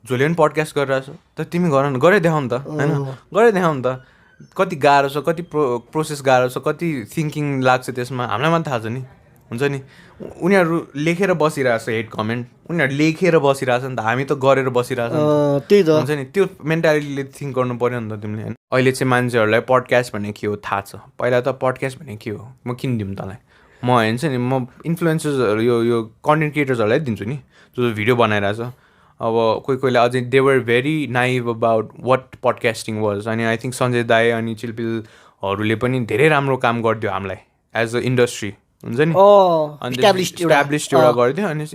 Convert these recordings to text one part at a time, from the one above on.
जसले पनि पडकास्ट गरिरहेको छ तर तिमी गरे देखाउ नि त होइन गरे देखाउ नि त कति गाह्रो छ कति प्रोसेस गाह्रो छ कति थिङ्किङ लाग्छ त्यसमा हामीलाई मात्रै थाहा छ नि हुन्छ नि उनीहरू लेखेर बसिरहेको छ हेड कमेन्ट उनीहरू लेखेर बसिरहेको छ नि त हामी त गरेर बसिरहेको छ त्यही त हुन्छ नि त्यो मेन्टालिटीले थिङ्क गर्नु पऱ्यो नि त तिमीले होइन अहिले चाहिँ मान्छेहरूलाई पडकास्ट भन्ने के हो थाहा छ पहिला त पडकास्ट भन्ने के हो म किन दिउँ तँलाई म हेर्छु नि म इन्फ्लुएन्सर्सहरू यो कन्टेन्ट क्रिएटर्सहरूलाई दिन्छु नि जो भिडियो बनाइरहेको छ अब कोहीले अझै they were very naive about what podcasting was अनि आई थिङ्क सञ्जय दाई अनि चिलपिलहरूले पनि धेरै राम्रो काम गरिदियो हामीलाई एज अ इन्डस्ट्री हुन्छ नि इस्टाब्लिस्ड एउटा गरिदियो अनि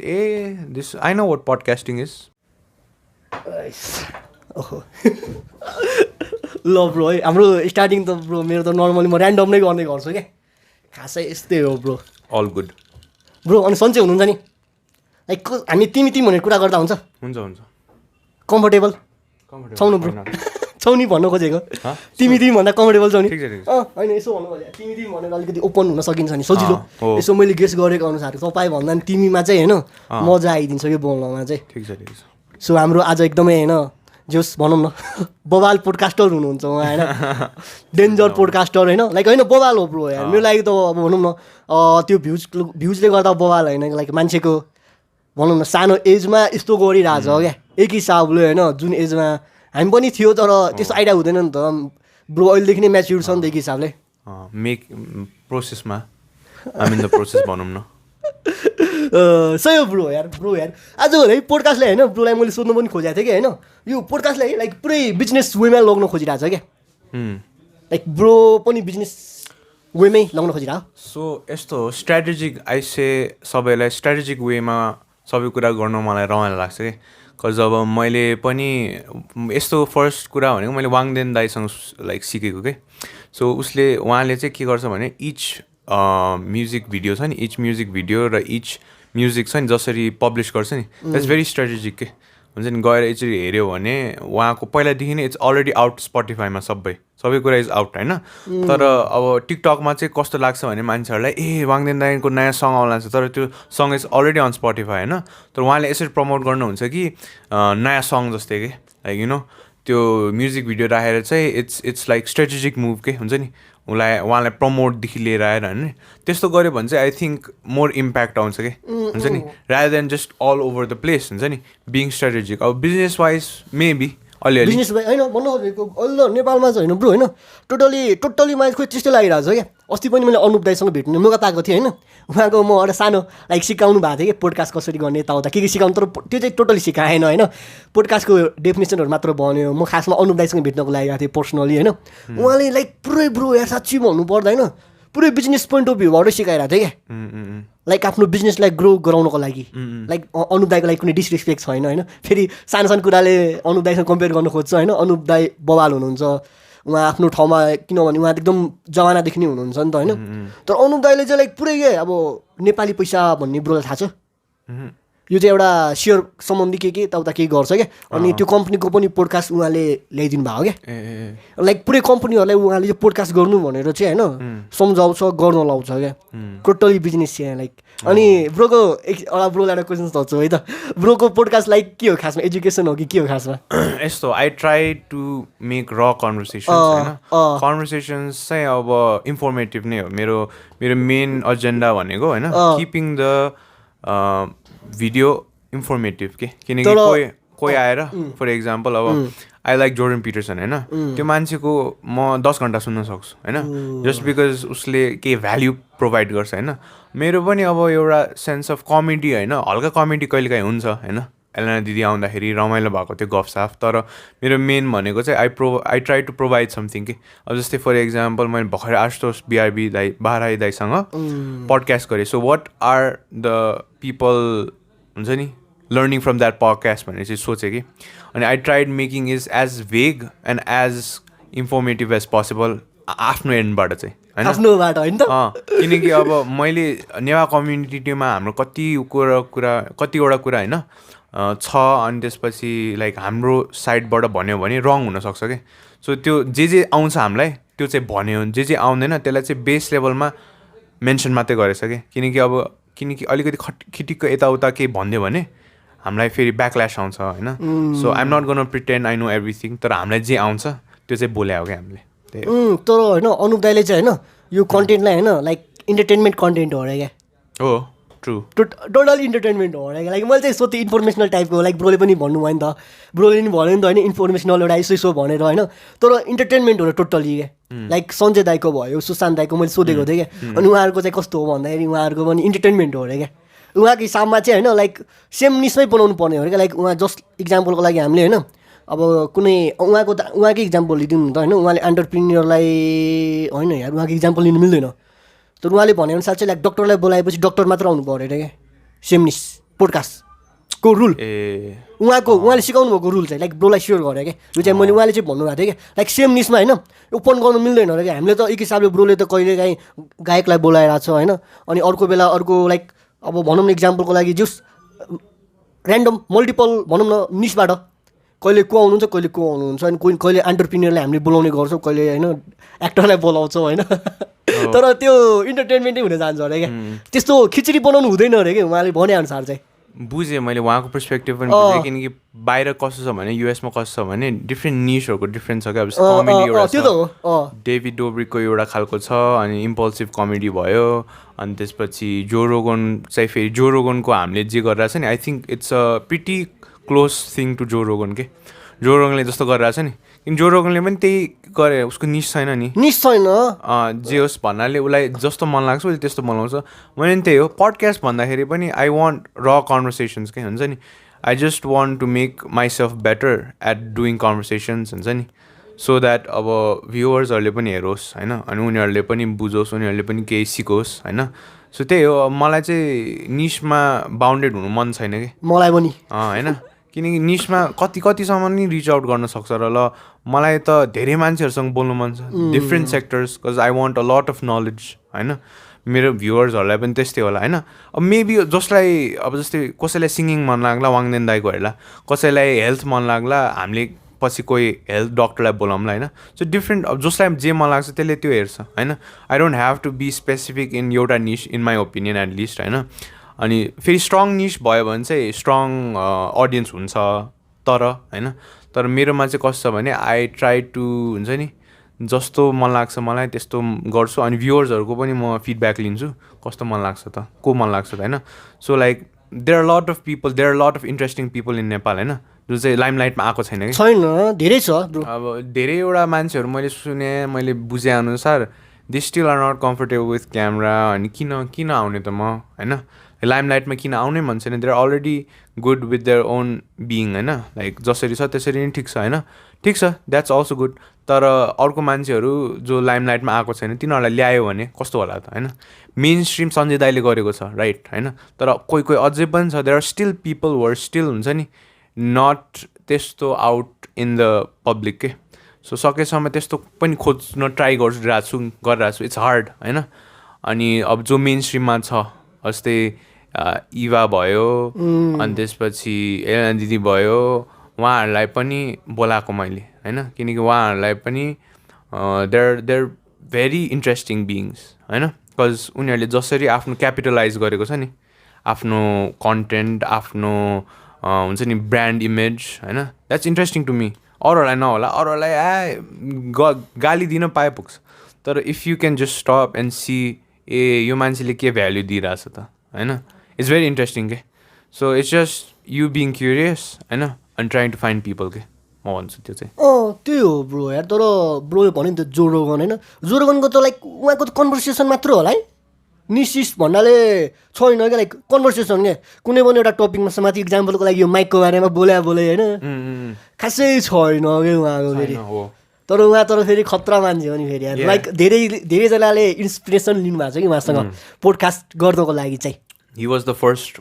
this I know what podcasting is ल ब्रो है हाम्रो स्टार्टिङ त ब्रो मेरो त नर्मली म ऱ्यान्डम नै गर्ने गर्छु क्या खासै यस्तै हो ब्रो अल गुड ब्रो अनि सन्चै हुनुहुन्छ नि लाइक हामी तिमी भनेर कुरा गर्दा हुन्छ हुन्छ कम्फर्टेबल छौ न ब्रो छौ नि भन्न खोजेको तिमी भन्दा कम्फर्टेबल छौ नि होइन यसो भन्नु खोजेको तिमी भनेर अलिकति ओपन हुन सकिन्छ नि सजिलो यसो मैले गेस गरेको अनुसार तपाईँ भन्दा नि तिमीमा चाहिँ होइन मजा आइदिन्छ यो बोल्नमा चाहिँ ठिक छ सो हाम्रो आज एकदमै होइन जोस् भनौँ न बवाल पोडकास्टर हुनुहुन्छ उहाँ होइन डेन्जर पोडकास्टर होइन लाइक होइन बवाल हो ब्रो यार मेरो लागि त अब भनौँ न त्यो भ्युजले गर्दा बवाल होइन लाइक मान्छेको भनौँ न सानो एजमा यस्तो गरिरहेछ क्या एक हिसाबले होइन जुन एजमा हामी पनि थियो तर त्यस्तो आइडिया हुँदैन नि त ब्रो अहिलेदेखि नै म्याच्युर छ नि त एक हिसाबले मेक प्रोसेसमा हामी द प्रोसेस भनौँ न सही हो ब्रो यार आज है पोडकास्टलाई होइन ब्रोलाई मैले सोध्नु पनि खोजेको थिएँ कि होइन यो पोडकास्टलाई लाइक पुरै बिजनेस वेमा लग्न खोजिरहेको छ क्या लाइक ब्रो पनि बिजनेस वेमै लग्न खोजिरहेको सो यस्तो हो स्ट्राटेजिक आइसे सबैलाई स्ट्राटेजिक वेमा सबै कुरा गर्नु मलाई रमाइलो लाग्छ कि कज अब मैले पनि यस्तो फर्स्ट कुरा भनेको मैले वाङदेन दाईसँग लाइक सिकेको के सो उहाँले चाहिँ के गर्छ भने इच म्युजिक भिडियो छ नि इच म्युजिक भिडियो र इच म्युजिक छ नि जसरी पब्लिस गर्छ नि द्याट्स भेरी स्ट्राटेजिक के हुन्छ नि गएर यसरी हेऱ्यो भने उहाँको पहिलादेखि नै इट्स अलरेडी आउट स्पोटिफाईमा सबै कुरा इज आउट होइन तर अब टिकटकमा चाहिँ कस्तो लाग्छ भने मान्छेहरूलाई वाङदेन दाइको नयाँ सङ आउला छ तर त्यो song is already on Spotify होइन तर उहाँले यसरी प्रमोट गर्नुहुन्छ कि नयाँ सङ जस्तै के लाइक यु नो त्यो म्युजिक भिडियो राखेर चाहिँ इट्स लाइक स्ट्रेटेजिक मुभ के हुन्छ नि उहाँलाई प्रमोटदेखि लिएर आएर होइन त्यस्तो गऱ्यो भने चाहिँ आई थिङ्क मोर इम्प्याक्ट आउँछ कि हुन्छ नि rather than just all over the place हुन्छ नि बिङ स्ट्राटेजिक अब बिजनेस वाइज मेबी अलिअलि बिजनेस होइन भन्नु खोजेको अहिले नेपालमा चाहिँ होइन ब्रो होइन टोटली मलाई खोइ त्यस्तै लागिरहेको छ क्या अस्ति पनि मैले अनुप दाईसँग भेट्ने मौका पाएको थिएँ होइन उहाँको म एउटा सानो लाइक सिकाउनु भएको थियो कि पोडकास्ट कसरी गर्ने यताउता के सिकाउनु तर त्यो चाहिँ टोटली सिकाएन होइन पोडकास्टको डेफिनेसनहरू मात्र भन्यो म खासमा अनुप दाईसँग भेट्नको लागि गएको थिएँ पर्सनली होइन उहाँले लाइक पुरै ब्रो यार साँच्ची भन्नु पर्दा होइन पुरै बिजनेस पोइन्ट अफ भ्यूबाट सिकाइरहेको थियो क्या लाइक आफ्नो बिजनेसलाई ग्रो गराउनको लागि लाइक अनुप दाईको लागि कुनै डिसरेस्पेक्ट छैन होइन फेरि सानो कुराले अनुप दाईसँग कम्पेयर गर्न खोज्छ होइन अनुप दाई बवाल हुनुहुन्छ उहाँ आफ्नो ठाउँमा किनभने उहाँ एकदम जमानादेखि नै हुनुहुन्छ नि त होइन तर अनुप दाईले चाहिँ लाइक पुरै के अब नेपाली पैसा भन्ने ब्रोलाई थाहा छ यो चाहिँ एउटा सेयर सम्बन्धी के यताउता केही गर्छ क्या अनि त्यो कम्पनीको पनि पोडकास्ट उहाँले ल्याइदिनु भएको क्या लाइक पुरै कम्पनीहरूलाई उहाँले चाहिँ पोडकास्ट गर्नु भनेर चाहिँ होइन सम्झाउँछ गर्न लाउँछ क्या टोटली बिजनेस चाहिँ लाइक अनि ब्रोको एउटा ब्रोलाई एउटा क्वेसन सोध्छु है त ब्रोको पोडकास्ट लाइक के हो खासमा एजुकेसन हो कि के हो खासमा यस्तो आई ट्राई टु मेक र कन्भर्सेसन्स होइन कन्भर्सेसन्स चाहिँ अब इन्फर्मेटिभ नै हो मेरो मेन एजेन्डा भनेको होइन किपिङ द भिडियो इन्फर्मेटिभ के किनकि कोही आएर फर इक्जाम्पल अब आई लाइक जोर्डन पिटरसन होइन त्यो मान्छेको म 10 घन्टा सुन्न सक्छु होइन जस्ट बिकज उसले केही भ्याल्यु प्रोभाइड गर्छ होइन मेरो पनि अब एउटा सेन्स अफ कमेडी होइन हल्का कमेडी कहिलेकाहीँ हुन्छ होइन एलेना दिदी आउँदाखेरि रमाइलो भएको थियो गफसाफ तर मेरो मेन भनेको चाहिँ I try to provide something कि अब जस्तै फर इक्जाम्पल मैले भर्खर आशुतोष बिआरबी दाई बाह्राई दाईसँग पडकास्ट गरेँ so what are the people हुन्छ नि लर्निङ फ्रम द्याट पडकास्ट भनेर चाहिँ सोचेँ कि अनि I tried making is as vague and as informative as possible आफ्नो एन्डबाट चाहिँ होइन आफ्नोबाट होइन त किनकि अब मैले नेवा कम्युनिटीमा हाम्रो कतिवटा कुरा होइन छ अनि त्यसपछि लाइक हाम्रो साइडबाट भन्यो भने रङ हुनसक्छ क्या सो त्यो जे आउँछ हामीलाई त्यो चाहिँ भन्यो जे आउँदैन त्यसलाई चाहिँ बेस लेभलमा मेन्सन मात्रै गरेछ क्या किनकि अलिकति खिटिक्क यताउता केही भनिदियो भने हामीलाई फेरि ब्याकल्यास आउँछ होइन so I'm not gonna pretend I know everything तर हामीलाई जे आउँछ त्यो चाहिँ बोल्या हो क्या हामीले त्यही तर होइन अनुप दाइले चाहिँ होइन यो कन्टेन्टलाई होइन लाइक इन्टरटेनमेन्ट कन्टेन्ट हो अरे क्या हो ट्रु टोटल इन्टरटेनमेन्ट हो अरे लाइक मैले चाहिँ सोध्थेँ इन्फर्मेसनल टाइपको लाइक ब्रोले पनि भन्नुभयो नि त ब्रोले पनि भन्यो नि त होइन इन्फर्मेसनल एउटा यसो भनेर होइन तर इन्टरटेनमेन्ट हो टोटली क्या लाइक सञ्जय दाईको भयो सुशान्त दाईको मैले सोधेको थिएँ क्या अनि उहाँहरूको चाहिँ कस्तो हो भन्दाखेरि उहाँहरूको पनि इन्टरटेनमेन्ट हो अरे क्या उहाँको हिसाबमा चाहिँ होइन लाइक सेम निस्मै बनाउनु पर्ने हो अरे क्या लाइक उहाँ जस्ट इक्जाम्पलको लागि हामीले होइन अब कुनै उहाँकै इक्जाम्पल लिदिउँ नि त होइन उहाँले एन्टरप्रिन्यरलाई होइन यार उहाँको इक्जाम्पल लिनु मिल्दैन तर उहाँले भनेअनुसार चाहिँ लाइक डक्टरलाई बोलाएपछि डक्टर मात्र आउनु पऱ्यो अरे क्या सेमनिस पोडकास्टको रुल उहाँले सिकाउनु भएको रुल चाहिँ लाइक ब्रोलाई स्योर गरेँ क्या यो चाहिँ मैले उहाँले चाहिँ भन्नुभएको थियो क्या लाइक सेम निसमा होइन ओपन गर्नु मिल्दैन अरे क्या हामीले त एक हिसाबले ब्रोले त कहिले काहीँ गायकलाई बोलाइरहेको छ होइन अनि अर्को बेला अर्को लाइक अब भनौँ न इक्जाम्पलको लागि जस ऱ्यान्डम मल्टिपल भनौँ न निसबाट कहिले को आउनुहुन्छ कहिले को आउनुहुन्छ अनि कहिले एन्टरप्रिन्यरलाई हामीले बोलाउने गर्छौँ कहिले होइन एक्टरलाई बोलाउँछौँ होइन तर त्यो इन्टरटेनमेन्टै हुन जान्छ अरे क्या त्यस्तो खिचडी बनाउनु हुँदैन अरे क्या उहाँले भनेअनुसार चाहिँ बुझेँ मैले उहाँको पर्सपेक्टिभ पनि बुझेँ किनकि बाहिर कस्तो छ भने युएसमा कस्तो छ भने डिफ्रेन्ट निसहरूको डिफ्रेन्ट छ क्या अब कमेडी एउटा छ डेभिड डोब्रिकको एउटा खालको छ अनि इम्पल्सिभ कमेडी भयो अनि त्यसपछि जो रोगन चाहिँ फेरि जो रोगनको हामीले जे गरिरहेको छ नि I think it's a pretty close thing to Joe Rogan के जो रोगनले जस्तो गरिरहेको छ नि किन जो रोगनले पनि त्यही गरे उसको निस छैन नि निस छैन जे होस् भन्नाले उसलाई जस्तो मन लाग्छ उसले त्यस्तो बनाउँछ मैले पनि त्यही हो पडकास्ट भन्दाखेरि पनि आई वान्ट र कन्भर्सेसन्स के हुन्छ नि I just want to make myself better at doing conversations हुन्छ नि सो द्याट अब भ्युवर्सहरूले पनि हेरोस् होइन अनि उनीहरूले पनि बुझोस् उनीहरूले पनि केही सिकोस् होइन सो त्यही हो मलाई चाहिँ निसमा बााउन्डेड हुनु मन छैन कि मलाई पनि होइन किनकि निसमा कतिसम्म नि रिच आउट गर्न सक्छ र ल मलाई त धेरै मान्छेहरूसँग बोल्नु मन छ different sectors because I want a lot of knowledge होइन मेरो भ्युवर्सहरूलाई पनि त्यस्तै होला होइन अब मेबी जसलाई अब जस्तै कसैलाई सिङ्गिङ मन लाग्ला वाङदेन दाईको हेर्ला कसैलाई हेल्थ मन लाग्ला हामीले पछि कोही हेल्थ डक्टरलाई बोलाउँला होइन सो डिफ्रेन्ट अब जसलाई जे मन लाग्छ त्यसले त्यो हेर्छ होइन I don't have to be specific in एउटा niche in my opinion at least होइन अनि फेरि स्ट्रङ निस भयो भने चाहिँ स्ट्रङ अडियन्स हुन्छ तर मेरोमा चाहिँ कस्तो छ भने आई ट्राई टु हुन्छ नि जस्तो मन लाग्छ मलाई त्यस्तो गर्छु अनि भ्युवर्सहरूको पनि म फिडब्याक लिन्छु कस्तो मन लाग्छ त को मन लाग्छ त होइन so like there are lot of people there are lot of interesting people in Nepal होइन जो चाहिँ लाइमलाइटमा आएको छैन कि छैन धेरै छ अब धेरैवटा मान्छेहरू मैले सुने मैले बुझेअनुसार they still are not comfortable with camera अनि किन आउने त म होइन लाइमलाइटमा किन आउनै मन छैन they're already good with their own being होइन लाइक जसरी छ त्यसरी नै ठिक छ होइन ठिक छ द्याट्स अल्सो गुड तर अर्को मान्छेहरू जो लाइमलाइटमा आएको छैन तिनीहरूलाई ल्यायो भने कस्तो होला त होइन मेन स्ट्रिम सञ्जय दाईले गरेको छ राइट होइन तर कोही अझै पनि छ there are still people were still हुन्छ नि नट त्यस्तो आउट इन द पब्लिक के सो सकेसम्म त्यस्तो पनि खोज्न ट्राई गरिरहेको छु इट्स हार्ड होइन अनि अब जो मेन स्ट्रिममा छ जस्तै इभा भयो अनि त्यसपछि एलना दिदी भयो उहाँहरूलाई पनि बोलाएको मैले होइन किनकि उहाँहरूलाई पनि देयर भेरी इन्ट्रेस्टिङ बिइङ्स होइन बिकज उनीहरूले जसरी आफ्नो क्यापिटलाइज गरेको छ नि आफ्नो कन्टेन्ट आफ्नो हुन्छ नि ब्रान्ड इमेज होइन द्याट्स इन्ट्रेस्टिङ टु मी अरूहरूलाई नहोला अरूहरूलाई गाली दिन पाए पुग्छ तर if you can just stop and see यो मान्छेले के भ्याल्यु दिइरहेछ त होइन इट्स भेरी इन्ट्रेस्टिङ के so it's just you being curious होइन and trying to find people के म भन्छु त्यो चाहिँ त्यही हो ब्रो यार तर ब्रो भन्यो नि त जो रोगन होइन जो रोगनको त लाइक उहाँको त कन्भर्सेसन मात्र होला है निसिस भन्नाले छैन क्या लाइक कन्भर्सेसन क्या कुनै पनि एउटा टपिकमा माथि इक्जाम्पलको लागि यो माइकको बारेमा बोले होइन खासै छैन क्या उहाँको फेरि तर उहाँ तर फेरि खतरा मान्छे हो नि फेरि लाइक धेरैजनाले इन्सपिरेसन लिनुभएको छ कि उहाँसँग पोडकास्ट गर्नको लागि चाहिँ he was the first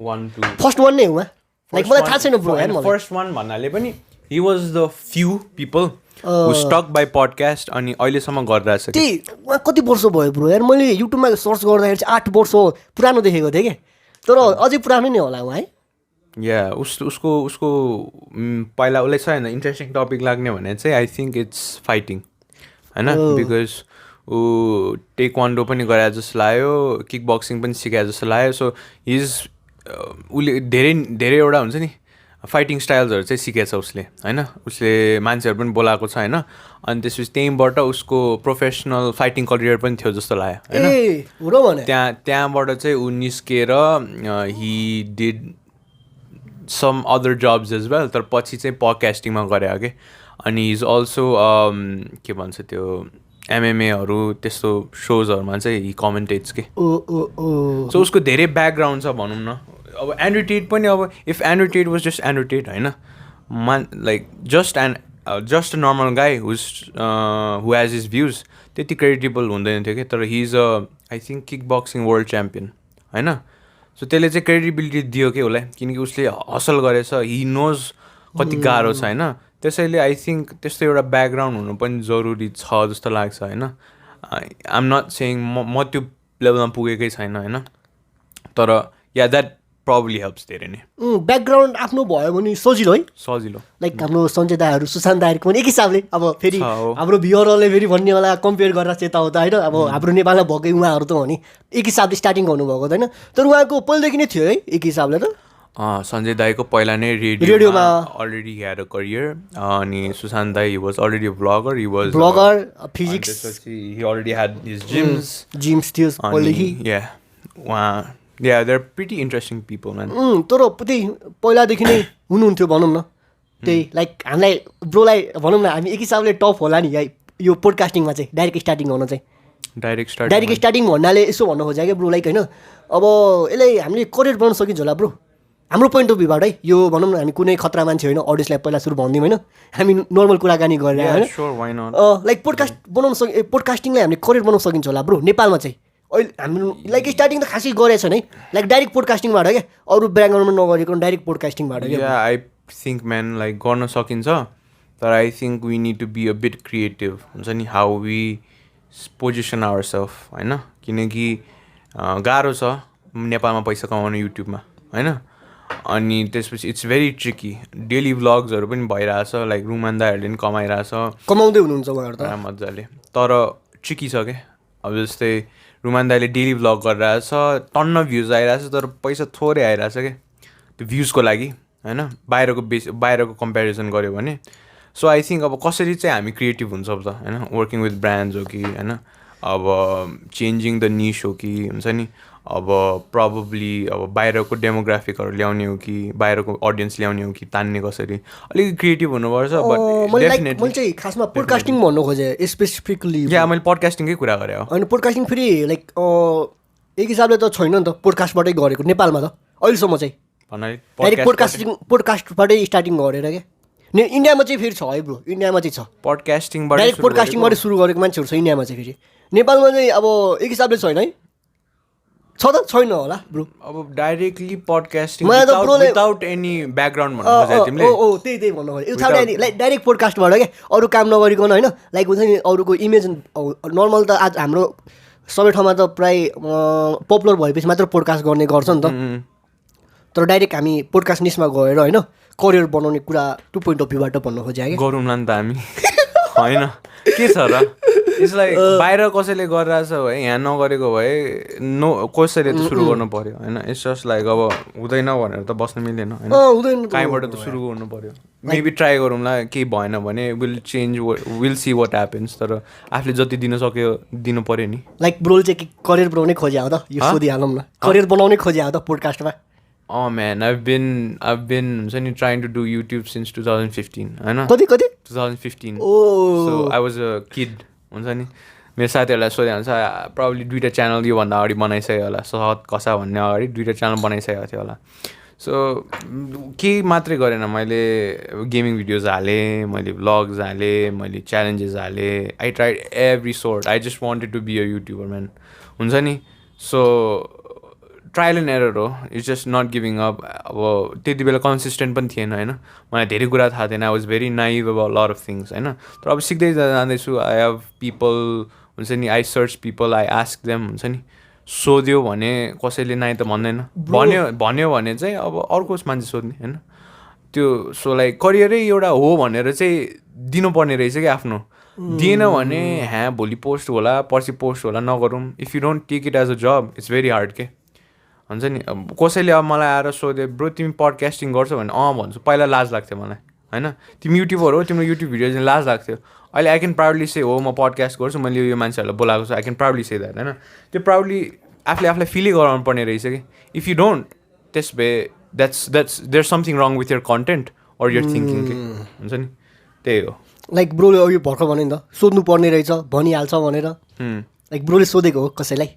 one नै उहाँ लाइक मलाई थाहा छैन ब्रो फर्स्ट वान भन्नाले पनि he was the few people who stuck by podcast अनि अहिलेसम्म गरिरहेछ त्यही उहाँ कति वर्ष भयो ब्रो यार मैले युट्युबमा सर्च गर्दाखेरि चाहिँ 8 वर्ष पुरानो देखेको थिएँ कि तर अझै पुरानो नै होला उहाँ है या उसको पहिला उसलाई छ होइन इन्ट्रेस्टिङ टपिक लाग्ने भने चाहिँ आई थिङ्क इट्स फाइटिङ होइन बिकज ऊ टेक्वान्डो पनि गरे जस्तो लाग्यो किक बक्सिङ पनि सिकाए जस्तो लाग्यो सो हिज उसले धेरैवटा हुन्छ नि फाइटिङ स्टाइल्सहरू चाहिँ सिकेछ उसले होइन उसले मान्छेहरू पनि बोलाएको छ होइन अनि त्यसपछि त्यहीँबाट उसको प्रोफेसनल फाइटिङ करियर पनि थियो जस्तो लाग्यो होइन त्यहाँबाट चाहिँ ऊ निस्केर he did some other jobs as well तर पछि चाहिँ पडकास्टिङमा गरे कि अनि इज अल्सो के भन्छ त्यो एमएमएहरू त्यस्तो सोजहरूमा चाहिँ हि कमेन्टेट्स के सो उसको धेरै ब्याकग्राउन्ड छ भनौँ न अब एन्ड्रु टेट पनि अब इफ एन्ड्रु टेट वाज जस्ट एन्ड्रु टेट होइन लाइक जस्ट अ नर्मल गाई हु हेज हिज भ्युज त्यति क्रेडिटेबल हुँदैन थियो कि तर he is a I think kick boxing world champion होइन सो त्यसले चाहिँ क्रेडिबिलिटी दियो कि उसलाई किनकि उसले हसल गरेछ हि नोज कति गाह्रो छ होइन त्यसैले आई थिङ्क त्यस्तो एउटा ब्याकग्राउन्ड हुनु पनि जरुरी छ जस्तो लाग्छ होइन आइ एम नट सेङ म त्यो लेभलमा पुगेकै छैन होइन तर या द्याट प्रब्ली हेल्प्स धेरै नै ब्याकग्राउन्ड आफ्नो भयो भने सजिलो है सजिलो लाइक हाम्रो सञ्जय दाहरू सुशान्त दाहरूको पनि एक हिसाबले अब फेरि हाम्रो भ्युअरहरूले फेरि भन्नेवाला कम्पेयर गरेर यताउता होइन अब हाम्रो नेपालमा भएकै उहाँहरू त हो नि एक हिसाबले स्टार्टिङ गर्नुभएको हुँदैन तर उहाँको पहिलेदेखि नै थियो है एक हिसाबले त सञ्जय दाईको पहिला नै रेडियोमा अलरेडी ह्याड अ करियर अनि सुशान्त दाई was already blogger he was blogger physics he already had his gyms थियो पहिलेदेखि उहाँ Yeah, they're pretty interesting people, man. तर त्यही पहिलादेखि नै हुनुहुन्थ्यो भनौँ न त्यही लाइक हामीलाई ब्रोलाई भनौँ न हामी एक हिसाबले टफ होला नि यो पोडकास्टिङमा चाहिँ डाइरेक्ट स्टार्टिङ गर्न चाहिँ डाइरेक्ट स्टार्टिङ भन्नाले यसो भन्नु खोजेँ क्या ब्रो लाइक होइन अब यसलाई हामीले करियर बनाउन सकिन्छ होला ब्रो हाम्रो पोइन्ट अफ भ्यूबाट है यो भनौँ न हामी कुनै खतरा मान्छे होइन अडियन्सलाई पहिला सुरु भनिदिउँ होइन हामी नर्मल कुराकानी गरेर होइन लाइक पोडकास्टिङलाई हामीले करियर बनाउन सकिन्छ होला ब्रो नेपालमा चाहिँ अहिले हाम्रो लाइक स्टार्टिङ त खासै गरेछ नि लाइक डाइरेक्ट पोडकास्टिङबाट क्या अरू ब्याकग्राउन्डमा नगरेको डाइरेक्ट पोडकास्टिङबाट क्या आई थिङ्क म्यान लाइक गर्न सकिन्छ तर I think we need to be a bit creative हुन्छ नि how we position our self होइन किनकि गाह्रो छ नेपालमा पैसा कमाउनु युट्युबमा होइन अनि त्यसपछि इट्स भेरी ट्रिकी डेली भ्लग्सहरू पनि भइरहेछ लाइक रुमान दाईहरूले पनि कमाउँदै हुनुहुन्छ उहाँहरू त मजाले तर ट्रिकी छ क्या अब जस्तै रुमान दाईले डेली भ्लग गरिरहेछ टन्न भ्युज आइरहेछ तर पैसा थोरै आइरहेछ क्या त्यो भ्युजको लागि होइन बाहिरको कम्पेरिजन गऱ्यो भने सो आई थिङ्क अब कसरी चाहिँ हामी क्रिएटिभ हुन्छ त होइन वर्किङ विथ ब्रान्ड्स हो कि होइन अब चेन्जिङ द निस हो कि हुन्छ नि अब प्रब्ली अब बाहिरको डेमोग्राफिकहरू ल्याउने हो कि बाहिरको अडियन्स ल्याउने हो कि तान्ने कसरी अलिकति क्रिएटिभ हुनुपर्छ मैले चाहिँ खासमा पोडकास्टिङ भन्नु खोजेँ स्पेसिफिकली मैले पोडकास्टिङकै कुरा गरेँ हो अनि पोडकास्टिङ फेरि लाइक एक हिसाबले त छैन नि त पोडकास्टबाटै गरेको नेपालमा त अहिलेसम्म चाहिँ डाइरेक्ट पोडकास्टबाटै स्टार्टिङ गरेर क्या इन्डियामा चाहिँ फेरि छ है ब्रो इन्डियामा चाहिँ छ डाइरेक्ट पोडकास्टिङबाटै सुरु गरेको मान्छेहरू छ इन्डियामा चाहिँ फेरि नेपालमा चाहिँ अब एक हिसाबले छैन है छ त छैन होला ब्रो अब directly podcasting without any background भन्नु खोजेको तिमीले त्यही भन्नु खोजेँ लाइक डाइरेक्ट पोडकास्टबाट क्या अरू काम नगरिकन होइन लाइक हुन्छ नि अरूको इमेज नर्मल त आज हाम्रो सबै ठाउँमा त प्राय पपुलर भएपछि मात्र पोडकास्ट गर्ने गर्छ नि त तर डाइरेक्ट हामी पोडकास्ट निस्मा गएर होइन करियर बनाउने कुरा टु पोइन्ट अफ भ्यूबाट भन्नु खोजेँ कि गरौँला नि त हामी होइन के छ र यसलाई बाहिर कसैले गरिरहेछ भए यहाँ नगरेको भए कसैले त सुरु गर्नु पर्यो होइन इट्स जस्ट लाइक अब हुँदैन भनेर त बस्नु मिल्दैन होइन कहीँबाट त सुरु गर्नु पर्यो मेबी ट्राई गरौँला केही भएन भने विल सी वाट ह्यापन्स तर आफूले जति दिन सक्यो दिनु पर्यो नि लाइक ब्रोल चाहिँ करियर बनाउनै खोजे हो त यो सोधिहालौँ न करियर बनाउनै खोजे हो त पोडकास्टमा man, I've been trying to do YouTube since 2015. होइन कति 2015. So I was a kid. हुन्छ नि मेरो साथीहरूलाई सोधे हुन्छ प्रब्ली 2टा च्यानल योभन्दा अगाडि बनाइसक्यो होला सहत कसा भन्ने अगाडि 2टा च्यानल बनाइसकेको थियो होला सो केही मात्रै गरेन मैले गेमिङ भिडियोज हालेँ मैले भ्लग्स हालेँ मैले च्यालेन्जेस हालेँ I tried every sort I just wanted to be a YouTuber man हुन्छ नि सो ट्रायल एन्ड एरर हो it's just not giving up अब त्यति बेला कन्सिस्टेन्ट पनि थिएन होइन मलाई धेरै कुरा थाहा थिएन I was very naive about lot of things होइन तर अब सिक्दै जाँदैछु आई हेभ पिपल हुन्छ नि I search people I ask them हुन्छ नि सोध्यो भने कसैले नाइ त भन्दैन भन्यो भने चाहिँ अब अर्को मान्छे सोध्ने होइन त्यो सो लाइक करियरै एउटा हो भनेर चाहिँ दिनुपर्ने रहेछ कि आफ्नो दिएन भने भोलि पोस्ट होला पर्सि पोस्ट होला नगरौँ if you don't take it as a job it's very hard के हुन्छ नि कसैले अब मलाई आएर सोधे ब्रो तिमी पडकास्टिङ गर्छौ भने भन्छु पहिला लाज लाग्थ्यो मलाई होइन तिमी युट्युबर हो तिम्रो युट्युब भिडियो चाहिँ लाज लाग्थ्यो अहिले आई क्यान प्राउडली से हो म पडकास्ट गर्छु मैले यो मान्छेहरूलाई बोलाएको छु I can proudly say that होइन त्यो प्राउडली आफूलाई फिलै गराउनु पर्ने रहेछ कि इफ यु डोन्ट त्यस भए that's there something wrong with your content or your thinking के हुन्छ नि त्यही हो लाइक ब्रोले अघि भर्खर भने नि त सोध्नु पर्ने रहेछ भनिहाल्छ भनेर लाइक ब्रोले सोधेको हो कसैलाई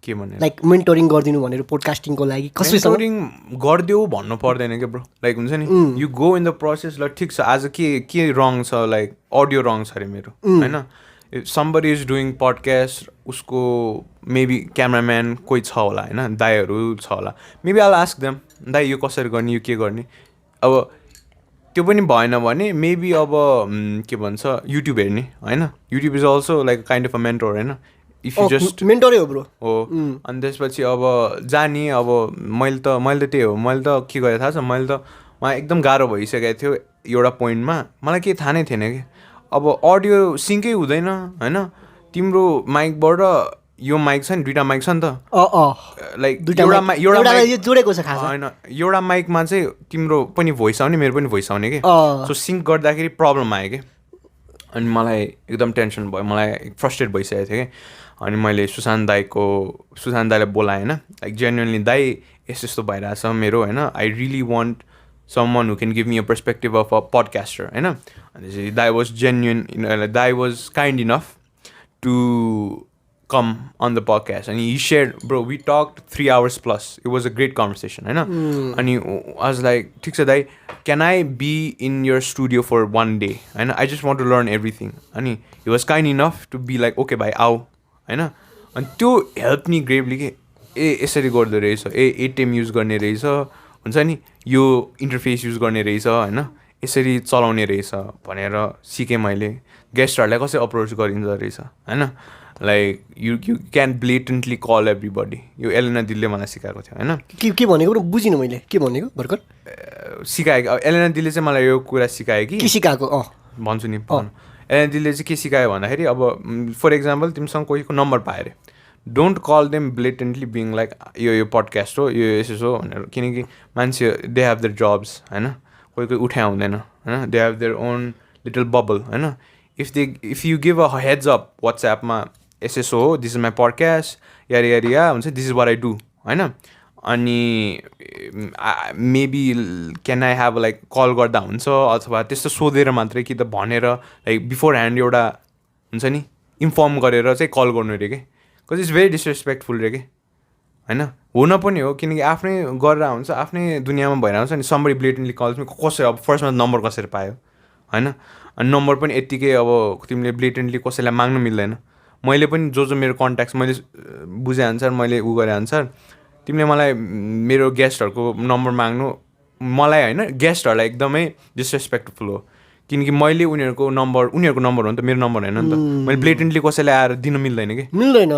के भने लाइक मेन्टरिङ गरिदिनु भनेर पोडकास्टिङको लागि कसैसँग मेन्टरिङ गरिदेऊ भन्नु पर्दैन क्या ब्रो लाइक हुन्छ नि you go in the process ल ठिक छ आज के रङ छ लाइक अडियो रङ छ अरे मेरो होइन समबडी इज डुइङ पडकास्ट उसको मेबी क्यामराम्यान कोही छ होला होइन दाईहरू छ होला मेबी आल आस्क देम दाई यो कसरी गर्ने यो के गर्ने अब त्यो पनि भएन भने मेबी अब के भन्छ युट्युब हेर्ने होइन YouTube is also like kind of a mentor होइन इफ यु जस्ट मेन्टरै हो ब्रो हो अनि त्यसपछि अब जाने अब मैले त त्यही हो मैले त के गरेँ थाहा छ मैले त उहाँ एकदम गाह्रो भइसकेको थियो एउटा पोइन्टमा मलाई केही थाहा नै थिएन कि अब अडियो सिङ्कै हुँदैन होइन तिम्रो माइकबाट यो माइक छ नि दुइटा माइक छ नि त लाइक जोडेको छ खास होइन एउटा माइकमा चाहिँ तिम्रो पनि भोइस आउने मेरो पनि भोइस आउने कि सो सिङ्क गर्दाखेरि प्रब्लम आयो कि अनि मलाई एकदम टेन्सन भयो मलाई फ्रस्ट्रेट भइसकेको थियो कि अनि मैले सुशान्त दाईलाई बोलाएँ होइन लाइक जेन्युनली दाई यस्तो भइरहेछ मेरो होइन I really want someone who can give me a perspective of a podcaster होइन अनि दाई वाज जेन्युन दाई was kind enough to come on the podcast and he shared bro we talked 3 hours plus it was a great conversation होइन अनि I was like ठिक छ दाई can I be in your studio for one day होइन I just want to learn everything अनि he was kind enough to be like okay भाइ आऊ होइन अनि त्यो हेल्प नि ग्रेभली के यसरी गर्दो रहेछ एटिएम युज गर्ने रहेछ हुन्छ नि यो इन्टरफेस युज गर्ने रहेछ होइन यसरी चलाउने रहेछ भनेर सिकेँ मैले गेस्टहरूलाई कसरी अप्रोच गरिन्छ रहेछ होइन like you can blatantly call everybody यो एलेना दिलले मलाई सिकाएको थियो होइन के भनेको बुझिनँ मैले के भनेको भर्खर सिकायो अब एलेना दिलले चाहिँ मलाई यो कुरा सिकायो कि सिकाएको भन्छु नि एलेना दिलले चाहिँ के सिकायो भन्दाखेरि अब फर इक्जाम्पल तिमीसँग कोहीको नम्बर पायो अरे don't call them blatantly being like यो पडकास्ट हो यो यसो हो भनेर किनकि मान्छे दे हेभ देयर जब्स होइन कोही उठाइ हुँदैन होइन they have their own little bubble होइन if you give a heads up वाट्सएपमा यसो हो दिस इज माई पडकास्ट या हुन्छ this is what I do होइन अनि maybe can I have like call गर्दा हुन्छ अथवा त्यस्तो सोधेर मात्रै कि त भनेर लाइक बिफोर ह्यान्ड एउटा हुन्छ नि इन्फर्म गरेर चाहिँ कल गर्नु अरे कि बिकज इट्स भेरी डिसरेस्पेक्टफुल रे कि होइन हुन पनि हो किनकि आफ्नै गरेर हुन्छ आफ्नै दुनियाँमा भइरहेको छ नि समबडी ब्लेटेन्टली कल्स कसरी अब फर्स्टमा नम्बर कसरी पायो होइन अनि नम्बर पनि यत्तिकै अब तिमीले ब्लेटेन्टली कसैलाई माग्नु मिल्दैन मैले पनि जो मेरो कन्ट्याक्ट्स मैले बुझेअनुसार मैले गरेअनुसार तिमीले मलाई मेरो गेस्टहरूको नम्बर माग्नु मलाई होइन गेस्टहरूलाई एकदमै डिसरेस्पेक्टफुल हो किनकि मैले उनीहरूको नम्बर हो नि त मेरो नम्बर होइन नि त मैले ब्लेटेन्टली कसैलाई आएर दिनु मिल्दैन कि मिल्दैन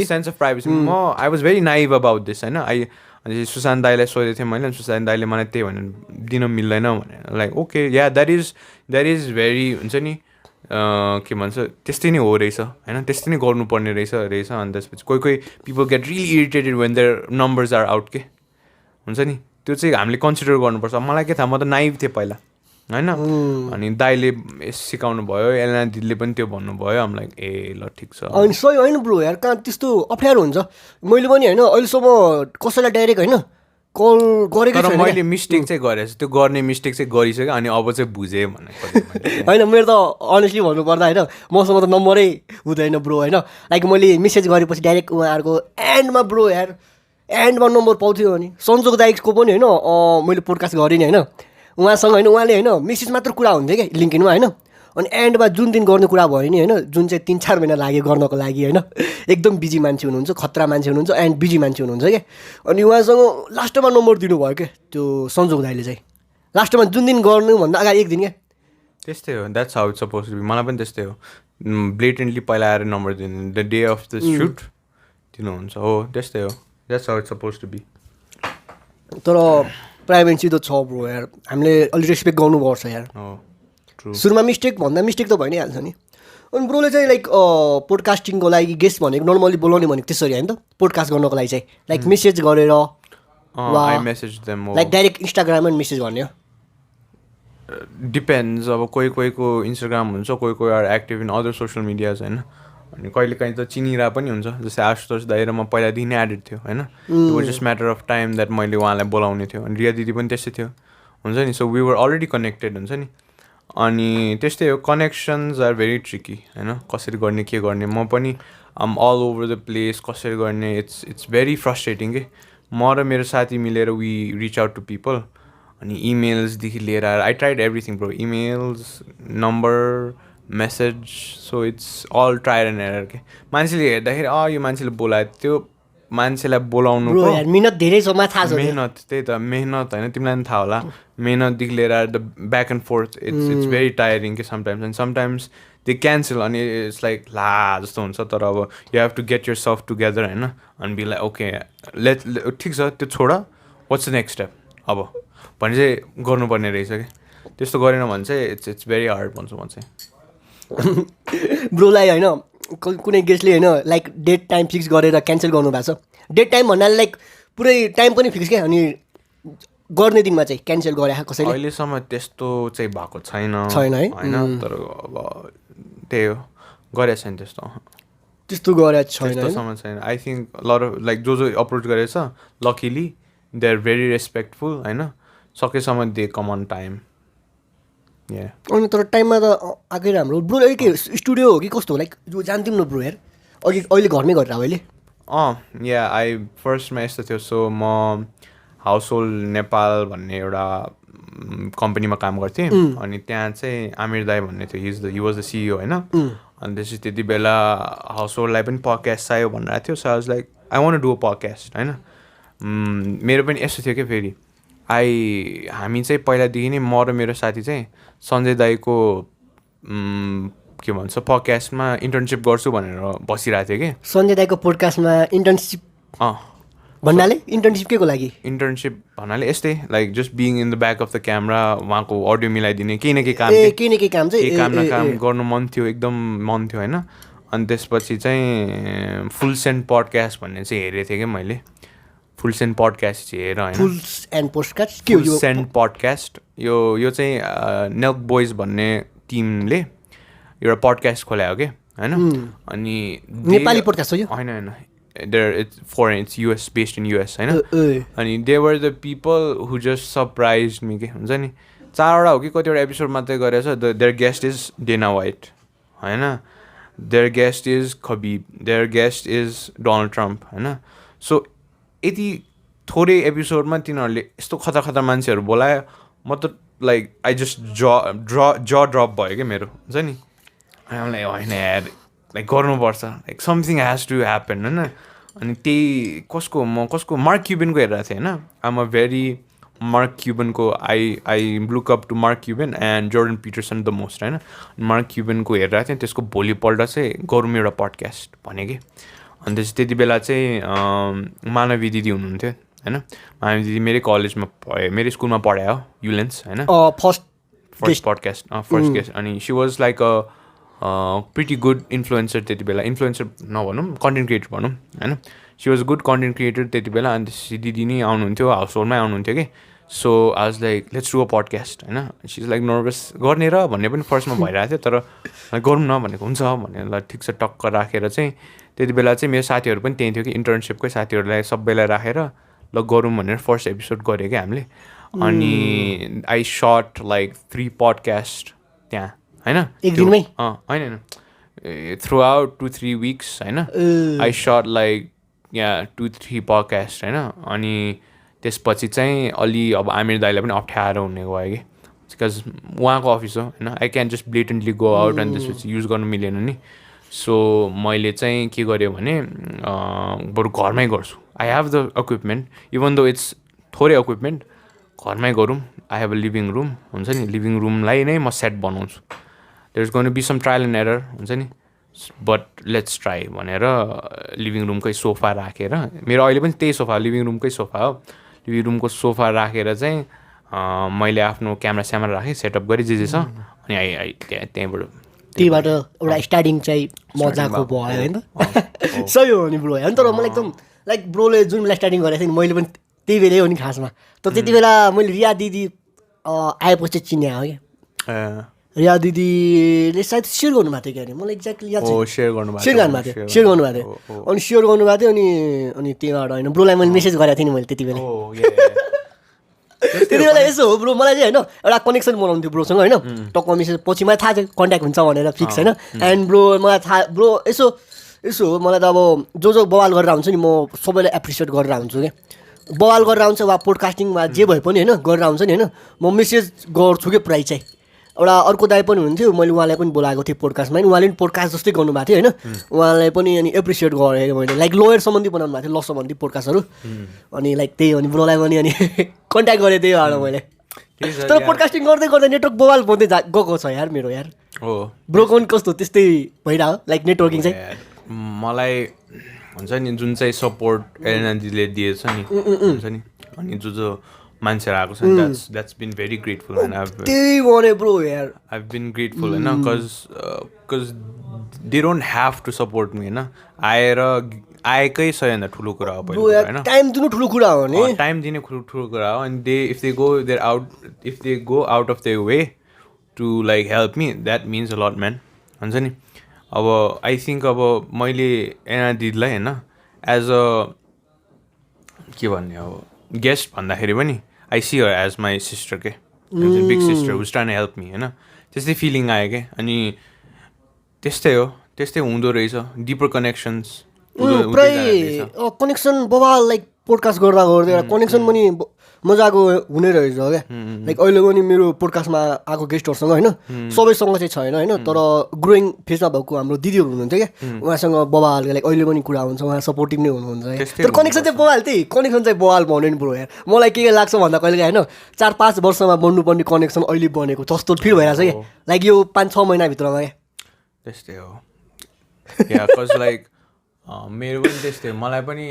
सेन्स अफ प्राइभेसी म I was very naive about this होइन अनि सुशान्त दाईलाई सोधेको थिएँ मैले सुशान्त दाईले मलाई त्यही भनेर दिन मिल्दैन भनेर like okay yeah that is very हुन्छ नि के भन्छ त्यस्तै नै हो रहेछ होइन त्यस्तै नै गर्नुपर्ने रहेछ अनि त्यसपछि कोही people get really irritated when their numbers are out के हुन्छ नि त्यो चाहिँ हामीले कन्सिडर गर्नुपर्छ मलाई के थाहा म त नाइभ थिएँ पहिला होइन अनि दाईले सिकाउनु भयो एलेना दिदीले पनि त्यो भन्नुभयो हामी लाइक ए ल ठिक छ अनि सही होइन ब्रो यार कहाँ त्यस्तो अप्ठ्यारो हुन्छ मैले पनि होइन अहिलेसम्म कसैलाई डाइरेक्ट होइन कल गरेको तर मैले मिस्टेक चाहिँ गरेको छु त्यो गर्ने मिस्टेक चाहिँ गरिसक्यो अनि अब चाहिँ बुझेँ भनेको होइन मेरो त अनेस्टली भन्नुपर्दा होइन मसँग त नम्बरै हुँदैन ब्रो होइन लाइक मैले मेसेज गरेपछि डाइरेक्ट उहाँहरूको एन्डमा ब्रो यार एन्डमा नम्बर पाउँथ्यो अनि सन्जोग दाइकको पनि होइन मैले पोडकास्ट गरेँ नि होइन उहाँसँग होइन उहाँले होइन मेसेज मात्र कुरा हुन्थ्यो क्या लिङ्किनमा होइन अनि एन्डमा जुन दिन गर्ने कुरा भयो नि होइन जुन चाहिँ 3-4 महिना लाग्यो गर्नको लागि होइन एकदम बिजी मान्छे हुनुहुन्छ खतरा मान्छे हुनुहुन्छ एन्ड बिजी मान्छे हुनुहुन्छ क्या अनि उहाँसँग लास्टमा नम्बर दिनुभयो क्या त्यो सन्जोग दाइले चाहिँ लास्टमा जुन दिन गर्नुभन्दा अगाडि 1 दिन क्या त्यस्तै हो that's how it's suppose to be मलाई पनि त्यस्तै हो ब्लेटेन्टली पहिला आएर नम्बर दिनु the day of the shoot दिनुहुन्छ हो त्यस्तै हो that's how it's suppose to be तर प्राइभेसी त छ ब्रो यार हामीले अलि रेस्पेक्ट गर्नुपर्छ यार हो सुरुमा मिस्टेक भन्दा मिस्टेक त भइ नै हाल्छ नि अनि ब्रोले चाहिँ लाइक पोडकास्टिङको लागि गेस्ट भनेको नर्मली बोलाउने भनेको त्यसरी होइन त पोडकास्ट गर्नको लागि चाहिँ लाइक मेसेज गरेर I message them like direct इन्स्टाग्राममा मेसेज गर्ने हो डिपेन्ड्स अब कोहीको इन्स्टाग्राम हुन्छ कोही are active in other social medias होइन अनि कहिलेकाहीँ त चिनिरहेको पनि हुन्छ जस्तै आशुतोष दाइ र म पहिलादेखि नै एडेड थियो होइन it was just matter of time that मैले उहाँलाई बोलाउने थियो अनि रिया दिदी पनि त्यस्तै थियो हुन्छ नि so we were already connected हुन्छ नि अनि त्यस्तै हो कनेक्सन्स आर भेरी ट्रिकी होइन कसरी गर्ने के गर्ने म पनि आम अल ओभर द प्लेस कसरी गर्ने इट्स भेरी फ्रस्ट्रेटिङ के म र मेरो साथी मिलेर we reach out to people अनि इमेल्सदेखि लिएर I tried everything bro emails number message so it's all trial and error के मान्छेले हेर्दाखेरि यो मान्छेले बोलायो त्यो मान्छेलाई बोलाउनुको मिहिनेत धेरै छ थाहा छ मेहनत त्यही त मेहनत होइन तिमीलाई पनि थाहा होला मेहनतदेखि लिएर the back and forth it's very tiring के sometimes and sometimes they cancel अनि इट्स लाइक ला जस्तो हुन्छ तर अब you have to get yourself together होइन अनि बी लाइक ओके लेट ठिक छ त्यो छोड वाट्स द नेक्स्ट स्टेप अब भने चाहिँ गर्नुपर्ने रहेछ कि त्यस्तो गरेन भने चाहिँ इट्स भेरी हार्ड भन्छु म चाहिँ ब्रोलाई होइन कुनै गेस्टले होइन लाइक डेट टाइम फिक्स गरेर क्यान्सल गर्नुभएको छ डेट टाइम भन्नाले लाइक पुरै टाइम पनि फिक्स क्या अनि गर्ने दिनमा चाहिँ क्यान्सल गरे कसैले अहिलेसम्म त्यस्तो चाहिँ भएको छैन है होइन तर अब त्यही हो गरेको छैन त्यस्तो गरेको छैन त्यस्तोसम्म छैन I think lot of like जो अप्रोच गरेछ luckily they are very respectful होइन सकेसम्म दे कम अन टाइम अनि तर टाइममा त आएकै राम्रो ब्रो के स्टुडियो हो कि कस्तो हो लाइक जो जान्थ्यौँ न ब्रो यार अघि अहिले घरमै गरेर अहिले या आई फर्स्टमा यस्तो थियो सो म हाउस होल्ड नेपाल भन्ने एउटा कम्पनीमा काम गर्थेँ अनि त्यहाँ चाहिँ आमिर दाई भन्ने थियो हि वाज द सिइओ होइन अनि त्यसपछि त्यति बेला हाउस होल्डलाई पनि पडकास्ट चाहियो भनिरहेको थियो so I was like I want do a podcast होइन मेरो पनि यस्तो थियो क्या फेरि हामी चाहिँ पहिलादेखि नै म र मेरो साथी चाहिँ सञ्जय दाईको के भन्छ पडकास्टमा इन्टर्नसिप गर्छु भनेर बसिरहेको थियो कि सञ्जय दाईको पोडकास्टमा इन्टर्नसिप भन्नाले इन्टर्नसिप के को लागि इन्टर्नसिप भन्नाले यस्तै like just being in the back of the camera उहाँको अडियो मिलाइदिने केही न केही काम काम गर्नु मन थियो एकदम मन थियो होइन अनि त्यसपछि चाहिँ फुल सेन्ट पडकास्ट भन्ने चाहिँ हेरेको थिएँ क्या मैले फुल सेन्ट पडकास्ट चाहिँ हेर होइन फुल सेन्ट पडकास्ट यो चाहिँ नेल्क बोइज भन्ने टिमले एउटा पडकास्ट खोलायो कि होइन अनि नेपाली पडकास्ट हो यो होइन it's foreign it's US based in US होइन अनि they were the people who just surprise me के हुन्छ नि 4वटा हो कि कतिवटा एपिसोड मात्रै गरेछ देयर गेस्ट इज डेना वाइट होइन there guest is खबिब there guest is Donald Trump होइन सो यति थोरै एपिसोडमा तिनीहरूले यस्तो खतरा मान्छेहरू बोलायो म त लाइक आई जस्ट ज ड्रप भयो क्या मेरो हुन्छ नि लाइक होइन यार लाइक गर्नुपर्छ like something has to happen होइन अनि त्यही कसको मार्क क्युबनको हेरेको थिएँ होइन आम अ भेरी मार्क क्युबनको I look up to Mark Cuban and Jordan Peterson the most होइन मार्क क्युबनको हेरेको थिएँ त्यसको भोलिपल्ट चाहिँ गरौँ एउटा पडकास्ट भने कि अनि त्यति बेला चाहिँ मानवी दिदी हुनुहुन्थ्यो होइन मानवी दिदी मेरै कलेजमा मेरै स्कुलमा पढायो युलेन्स होइन फर्स्ट पडकास्ट फर्स्ट गेस्ट अनि she was like a pretty good influencer त्यति बेला इन्फ्लुएन्सर नभनौँ कन्टेन्ट क्रिएटर भनौँ होइन she was good content creator त्यति बेला अनि त्यसपछि दिदी नै आउनुहुन्थ्यो हाउस होल्डमै आउनुहुन्थ्यो कि so I was like let's do a podcast होइन सी इज लाइक नर्भस गर्ने र भन्ने पनि फर्स्टमा भइरहेको थियो तर गरौँ न भनेको हुन्छ भनेर ल ठिक छ टक्क राखेर चाहिँ त्यति बेला चाहिँ मेरो साथीहरू पनि त्यही थियो कि इन्टर्नसिपकै साथीहरूलाई सबैलाई राखेर ल गरौँ भनेर फर्स्ट एपिसोड गऱ्यो क्या हामीले अनि आई सट लाइक 3 पडकास्ट त्यहाँ होइन होइन थ्रु आउट 2-3 विक्स होइन आई सट लाइक 2-3 पडकास्ट होइन अनि त्यसपछि चाहिँ अलि अब आमिर दाईलाई पनि अप्ठ्यारो हुने गयो कि बिकज उहाँको अफिस हो होइन I can just blatantly go out अनि त्यसपछि युज गर्नु मिलेन नि सो मैले चाहिँ के गरेँ भने बरु घरमै गर्छु I have the equipment even though it's थोरै इक्विपमेन्ट घरमै गरौँ I have a living room हुन्छ नि लिभिङ रुमलाई नै म सेट बनाउँछु there is going be some trial and error हुन्छ नि बट लेट्स ट्राई भनेर लिभिङ रुमकै सोफा राखेर मेरो अहिले पनि त्यही सोफा लिभिङ रुमकै सोफा हो लिभिङ रुमको सोफा राखेर चाहिँ मैले आफ्नो क्यामेरा राखेँ सेटअप गरेँ जे छ अनि त्यहाँबाट त्यहीबाट एउटा स्टार्टिङ चाहिँ मजाको भयो होइन सही हो नि ब्रो होइन तर मलाई एकदम लाइक ब्रोले जुन बेला स्टार्टिङ गरेको थिएँ नि मैले पनि त्यही बेलै हो नि खासमा तर त्यति बेला मैले रिया दिदी आएपछि चिने हो क्या रिया दिदीले सायद सेयर गर्नुभएको थियो क्या मलाई एक्ज्याक्टली याद छ सेयर गर्नुभएको थियो अनि सेयर गर्नुभएको थियो अनि त्यहीबाट होइन ब्रोलाई मैले मेसेज गरेको थिएँ नि मैले त्यति बेला त्यति बेला यसो हो ब्रो मलाई चाहिँ होइन एउटा कनेक्सन बनाउनु थियो ब्रोसँग होइन टक्क मेसेज पछि मलाई थाहा छ कन्ट्याक्ट हुन्छ भनेर फिक्स होइन एन्ड ब्रो मलाई थाहा ब्रो यसो हो मलाई त अब जो बवाल गरेर हुन्छ नि म सबैलाई एप्रिसिएट गरेर हुन्छु क्या बवाल गरेर आउँछ वा पोडकास्टिङमा जे भए पनि होइन गरेर आउँछ नि होइन म मेसेज गर्छु क्या प्रायः चाहिँ एउटा अर्को दाइ पनि हुनुहुन्थ्यो मैले उहाँलाई पनि बोलाएको थिएँ पोडकास्टमा होइन उहाँले पनि पोडकास्ट जस्तै गर्नुभएको थियो होइन उहाँलाई पनि अनि एप्रिसिएट गरेँ मैले लाइक लोयर सम्बन्धी बनाउनु भएको थियो ल सम्बन्धी पोडकास्टहरू अनि लाइक त्यही हो नि ब्रोलाई पनि अनि कन्ट्याक्ट गरेँ त्यही भएर मैले तर पोडकास्टिङ गर्दै गर्दै नेटवर्क बवाल बन्दै गएको छ यार मेरो यार ब्रोको पनि कस्तो त्यस्तै भइरह्यो लाइक नेटवर्किङ चाहिँ मलाई हुन्छ नि जुन चाहिँ सपोर्ट एलेना दिदीले दिएछ नि हुन्छ नि अनि जो मान्छेहरू आएको छ द्याट्स बिन भेरी ग्रेटफुल त्यही भने ब्रो यार आई बिन ग्रेटफुल होइन cause they don't have to support me होइन आएकै सबैभन्दा ठुलो कुरा हो होइन टाइम दिनु ठुलो कुरा हो नि टाइम दिने ठुलो कुरा हो अनि if they go out of the way to like help me that means a lot man हुन्छ नि अब आई थिङ्क अब मैले एना दिदीलाई होइन एज अ के भन्ने अब गेस्ट भन्दाखेरि पनि I see her as my sister के big sister who's trying help me होइन त्यस्तै फिलिङ आयो क्या अनि त्यस्तै हो त्यस्तै हुँदो रहेछ डिपर कनेक्सन्स कनेक्सन बवाल लाइक पोडकास्ट गर्दा गर्दै एउटा कनेक्सन पनि मजाको हुने रहेछ क्या लाइक अहिले पनि मेरो पोडकास्टमा आएको गेस्टहरूसँग होइन सबैसँग चाहिँ छैन होइन तर ग्रोइङ फेजमा भएको हाम्रो दिदीहरू हुनुहुन्थ्यो क्या उहाँसँग बवाल लाइक अहिले पनि कुरा हुन्छ उहाँ सपोर्टिभ नै हुनुहुन्छ तर कनेक्सन चाहिँ बवाल त्यही कनेक्सन चाहिँ बवाल भन्यो नि ब्रो यार मलाई के लाग्छ भन्दा कहिले होइन 4-5 वर्षमा बन्नुपर्ने कनेक्सन अहिले बनेको जस्तो फिल भइरहेको छ क्या लाइक यो 5-6 महिनाभित्रमा क्या त्यस्तै हो कज लाइक मेरो पनि त्यस्तै मलाई पनि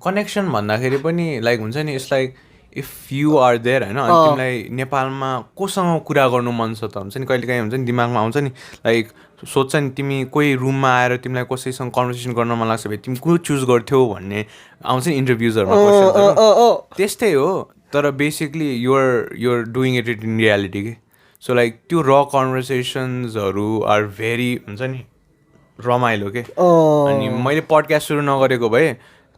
कनेक्सन भन्दाखेरि पनि लाइक हुन्छ नि it's like if you are there होइन अनि तिमीलाई नेपालमा कोसँग कुरा गर्नु मन छ त हुन्छ नि कहिलेकाहीँ हुन्छ नि दिमागमा आउँछ नि लाइक सोध्छ नि तिमी कोही रुममा आएर तिमीलाई कसैसँग कन्भर्सेसन गर्न मन लाग्छ भने तिमी को चुज गर्थ्यौ भन्ने आउँछ नि इन्टरभ्युजहरूमा क्वेसन्सहरू त्यस्तै हो तर basically you're doing it in reality के सो लाइक त्यो र कन्भर्सेसन्सहरू आर भेरी हुन्छ नि रमाइलो के अनि मैले पडकास्ट सुरु नगरेको भए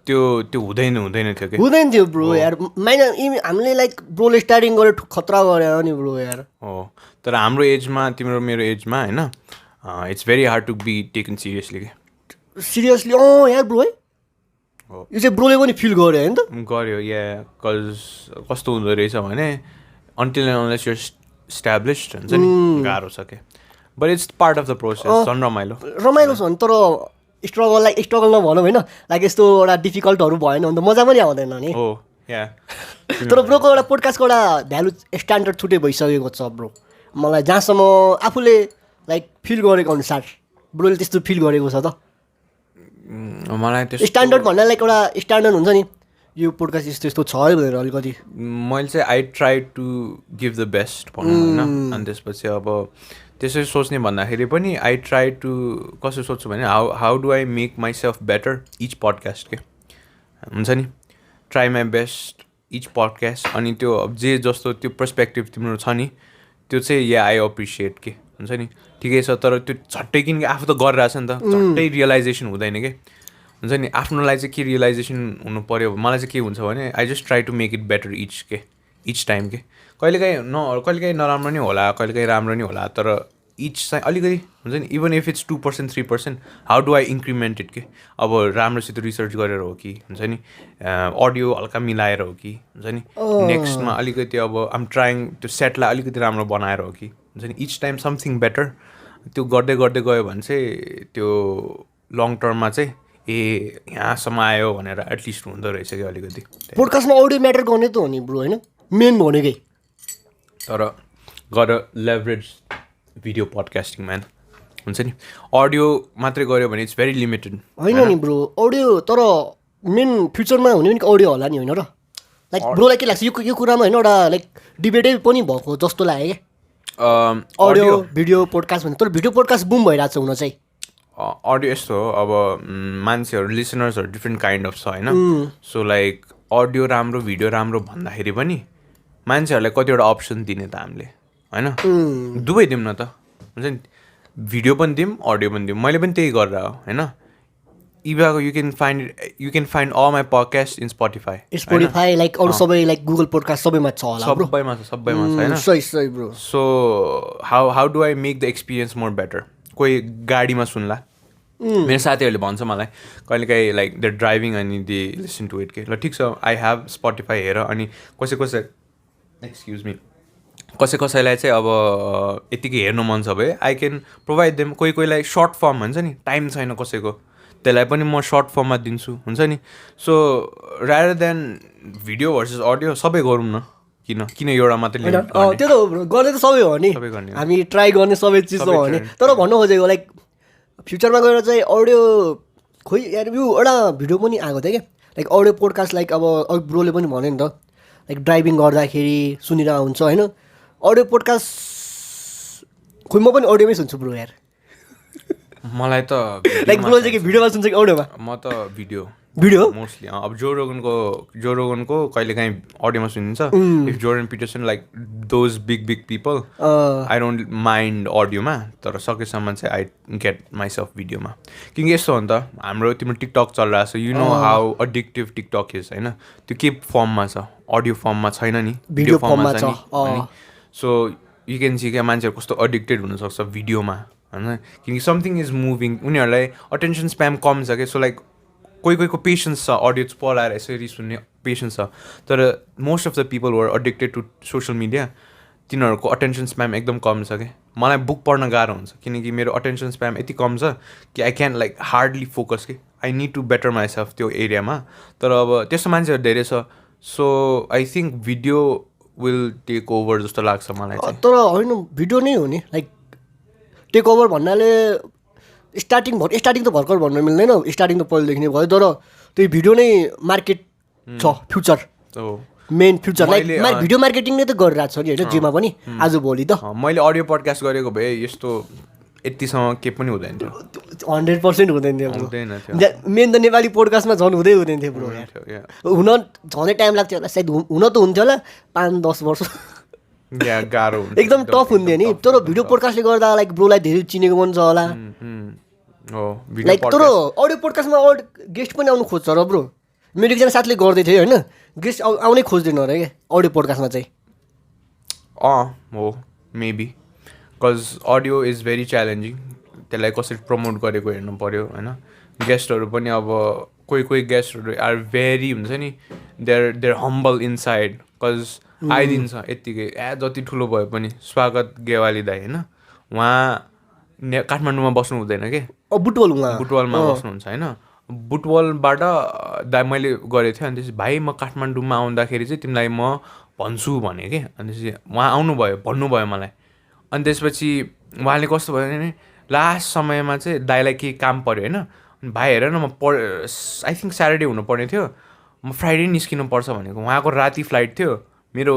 त्यो हुँदैन थियो कि हुँदैन थियो ब्रो यार हामीले लाइक ब्रोले स्टार्टिङ गरेर खतरा गऱ्यो नि ब्रो यार हो तर हाम्रो एजमा तिम्रो मेरो एजमा होइन it's very hard to be taken seriously के सिरियसली यार ब्रो है यो चाहिँ ब्रोले पनि फिल गर्यो होइन त गर्यो या कस्तो हुँदो रहेछ भने until and unless your established हुन्छ नि गाह्रो छ के but it's part of the process झन् रमाइलो छ नि तर स्ट्रगल नभनौँ होइन लाइक यस्तो एउटा डिफिकल्टहरू भएन भने त मजा पनि आउँदैन नि तर ब्रोको एउटा पोडकास्टको एउटा भ्यालु स्ट्यान्डर्ड छुट्टै भइसकेको छ ब्रो मलाई जहाँसम्म आफूले लाइक फिल गरेको अनुसार ब्रोले त्यस्तो फिल गरेको छ त मलाई त्यो स्ट्यान्डर्ड भन्दा लाइक एउटा स्ट्यान्डर्ड हुन्छ नि यो पोडकास्ट यस्तो यस्तो छ है भनेर अलिकति मैले चाहिँ I try to give the best भनौँ होइन अनि त्यसपछि अब त्यसरी सोच्ने भन्दाखेरि पनि आई ट्राई टु कसो सोध्छु भने how do I make myself better each podcast के हुन्छ नि try my best each podcast अनि त्यो जे जस्तो त्यो पर्सपेक्टिभ तिम्रो छ नि त्यो चाहिँ आई एप्रिसिएट के हुन्छ नि ठिकै छ तर त्यो झट्टै किनकि आफू त गरिरहेछ नि त झट्टै रियलाइजेसन हुँदैन कि हुन्छ नि आफ्नोलाई चाहिँ के रियलाइजेसन हुनु पऱ्यो मलाई चाहिँ के हुन्छ भने I just try to make it better each time के कहिलेकाहीँ नराम्रो नि होला कहिलेकाहीँ राम्रो नि होला तर इच चाहिँ अलिकति हुन्छ नि even if it's 2% 3% how do I increment it के अब राम्रोसित रिसर्च गरेर हो कि हुन्छ नि अडियो हल्का मिलाएर हो कि हुन्छ नि नेक्स्टमा अलिकति अब आम ट्राइङ त्यो सेटलाई अलिकति राम्रो बनाएर हो कि हुन्छ नि इच टाइम समथिङ बेटर त्यो गर्दै गयो भने चाहिँ त्यो लङ टर्ममा चाहिँ यहाँसम्म आयो भनेर एटलिस्ट हुँदो रहेछ कि अलिकति पोडकास्टमा अडियो म्याटर गर्ने त हो नि ब्रो होइन मेन भनेकै तर गर लेभरेज भिडियो पडकास्टिङ म्यान हुन्छ नि अडियो मात्रै गऱ्यो भने इट्स भेरी लिमिटेड होइन नि ब्रो अडियो तर मेन फ्युचरमा हुने पनि अडियो होला नि होइन र लाइक ब्रोलाई के लाग्छ यो कुरामा होइन एउटा लाइक डिबेटै पनि भएको जस्तो लाग्यो अडियो भिडियो पोडकास्ट भन्ने तर भिडियो पोडकास्ट बुम भइरहेको छ हुन चाहिँ अडियो यस्तो हो अब मान्छेहरू लिसनर्सहरू डिफ्रेन्ट काइन्ड अफ छ होइन सो लाइक अडियो राम्रो भिडियो राम्रो भन्दाखेरि पनि मान्छेहरूलाई कतिवटा अप्सन दिने त हामीले होइन दुवै दिउँ न त हुन्छ नि भिडियो पनि दिउँ अडियो पनि दिउँ मैले पनि त्यही गरेर हो होइन even you can find all my podcast in Spotify like अरू सबै लाइक गुगल पोडकास्ट सबैमा छ होला सबैमा छ होइन सही bro so how do I make the experience more better कोही गाडीमा सुन्ला मेरो साथीहरूले भन्छ मलाई कहिलेकाहीँ लाइक द ड्राइभिङ अनि दे लिसन टु इट के ल ठिक छ आई हेभ स्पोटिफाई हेर अनि एक्सक्युज मी कसैलाई चाहिँ अब यतिकै हेर्नु मन छ भए आई क्यान प्रोभाइड देम कोहीलाई सर्ट फर्म भन्छ नि टाइम छैन कसैको त्यसलाई पनि म सर्ट फर्ममा दिन्छु हुन्छ नि so rather then video versus audio सबै गरौँ न किन एउटा मात्रै त्यो त गर्ने त सबै हो नि हामी ट्राई गर्ने सबै चिज त हो नि तर भन्नु खोजेको लाइक फ्युचरमा गएर चाहिँ अडियो खोइ यार यो एउटा भिडियो पनि आएको थियो क्या लाइक अडियो पोडकास्ट लाइक अब ब्रोले पनि भन्यो नि त लाइक ड्राइभिङ गर्दाखेरि सुनिरहेको हुन्छ होइन अडियो पोडकास्ट खोइ म पनि अडियोमै सुन्छु ब्रो यार मलाई त लाइक ब्रो चाहिँ भिडियोमा सुन्छ कि अडियोमा म त भिडियो मोस्टली अब जो रोगनको कहिलेकाहीँ अडियोमा सुनिन्छ if Jordan Peterson like those big people I don't mind अडियोमा तर सकेसम्म चाहिँ आई गेट माइसेल्फ भिडियोमा किनकि यस्तो हो नि त हाम्रो तिम्रो टिकटक चलिरहेको छ you know how addictive TikTok is होइन त्यो के फर्ममा छ अडियो फर्ममा छैन नि भिडियो फर्ममा छ नि सो यु क्यान सी क्या मान्छेहरू कस्तो एडिक्टेड हुनसक्छ भिडियोमा होइन किनकि समथिङ इज मुभिङ उनीहरूलाई अटेन्सन स्प्याम कम छ क्या सो लाइक कोहीको पेसेन्स छ अडियो पढाएर यसरी सुन्ने पेसेन्स छ तर most of the people were addicted to social media तिनीहरूको अटेन्सन स्प्याम एकदम कम छ क्या मलाई बुक पढ्न गाह्रो हुन्छ किनकि मेरो अटेन्सन स्प्याम यति कम छ कि I can like hardly focus कि I need to better myself त्यो एरियामा तर अब त्यस्तो मान्छेहरू धेरै छ so I think video will take over जस्तो लाग्छ मलाई तर होइन भिडियो नै हो नि लाइक टेक ओभर भन्नाले स्टार्टिङ त भर्खर भन्न मिल्दैन स्टार्टिङ त पहिलेदेखि नै भयो तर त्यो भिडियो नै मार्केट छ future main future like video marketing नै त गरिरहेको छ नि होइन जेमा पनि आजभोलि त मैले अडियो पडकास्ट गरेको भए यस्तो यतिसम्म के पनि हुँदैन थियो 100% हुँदैन थियो मेन त नेपाली पोडकास्टमा झन् हुँदैन थियो ब्रो हुन झनै टाइम लाग्थ्यो होला सायद हुन त हुन्थ्यो होला 5-10 वर्ष गाह्रो एकदम टफ हुन्थ्यो नि तर भिडियो पोडकास्टले गर्दा लाइक ब्रोलाई धेरै चिनेको पनि छ होला लाइक तर अडियो पोडकास्टमा गेस्ट पनि आउनु खोज्छ र ब्रो मेरो एकजना साथीले गर्दै थियो होइन गेस्ट आउनै खोज्दैन अरे क्या अडियो पोडकास्टमा चाहिँ हो maybe because audio is very challenging त्यसलाई कसरी प्रमोट गरेको हेर्नु पऱ्यो होइन गेस्टहरू पनि अब कोही गेस्टहरू आर भेरी हुन्छ नि देयर हम्बल इनसाइड बिकज आइदिन्छ यत्तिकै जति ठुलो भए पनि स्वागत गेवाली दाई होइन उहाँ काठमाडौँमा बस्नु हुँदैन कि बुटवलमा बस्नुहुन्छ होइन बुटवलबाट मैले गरेको थिएँ अनि त्यसपछि भाइ म काठमाडौँमा आउँदाखेरि चाहिँ तिमीलाई म भन्छु भने कि अनि त्यसपछि उहाँ आउनुभयो भन्नुभयो मलाई अनि त्यसपछि उहाँले कस्तो भयो भने लास्ट समयमा चाहिँ दाइलाई केही काम पऱ्यो होइन अनि भाइ हेर न म आई थिङ्क स्याटरडे हुनुपर्ने थियो म फ्राइडे निस्किनु पर्छ भनेको उहाँको राति फ्लाइट थियो मेरो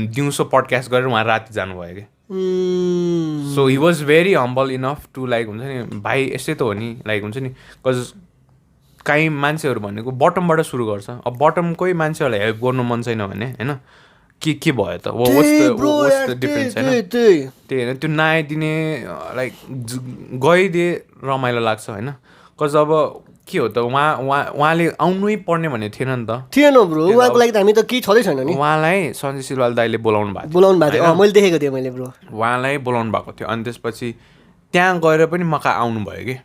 दिउँसो पडकास्ट गरेर उहाँ राति जानुभयो कि so he was very humble enough to like हुन्छ नि भाइ यस्तै त हो नि लाइक हुन्छ नि बिकज काहीँ मान्छेहरू भनेको बटमबाट सुरु गर्छ अब बटम कोही मान्छेहरूलाई हेल्प गर्नु मन छैन भने होइन के भयो त वाट्स द डिफरेन्स होइन त्यही होइन त्यो नआइदिने लाइक गइदिए रमाइलो लाग्छ होइन बिकज अब के हो त उहाँले आउनै पर्ने भन्ने थिएन नि त थिएन ब्रो उहाँको लागि त हामी त केही छँदै छैन नि उहाँलाई सञ्जय सिलवाल दाइले बोलाउनु भएको थियो मैले देखेको थिएँ मैले ब्रो उहाँलाई बोलाउनु भएको थियो अनि त्यसपछि त्यहाँ गएर पनि मका आउनुभयो कि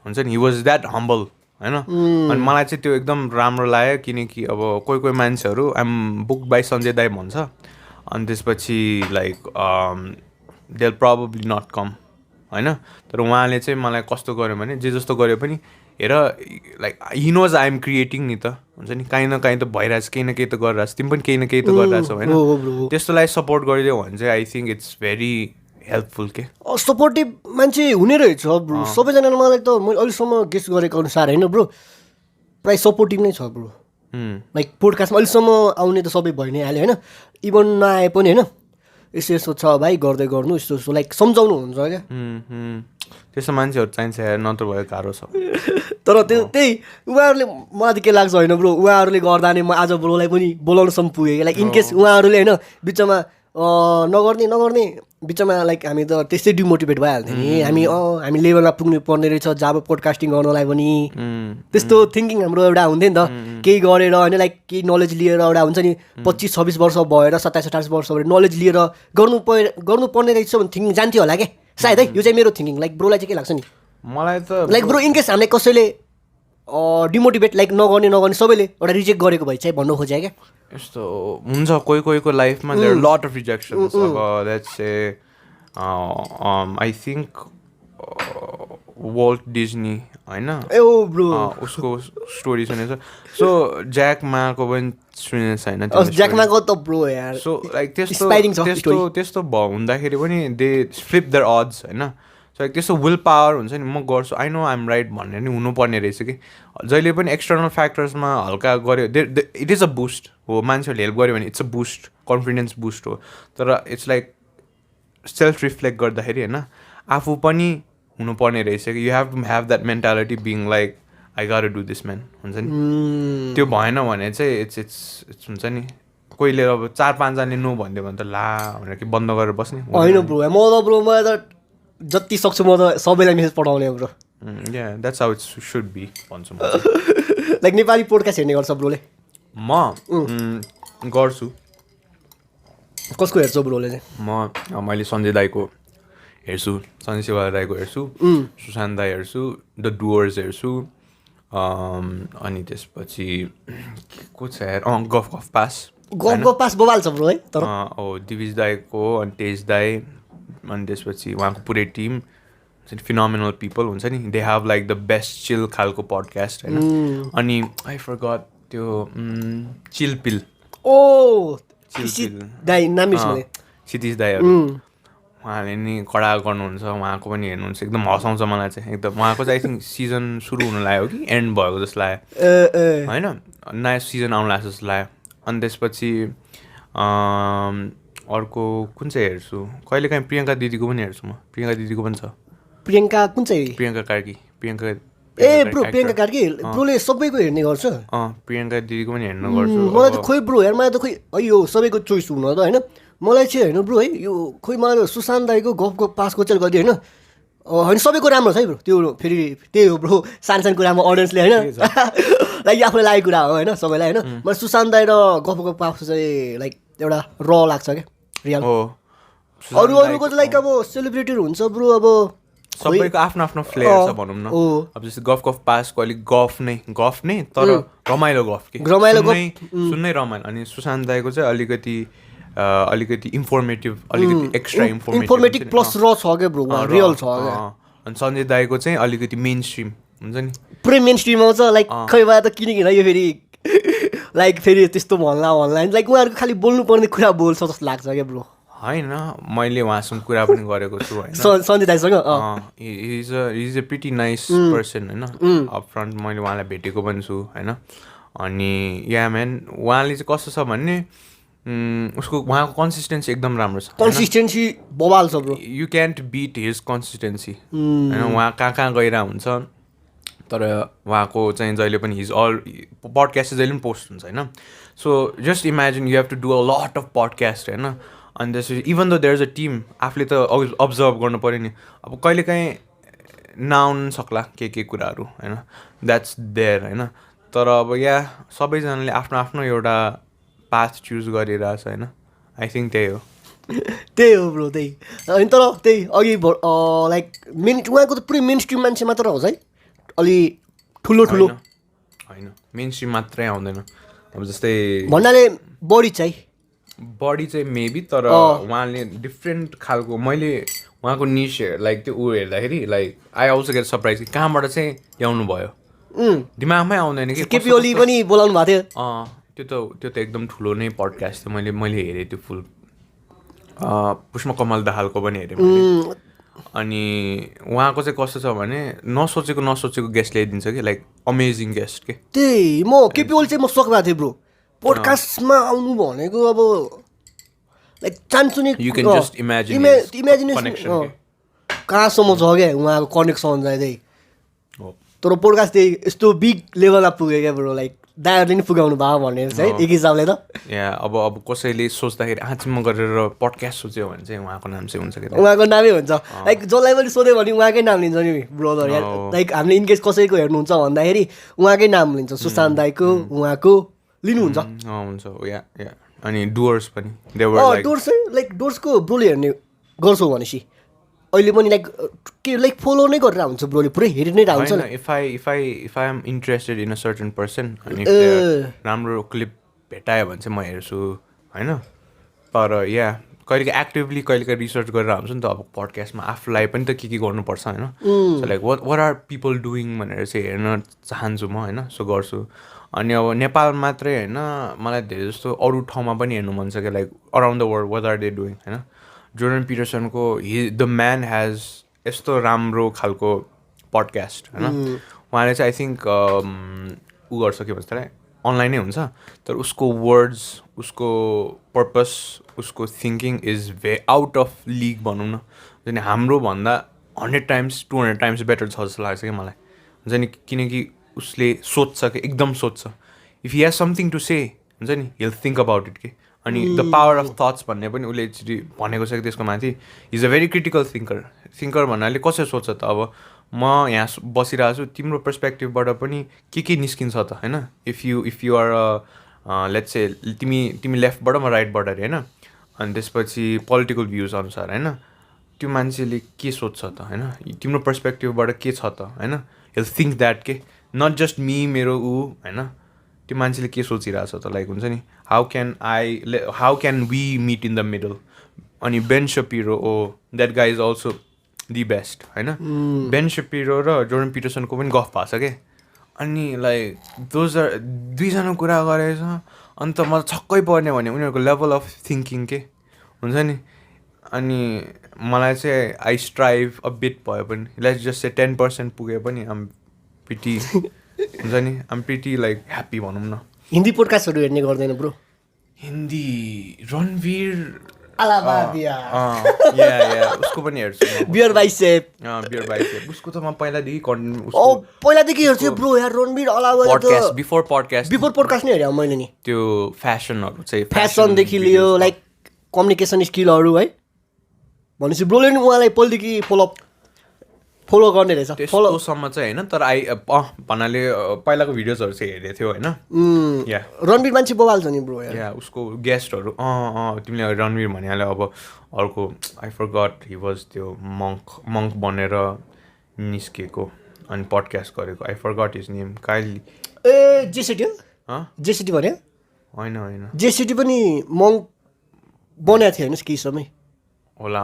हुन्छ नि हि वाज द्याट हम्बल होइन अनि मलाई चाहिँ त्यो एकदम राम्रो लाग्यो किनकि अब कोही मान्छेहरू आइएम बुक बाई सञ्जय दाई भन्छ अनि त्यसपछि like they will probably not come होइन तर उहाँले चाहिँ मलाई कस्तो गर्यो भने जे जस्तो गर्यो पनि हेर like he knows I am creating नि त हुन्छ नि काहीँ न काहीँ त भइरहेछ केही न केही त गरिरहेछ तिमी पनि केही न केही त गरिरहेछौ होइन त्यस्तोलाई सपोर्ट गरिदियो भने चाहिँ I think it's very helpful के सपोर्टिभ मान्छे हुने रहेछ ब्रो सबैजनाले मलाई त मैले अहिलेसम्म गेस्ट गरेको अनुसार होइन ब्रो प्रायः सपोर्टिभ नै छ ब्रो लाइक पोडकास्टमा अहिलेसम्म आउने त सबै भइ नै हाल्यो होइन इभन नआए पनि होइन यस्तो यस्तो छ भाइ गर्दै गर्नु यस्तो यस्तो लाइक सम्झाउनु हुन्छ क्या त्यस्तो मान्छेहरू चाहिन्छ यार नत्र भयो गाह्रो छ तर त्यही उहाँहरूले मलाई त के लाग्छ होइन ब्रो उहाँहरूले गर्दा नै म आज ब्रोलाई पनि बोलाउनसम्म पुगेँ लाइक इनकेस उहाँहरूले होइन बिचमा नगर्ने बिचमा लाइक हामी त त्यस्तै डिमोटिभेट भइहाल्थ्यो नि हामी लेभलमा पुग्नु पर्ने रहेछ जब पोडकास्टिङ गर्नलाई पनि त्यस्तो थिङ्किङ हाम्रो एउटा हुन्थ्यो नि त केही गरेर होइन लाइक केही नलेज लिएर एउटा हुन्छ नि 25-26 वर्ष भएर 27-28 वर्ष भएर नलेज लिएर गर्नुपर्ने रहेछ भने थिङ्किङ जान्थ्यो होला क्या सायद है यो चाहिँ मेरो थिङ्किङ लाइक ब्रोलाई चाहिँ के लाग्छ नि मलाई त लाइक ब्रो इनकेस हामीलाई कसैले डिमोटिभेट लाइक नगर्ने सबैले एउटा रिजेक्ट गरेको भए चाहिँ भन्नु खोजे क्या यस्तो हुन्छ कोही लाइफमा देयर लट अफ रिजेक्सन्स अब let's say I think वल्ट Disney होइन उसको स्टोरी सुनेछ सो ज्याक माको पनि सुनेछ होइन ज्याक माको त ब्रो यार सो लाइक त्यस्तो हुँदाखेरि पनि दे फ्लिप देयर अड्स होइन सो लाइक त्यस्तो विल पावर हुन्छ नि म गर्छु आई नो आइएम राइट भन्ने नि हुनुपर्ने रहेछ कि जहिले पनि एक्सटर्नल फ्याक्टर्समा हल्का गऱ्यो इट इज अ बुस्ट हो मान्छेहरूले हेल्प गर्यो भने it's a boost confidence boost हो तर इट्स लाइक सेल्फ रिफ्लेक्ट गर्दाखेरि होइन आफू पनि हुनुपर्ने रहेछ कि you have to have that mentality being like I got do this man हुन्छ नि त्यो भएन भने चाहिँ इट्स हुन्छ नि कोहीले अब 4-5 जनाले नो भनिदियो भने त ला भनेर कि बन्द गरेर बस्ने होइन ब्रो मलाई त जति सक्छु म त सबैलाई मेसेज पठाउने bro yeah that's how it should be भन्छु म लाइक नेपाली पोडकास्ट हेर्ने गर्छ ब्रोले म गर्छु कसको हेर्छ ब्रोले चाहिँ मैले सञ्जय दाईको हेर्छु सञ्जय शिवा दाईको हेर्छु सुशान्त दाई हेर्छु द डुवर्स हेर्छु अनि त्यसपछि को छ यार गफ पास बोबाल छ ब्रो है तर दिविज दाईको अनि तेज दाई अनि त्यसपछि उहाँको पुरै टिम फिनोमिनल पिपल हुन्छ नि they have like the best chill खालको पडकास्ट होइन अनि आई फरगट त्यो चिलपिल क्षितिज दाईहरू उहाँले नि कडा गर्नुहुन्छ उहाँको पनि हेर्नुहुन्छ एकदम हँसाउँछ मलाई चाहिँ एकदम उहाँको चाहिँ आई थिङ्क सिजन सुरु हुन लाग्यो कि एन्ड भएको जस्तो लाग्यो होइन नयाँ सिजन आउनु लाग्छ जस्तो लाग्यो अनि त्यसपछि अर्को कुन चाहिँ हेर्छु कहिलेकाहीँ प्रियङ्का दिदीको पनि हेर्छु म प्रियङ्का दिदीको पनि छ प्रियङ्का कुन चाहिँ प्रियङ्का कार्की प्रियङ्का कार्की ब्रोले सबैको हेर्ने गर्छ प्रियङ्का दिदीको पनि हेर्ने गर्छु मलाई त खोइ ब्रो यार मलाई त खोइ यो सबैको चोइस हुन त होइन मलाई चाहिँ होइन ब्रो है यो खोइ मलाई सुशान्त दाईको गफको पासको चाहिँ गरिदियो होइन सबैको राम्रो छ है ब्रो त्यो फेरि त्यही हो ब्रो सानो कुरामा अडियन्सले होइन लाइक आफूलाई लागेको कुरा हो होइन सबैलाई होइन मलाई सुशान्त दाई र गफको पास चाहिँ लाइक एउटा र लाग्छ क्या रियल अरूको चाहिँ लाइक अब सेलिब्रिटीहरू हुन्छ ब्रो अब सबैको आफ्नो आफ्नो फ्लेयर छ भनौँ न अब जस्तै गफ पासको अलिक गफ नै तर रमाइलो गफ के सुन्नै रमाइलो अनि सुशान्त दाईको चाहिँ अलिकति इन्फर्मेटिभ अलिकति एक्स्ट्रा इन्फर्मेटिभ प्लस र छ क्या ब्रो रियल छ अनि सञ्जय दाईको चाहिँ अलिकति मेन स्ट्रिम हुन्छ नि पुरै मेन स्ट्रिम आउँछ लाइक खै भए त किन यो फेरि लाइक फेरि त्यस्तो भन्ला लाइक उहाँहरूको खालि बोल्नुपर्ने कुरा बोल्छ जस्तो लाग्छ क्या ब्रो होइन मैले उहाँसँग कुरा पनि गरेको छु होइन सञ्जय दाईसँग is a pretty nice person होइन अप फ्रन्ट मैले उहाँलाई भेटेको पनि छु होइन अनि या म्यान उहाँले चाहिँ कस्तो छ भन्ने उहाँको कन्सिस्टेन्सी एकदम राम्रो छ कन्सिस्टेन्सी बवाल छ bro you can't beet his consistency होइन उहाँ कहाँ गइरहेको हुन्छ तर उहाँको चाहिँ जहिले पनि हिज अल पडकास्ट जहिले पनि पोस्ट हुन्छ होइन so just imagine you have to do a lot of podcast होइन अनि त्यसपछि even the there is a team आफूले त अब्जर्भ गर्नु पऱ्यो नि अब कहिलेकाहीँ नआउनु सक्ला के कुराहरू होइन द्याट्स देयर होइन तर अब यहाँ सबैजनाले आफ्नो आफ्नो एउटा पाथ चुज गरिरहेछ होइन आई थिङ्क त्यही हो ब्रो त्यही अनि तर त्यही अघि लाइक उहाँको त पुरै मेन स्ट्रिम मान्छे मात्र होस् है अलि ठुलो होइन मेन स्ट्रिम मात्रै आउँदैन अब जस्तै भन्नाले बढी चाहिँ मेबी तर उहाँले डिफ्रेन्ट खालको मैले उहाँको निस लाइक त्यो ऊ हेर्दाखेरि like I also get surprise कि कहाँबाट चाहिँ ल्याउनु भयो दिमागमै आउँदैन कि केपी ओली पनि बोलाउनु भएको थियो त्यो त एकदम ठुलो नै पडकास्ट थियो मैले हेरेँ त्यो फुल पुष्प कमल दाहालको पनि हेरेँ मैले अनि उहाँको चाहिँ कस्तो छ भने नसोचेको गेस्ट ल्याइदिन्छ कि लाइक अमेजिङ गेस्ट के त्यही म केपी ओली चाहिँ म सक भएको थिएँ ब्रो पोडकास्टमा आउनु भनेको अब लाइक चान्छु नि You can just imagine his imagination connection. कहाँसम्म छ क्या उहाँको कनेक्सन चाहिँ Oh. तर पोडकास्ट चाहिँ यस्तो बिग लेभलमा पुग्यो क्या ब्रो लाइक दाइहरूले नि पुगाउनु भयो भनेर चाहिँ एक हिसाबले त Yeah, अब कसैले सोच्दाखेरि आँचीमा गरेर पडकास्ट सोच्यो भने चाहिँ उहाँको नाम चाहिँ हुन्छ कि उहाँको नामै हुन्छ लाइक जसलाई पनि सोध्यो भने उहाँकै नाम लिन्छ नि ब्रोदर यार लाइक हामीले इनकेस कसैको हेर्नुहुन्छ भन्दाखेरि उहाँकै नाम लिन्छ सुशान्त दाईको उहाँको लिनुहुन्छ हुन्छ या या अनि डुवर्स पनि they were like डोर्स लाइक डोर्सको ब्रोले हेर्ने गर्छौ भनेपछि अहिले पनि लाइक के लाइक फलो नै गरेर हुन्छ ब्रोले पुरै हेरि नै रहन्छ होइन, if I am interested in a certain person अनि if राम्रो क्लिप भेटायो भने चाहिँ म हेर्छु होइन तर या कहिलेकाहीँ एक्टिभली कहिलेकाहीँ रिसर्च गरेर हुन्छ नि त अब पडकास्टमा आफूलाई पनि त के गर्नुपर्छ होइन so like what are people doing भनेर चाहिँ हेर्न चाहन्छु म होइन सो गर्छु अनि अब नेपाल मात्रै होइन मलाई धेरै जस्तो अरू ठाउँमा पनि हेर्नु मन छ क्या like around the world what are they doing होइन जोर्डन पिटरसनको द म्यान हेज यस्तो राम्रो खालको पडकास्ट होइन उहाँले चाहिँ आई थिङ्क ऊ गर्छ के भन्छ त्यसलाई अनलाइनै हुन्छ तर उसको वर्ड्स उसको पर्पस उसको thinking is out of league भनौँ न हुन्छ नि हाम्रो भन्दा 100 टाइम्स 200 टाइम्स बेटर छ जस्तो लाग्छ कि मलाई हुन्छ नि किनकि उसले सोध्छ कि एकदम सोध्छ if he has something to say हुन्छ नि हिल थिङ्क अबाउट इट कि अनि द पावर अफ थट्स भन्ने पनि उसले एकचोटि भनेको छ कि त्यसको माथि is a very critical thinker भन्नाले कसरी सोध्छ त अब म यहाँ बसिरहेको छु तिम्रो पर्सपेक्टिभबाट पनि के निस्किन्छ त होइन if you are let's say तिमी लेफ्टबाट म राइटबाट अरे होइन अनि त्यसपछि पोलिटिकल भ्युज अनुसार होइन त्यो मान्छेले के सोध्छ त होइन तिम्रो पर्सपेक्टिभबाट के छ त होइन हिल थिङ्क द्याट के नट जस्ट मेरो होइन त्यो मान्छेले के सोचिरहेछ त लाइक हुन्छ नि how can we meet in the middle अनि Ben Shapiro oh that guy is also the best होइन बेन शपिरो र जोर्डन पिटरसनको पनि गफ भएको छ क्या अनि लाइक दोज आर दुईजना कुरा गरेछ अन्त मलाई छक्कै पर्ने भने उनीहरूको लेभल अफ थिङ्किङ के हुन्छ नि अनि मलाई चाहिँ आई स्ट्राइभ अ बिट भयो पनि लेट्स जस्ट से 10% पुगे पनि आम पिटी हुन्छ नि आम प्रिटी लाइक ह्याप्पी भनौँ न हिन्दी पोडकास्टहरू हेर्ने गर्दैन ब्रो हिन्दी रणवीर या उसको पनि हेर्छु बियर बाइसेप उसको त म पहिलादेखि पहिलादेखि हेर्छु ब्रो यार रणवीर पडकास्ट बिफोर पडकास्ट नै हेरेँ मैले नि त्यो फ्यासनहरू चाहिँ फ्यासनदेखि लियो लाइक कम्युनिकेसन स्किलहरू है भनेपछि ब्रोले नि उहाँलाई पहिलेदेखि फलो गर्ने रहेछ त्यस्तोसम्म चाहिँ होइन तर भन्नाले पहिलाको भिडियोजहरू चाहिँ हेरेको थियो होइन या रणवीर मान्छे बवाल छ नि ब्रो या उसको गेस्टहरू तिमीले रणवीर भनिहाल्यो अब अर्को आई फरगट हि वाज त्यो मङ्क बनेर निस्केको अनि पडकास्ट गरेको आई फरगट हिज नेम काइली जेसिटी भन्यो होइन जेसिटी पनि मङ्क बनाएको थियो होइन केही समय होला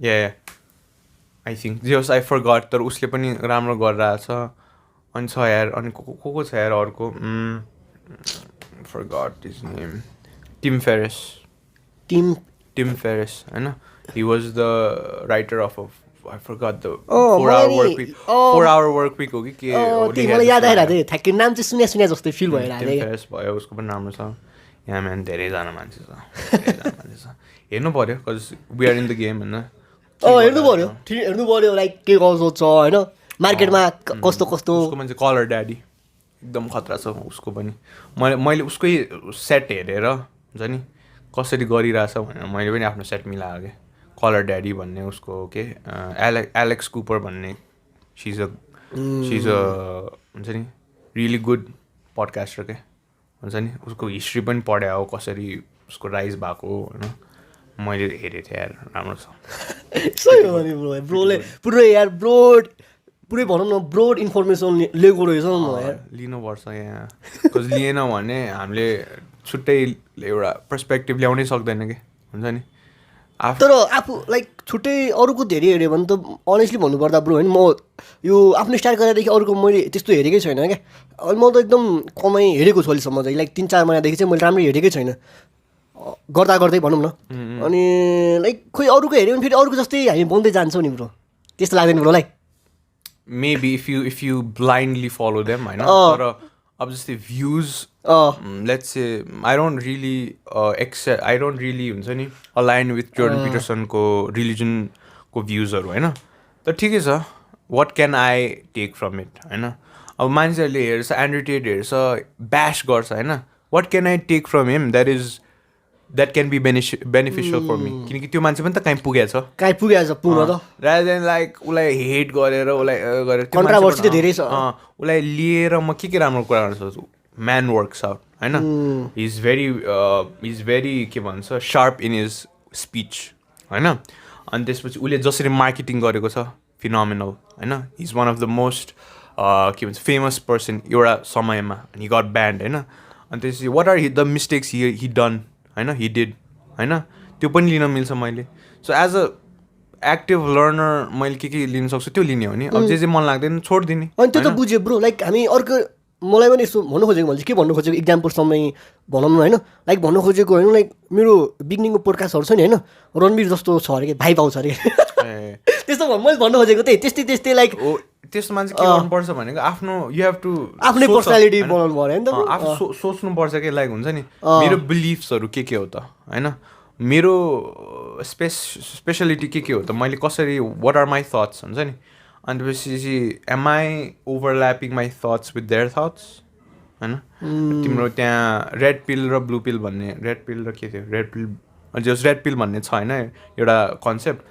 या आई थिङ्क जे होस् आई फरगट तर उसले पनि राम्रो गरिरहेछ अनि छ यार अनि को छ यार अर्को फरगट हिज नेम टिम फेरिस होइन he was the writer of I forgot the 4 hour work week हो कि मलाई याद आइरहेको थियो ठ्याक्कै नाम चाहिँ सुने जस्तै फिल भइरहेको टिम फेरिस भयो उसको पनि राम्रो छ यहाँ म्यान धेरैजना मान्छे छ हेर्नु पऱ्यो cause we are in the game होइन हेर्नु पऱ्यो लाइक के कसो छ होइन मार्केटमा कस्तो उसको मान्छे कलर ड्याडी एकदम खतरा छ उसको पनि मैले उसकै सेट हेरेर हुन्छ नि कसरी गरिरहेछ भनेर मैले पनि आफ्नो सेट मिलाएको क्या कलर ड्याडी भन्ने उसको के एलेक्स कुपर भन्ने सिज अ हुन्छ नि रियली गुड पडकास्टर के हुन्छ नि उसको हिस्ट्री पनि पढायो हो कसरी उसको राइज भएको होइन मैले हेरेको थिएँ यार राम्रो छ सही हो नि ब्रोले पुरै भनौँ न ब्रोड इन्फर्मेसन लिएको रहेछ यार लिनुपर्छ यहाँ कज लिएन भने हामीले छुट्टै एउटा पर्सपेक्टिभ ल्याउनै सक्दैन कि हुन्छ नि तर आफू लाइक छुट्टै अरूको धेरै हेऱ्यो भने त अनेस्टली भन्नुपर्दा ब्रो होइन म यो आफ्नो स्टार्ट गरेदेखि अरूको मैले त्यस्तो हेरेकै छैन क्या अनि म त एकदम कमै हेरेको छु अहिलेसम्म चाहिँ लाइक 3-4 महिनादेखि चाहिँ मैले राम्रै हेरेकै छैन गर्दै भनौँ न अनि लाइक खोइ अरूको हेऱ्यो भने फेरि अरूको जस्तै हामी बोल्दै जान्छौँ नि ब्रो त्यस्तो लाग्दैन ब्रोलाई maybe if you blindly follow them होइन तर अब जस्तै भ्युज अँ let's say I don't really हुन्छ नि अलाइन विथ जोर्डन पिटरसनको रिलिजनको भ्युजहरू होइन तर ठिकै छ what can I take from it होइन अब मान्छेहरूले हेर्छ एन्ड्रु टेट हेर्छ ब्यास गर्छ होइन what can I take from him that can be beneficial for me किनकि त्यो मान्छे पनि त कहीँ पुगेको छ कहीँ पुगेछ पुग्न त रादर देन लाइक उसलाई हेट गरेर उसलाई गरेर त्यो कन्ट्राभर्सी त धेरै छ उसलाई लिएर म के राम्रो कुरा गर्न सक्छु म्यान वर्क्स आउट होइन इज भेरी के भन्छ सार्प इन हिज स्पिच होइन अनि त्यसपछि उसले जसरी मार्केटिङ गरेको छ फिनोमिनल होइन is one of the most के भन्छ फेमस पर्सन एउटा समयमा हि गट ब्यान्ड होइन अनि त्यसपछि what are the mistakes he done होइन हि डिड होइन त्यो पनि लिन मिल्छ मैले so as a active learner मैले के लिन सक्छु त्यो लिने हो नि अब जे मन लाग्दैन छोडिदिने अनि त्यो त बुझ्यो ब्रो लाइक हामी अर्को मलाई पनि यस्तो भन्नु खोजेको मैले के भन्नु खोजेको इक्जाम्पल समय भनौँ न होइन लाइक भन्नु खोजेको होइन लाइक मेरो बिगिनिङको पोडकास्टहरू छ नि होइन रणवीर जस्तो छ अरे कि भाइ पाउँछ अरे त्यस्तो मैले भन्नु खोजेको त्यही त्यस्तै लाइक त्यस्तो मान्छे के गर्नुपर्छ भनेको आफ्नो यु हेभ टु आफ्नै पर्सनालिटी बनाउनु पऱ्यो नि त आफू सोच्नुपर्छ कि लाइक हुन्छ नि मेरो बिलिफ्सहरू के हो त होइन मेरो स्पेसलिटी के हो त मैले कसरी वाट आर माई थट्स हुन्छ नि अनि त्यसपछि am I overlapping my thoughts with their thoughts होइन तिम्रो त्यहाँ रेड पिल र ब्लू पिल भन्ने रेड पिल र के थियो रेड पिल भन्ने छ होइन एउटा कन्सेप्ट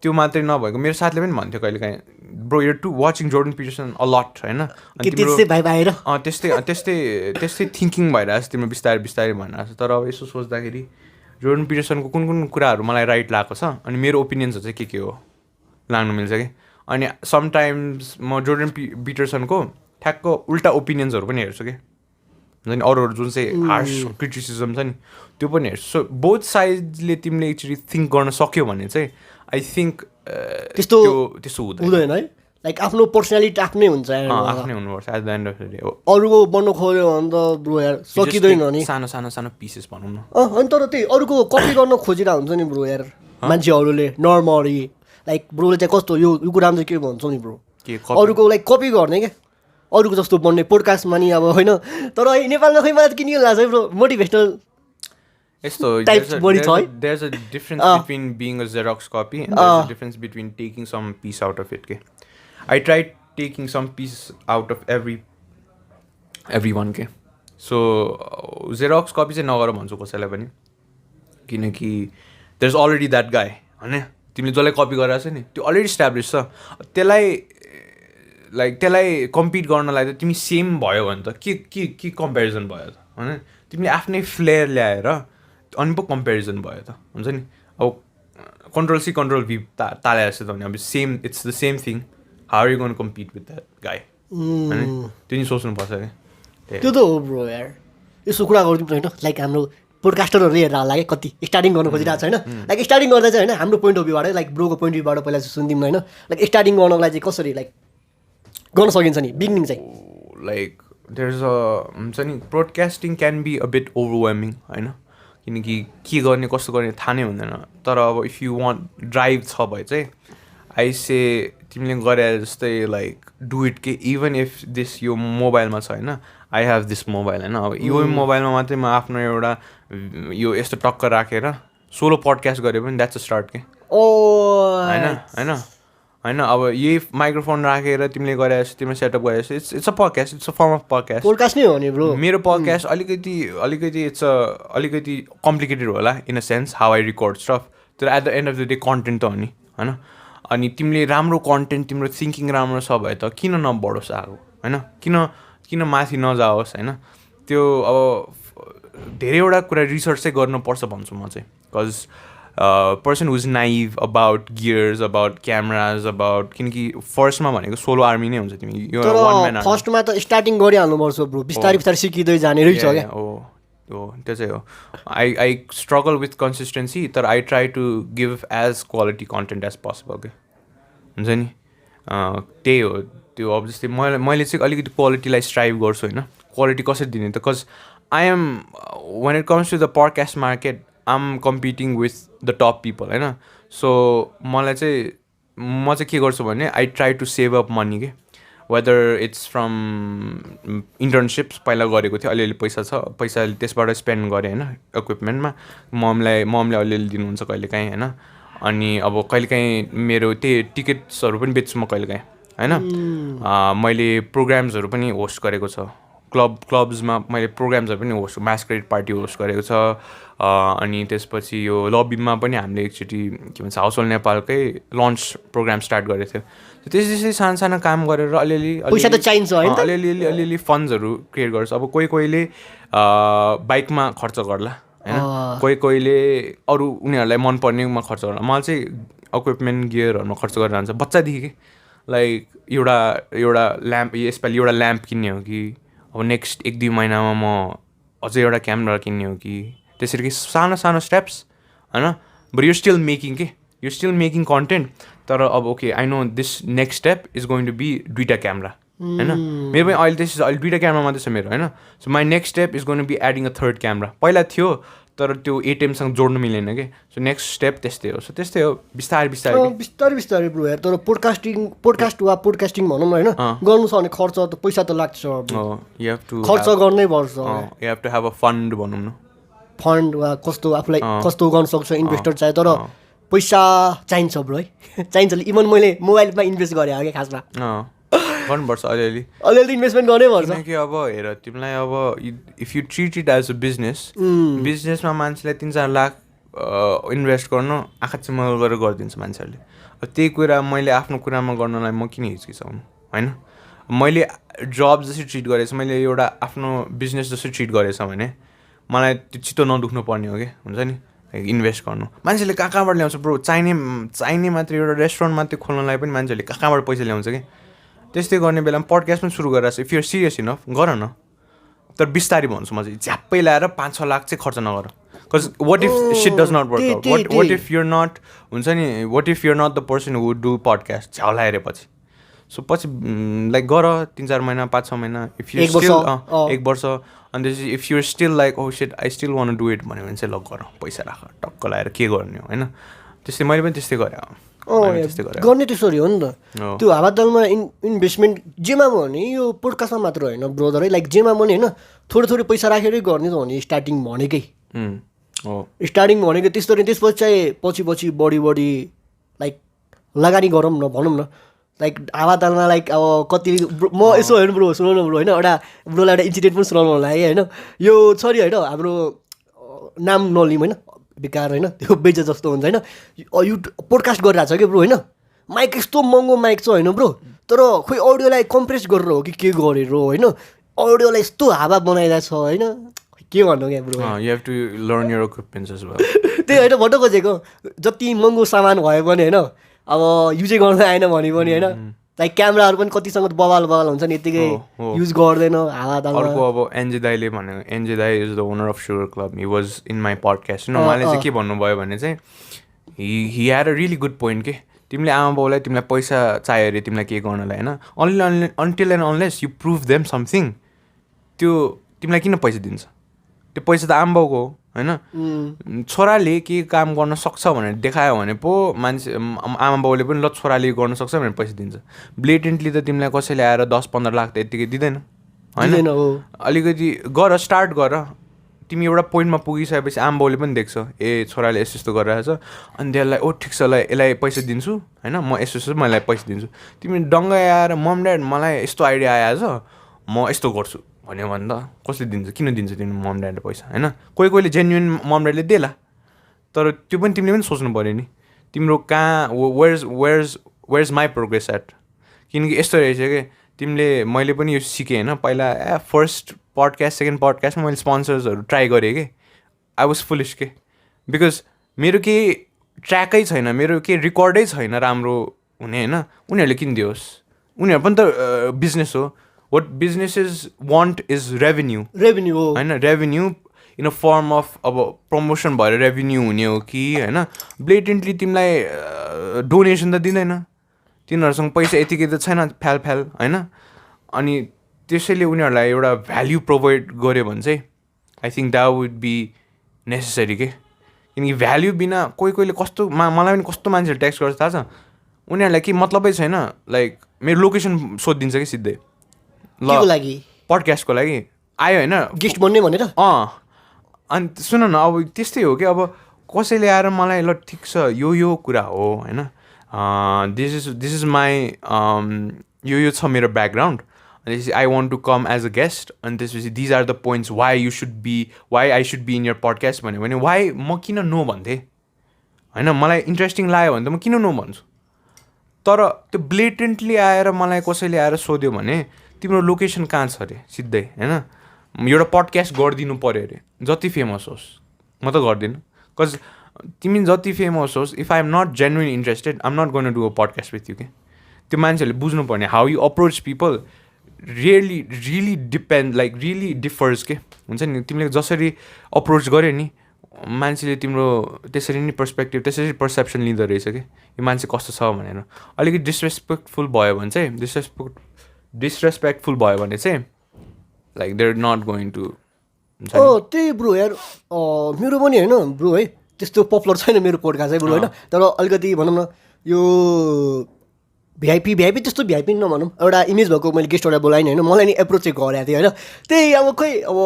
त्यो मात्रै नभएको मेरो साथीले पनि भन्थ्यो कहिले काहीँ bro you to watching Jordan Peterson a lot होइन त्यस्तै थिङ्किङ भइरहेको छ तिम्रो बिस्तारै बिस्तारै भइरहेको छ तर अब यसो सोच्दाखेरि जोर्डन पिटरसनको कुन कुन कुराहरू मलाई राइट लागेको छ अनि मेरो ओपिनियन्सहरू चाहिँ के हो लाग्नु मिल्छ कि अनि समटाइम्स म जोर्डन पिटरसनको ठ्याक्क उल्टा ओपिनियन्सहरू पनि हेर्छु कि हुन्छ नि अरूहरू जुन चाहिँ हार्स क्रिटिसिजम छ नि त्यो पनि हेर्छु सो बोथ साइडले तिमीले एक्चुली थिङ्क गर्न सक्यो भने चाहिँ आई थिङ्क त्यस्तो हुँदैन है लाइक आफ्नो पर्सनालिटी आफ्नै हुन्छ आफ्नै हुनुपर्छ at the end of the day अरूको बन्नु खोज्यो भने त ब्रो यार सकिँदैन नि सानो सानो सानो पिसेस भनौँ न अनि तर त्यही अरूको कपी गर्न खोजिरहेको हुन्छ नि ब्रो यार मान्छेहरूले नर्मली लाइक ब्रोले चाहिँ कस्तो यो कुरामा चाहिँ के भन्छ नि ब्रो अरूको लाइक कपी गर्ने क्या अरूको जस्तो बन्ने पोडकास्टमा नि अब होइन तर नेपालमा खै मलाई किन लाग्छ ब्रो मोटिभेसनल यस्तो there's a difference between being a Xerox copy and there's a difference between taking some piece out of it के I tried taking some piece out of everyone के so Xerox copy चाहिँ नगर भन्छु कसैलाई पनि किनकि there's already that guy होइन तिमीले जसलाई कपी गरेर छ नि त्यो अलरेडी इस्टाब्लिस छ त्यसलाई कम्पिट गर्नलाई त तिमी सेम भयो भने त के कम्पेरिजन भयो त होइन तिमीले आफ्नै फ्लेयर ल्याएर अनि पो कम्पेरिजन भयो त हुन्छ नि अब कन्ट्रोल सी कन्ट्रोल भी ताले जस्तो त भने अब same it's the same thing how are you gonna compete with that guy होइन त्यो नि सोच्नुपर्छ क्या त्यो त हो ब्रो यार यसो कुरा गरिदिउँ होइन लाइक हाम्रो पोडकास्टरहरू हेरेर होला क्या कति स्टार्टिङ गर्नु खोजिरहेको छ होइन लाइक स्टार्टिङ गर्दा चाहिँ होइन हाम्रो पोइन्ट अफ भ्यूबाट लाइक ब्रोको पोइन्ट अफ भ्यूबाट पहिला चाहिँ सुनिदिउँ होइन लाइक स्टार्टिङ गर्नलाई चाहिँ कसरी लाइक गर्न सकिन्छ नि बिगिनिङ चाहिँ लाइक देयर इज हुन्छ नि broadcasting can be a bit overwhelming होइन किनकि के गर्ने कस्तो गर्ने थाहा नै हुँदैन तर अब इफ यु वान्ट ड्राइभ छ भए चाहिँ आई से तिमीले गरे जस्तै लाइक डु इट के इभन इफ दिस यो मोबाइलमा छ होइन आई हेभ दिस मोबाइल होइन अब यो मोबाइलमा मात्रै म आफ्नो एउटा यो यस्तो टक्क राखेर सोलो पडकास्ट गरे पनि द्याट्स अ स्टार्ट के होइन होइन अब यही माइक्रोफोन राखेर तिमीले गरेर तिमीले सेटअप गरेर it's a podcast it's a form of podcast नै हो नि ब्रो मेरो पडकास्ट अलिकति इट्स अलिकति कम्प्लिकेटेड होला in a sense how I record stuff तर at the end of the day content त हो नि होइन अनि तिमीले राम्रो कन्टेन्ट तिम्रो थिङ्किङ राम्रो छ भए त किन नबढोस् आगो होइन किन माथि नजाओस् होइन त्यो अब धेरैवटा कुरा रिसर्च चाहिँ गर्नुपर्छ भन्छु म चाहिँ because person who's naive about gears about cameras about किनकि फर्स्टमा भनेको सोलो आर्मी नै हुन्छ तिमी यो फर्स्टमा त स्टार्टिङ गरिहाल्नुपर्छ ब्रो बिस्तारै बिस्तारै सिकिँदै जाने रहेछ क्या हो त्यो चाहिँ हो आई स्ट्रगल विथ कन्सिस्टेन्सी तर I try to give as quality content as possible के हुन्छ नि त्यही हो त्यो अब जस्तै मैले चाहिँ अलिकति क्वालिटीलाई स्ट्राइभ गर्छु होइन क्वालिटी कसरी दिने त because I am when it comes to the podcast market I am competing with the top people होइन सो म चाहिँ के गर्छु भने I try to save up money के वेदर इट्स फ्रम इन्टर्नसिप्स पहिला गरेको थियो, अलिअलि पैसा छ, पैसा त्यसबाट स्पेन्ड गरेँ होइन इक्विपमेन्टमा। ममले अलिअलि दिनुहुन्छ कहिलेकाहीँ होइन। अनि अब कहिलेकाहीँ मेरो त्यही टिकट्सहरू पनि बेच्छु म कहिलेकाहीँ होइन। मैले प्रोग्राम्सहरू पनि होस्ट गरेको छ, क्लब्समा मैले प्रोग्राम्सहरू पनि होस्ट, मास्करेड पार्टी होस्ट गरेको छ। अनि त्यसपछि यो लबीमा पनि हामीले एकचोटि के भन्छ हाउस होल्ड नेपालकै लन्च प्रोग्राम स्टार्ट गरेको थियो। त्यसै सानो काम गरेर अलिअलि पैसा त चाहिन्छ होइन, अलिअलि फन्ड्सहरू क्रिएट गर्छ। अब कोहीले बाइकमा खर्च गर्ला होइन, कोहीले अरू उनीहरूलाई मनपर्नेमा खर्च गर्ला। मलाई चाहिँ इक्विपमेन्ट गियरहरूमा खर्च गरेर जान्छ बच्चादेखि कि लाइक एउटा ल्याम्प, यसपालि एउटा ल्याम्प किन्ने हो कि अब नेक्स्ट 1-2 महिनामा म अझै एउटा क्यामेरा किन्ने हो कि, त्यसरी कि सानो स्टेप्स होइन। But you still making content. तर अब okay I know this next step is going to be 2टा क्यामेरा होइन। मेरो पनि अहिले 2टा क्यामेरा मात्रै छ मेरो होइन। So my next step is going to be adding a 3rd camera. पहिला थियो तर त्यो एटिएमसँग जोड्नु मिलेन कि। सो नेक्स्ट स्टेप त्यस्तै हो। सो त्यस्तै हो बिस्तारै ब्रो यार। तर पोडकास्ट वा पोडकास्टिङ भनौँ न होइन, गर्नु छ भने खर्च त पैसा त लाग्छ, खर्च गर्नै पर्छ। You have to have a fund भनौँ न, फन्ड वा कस्तो आफूलाई कस्तो गर्न सक्छ, इन्भेस्टर चाहियो। तर पैसा चाहिन्छ ब्रो है, चाहिन्छ। इभन मैले मोबाइलमा इन्भेस्ट गरेँ क्या खासमा, गर्नुपर्छ अलिअलि इन्भेस्टमेन्ट गर्नै पर्छ। किनकि अब हेर तिमीलाई अब if you treat it as a बिजनेसमा मान्छेलाई 3-4 लाख इन्भेस्ट गर्नु आँखा चिमल गरेर गरिदिन्छ मान्छेहरूले। त्यही कुरा मैले आफ्नो कुरामा गर्नलाई म किन हिचकिचाउनु होइन। मैले जब जसरी ट्रिट गरेछ, मैले एउटा आफ्नो बिजनेस जसरी ट्रिट गरेछ भने मलाई त्यो चित्त नदुख्नु पर्ने हो कि, हुन्छ नि इन्भेस्ट गर्नु। मान्छेले कहाँबाट ल्याउँछ ब्रो, चाहिने मात्रै एउटा रेस्टुरेन्ट मात्रै खोल्नलाई पनि मान्छेहरूले कहाँबाट पैसा ल्याउँछ कि। त्यस्तै गर्ने बेलामा पडकास्ट पनि सुरु गरेर इफ युआर सिरियस इनफ गर न। तर बिस्तारै भन्छु म चाहिँ, झ्याप्पै ल्याएर 5-6 लाख चाहिँ खर्च नगर। Because what if shit does not work out, what if you're not, हुन्छ नि, what if you're not the person who would do podcast, झ्याउला हेरेपछि। सो पछि लाइक गर 3-4 महिना 5-6 महिना, इफ यु स्टिल 1 वर्ष, अनि त्यसपछि if you're still like oh shit I still want do it भन्यो भने चाहिँ ल गर, पैसा राख, टक्क लगाएर के गर्ने हो होइन। त्यस्तै मैले पनि त्यस्तै गरेँ गर्ने त्यसरी हो नि त। त्यो हावातालमा इन्भेस्टमेन्ट जेमा भने यो पोडकास्टमा मात्र होइन ब्रोदर है, लाइक जेमा पनि होइन, थोरै पैसा राखेरै गर्ने त हो नि स्टार्टिङ भनेकै। त्यसपछि चाहिँ पछि बढी लाइक लगानी गरौँ न भनौँ न। लाइक हावातालमा लाइक अब कति म यसो हेर्नु ब्रो, सुनाउनु ब्रो होइन, ब्रोलाई एउटा इन्सिडेन्ट पनि सुनाउनु होला है होइन। यो छ नि होइन, हाम्रो नाम नलिउँ होइन, बेकार होइन, त्यो बेइज्जत जस्तो हुन्छ होइन। यो पोडकास्ट गरिरहेको छ कि ब्रो होइन, माइक यस्तो महँगो माइक छ होइन ब्रो, तर खोइ अडियोलाई कम्प्रेस गरेर हो कि के गरेर होइन, अडियोलाई यस्तो हावा बनाइरहेको छ होइन, के भन्नु क्या bro. You have to learn your equipments as well. त्यही होइन भन्न खोजेको, जति महँगो सामान भयो भने होइन, अब युजै गर्न आएन भने पनि होइन, लाइक क्यामेराहरू पनि कतिसँग बवाल हुन्छ नि, यत्तिकै युज गर्दैन हावातालमा। अर्को अब एनजे दाईले भन्यो, एनजे दाई is the owner of sugar club, he was in my podcast. उहाँले चाहिँ के भन्नुभयो भने चाहिँ he had a really good point के, तिमीले आमा बाउलाई तिमीलाई पैसा चाहियो अरे तिमीलाई के गर्नलाई होइन, until and unless you prove them something, त्यो तिमीलाई किन पैसा दिन्छ? त्यो पैसा त आमा बाउको हो होइन। छोराले के काम गर्न सक्छ भनेर देखायो भने पो मान्छे आमा बाउले पनि ल छोराले गर्न सक्छ भनेर पैसा दिन्छ। ब्लेटेन्टली त तिमीलाई कसैले आएर 10-15 लाख त यत्तिकै दिँदैन होइन। अलिकति गर, स्टार्ट गर। तिमी एउटा पोइन्टमा पुगिसकेपछि आमा बाउले पनि देख्छ ए छोराले यस्तो गरिरहेछ, अनि त्यसलाई ओ ठिक छ ल यसलाई पैसा दिन्छु होइन, म यस्तो मलाई पैसा दिन्छु। तिमी डङ्गै आएर मम ड्याड मलाई यस्तो आइडिया आएछ म यस्तो गर्छु भन्यो भने त कसले दिन्छ, किन दिन्छ तिमी मम ड्याडले पैसा होइन। कोहीले जेन्युन मम ड्याडले देला, तर त्यो पनि तिमीले पनि सोच्नु पऱ्यो नि तिम्रो कहाँ वेयर्स माई प्रोग्रेस एट। किनकि यस्तो रहेछ कि तिमीले, मैले पनि यो सिकेँ होइन, पहिला फर्स्ट पडकास्ट सेकेन्ड पडकास्टमा मैले स्पोन्सर्सहरू ट्राई गरेँ कि आई वाज फुलिस के, बिकज मेरो केही ट्र्याकै छैन, मेरो केही रेकर्डै छैन राम्रो हुने होइन। उनीहरूले किन दियोस्, उनीहरू पनि त बिजनेस हो। What businesses want is revenue होइन, revenue in a form of अब प्रमोसन भएर रेभेन्यू हुने हो कि होइन। ब्लेटेन्टली तिमीलाई डोनेसन त दिँदैन, तिनीहरूसँग पैसा यतिकै त छैन फ्याल होइन। अनि त्यसैले उनीहरूलाई एउटा भ्याल्यु प्रोभाइड गऱ्यो भने चाहिँ I think that would be necessary के। किनकि भ्याल्यु बिना कोहीले कस्तो मलाई पनि कस्तो मान्छेले टेक्स्ट गर्छ थाहा छ, उनीहरूलाई के मतलबै छैन लाइक मेरो लोकेसन सोधिदिन्छ कि सिधै केको लागि पडकास्टको लागि आयो होइन गेस्ट बन्ने भनेर अनि सुन न अब त्यस्तै हो कि अब कसैले आएर मलाई ल ठिक छ यो कुरा हो होइन दिस इज माई यो छ मेरो ब्याकग्राउन्ड अनि त्यसपछि I want to come as a guest अनि त्यसपछि these are the points why I should be in your podcast भन्यो भने वाइ म किन नो भन्थेँ होइन मलाई इन्ट्रेस्टिङ लाग्यो भने त म किन नो भन्छु तर त्यो ब्लेटेन्टली आएर मलाई कसैले आएर सोध्यो भने तिम्रो लोकेसन कहाँ छ अरे सिधै होइन एउटा पडकास्ट गरिदिनु पऱ्यो अरे जति फेमस होस् म त गर्दिनँ बिकज तिमी जति फेमस होस् if I am not genuine interested I am not going do a podcast with you के त्यो मान्छेहरूले बुझ्नुपर्ने how you approach people really depend like really differs के हुन्छ नि तिमीले जसरी अप्रोच गर्यो नि मान्छेले तिम्रो त्यसरी नै पर्सपेक्टिभ त्यसरी पर्सेप्सन लिँदो रहेछ कि यो मान्छे कस्तो छ भनेर अलिकति डिसरेस्पेक्टफुल भयो भने चाहिँ डिसरेस्पेक्टफुल भयो भने चाहिँ like they are not going to त्यही ब्रो यार मेरो पनि होइन ब्रो है त्यस्तो पपुलर छैन मेरो पोडकास्ट है ब्रो होइन तर अलिकति भनौँ न यो भिआइपी त्यस्तो भिआइपी नभनौँ एउटा इमेज भएको मैले गेस्ट एउटा बोलाएँ होइन मलाई नि एप्रोच चाहिँ गरेको थिएँ होइन त्यही अब खोइ अब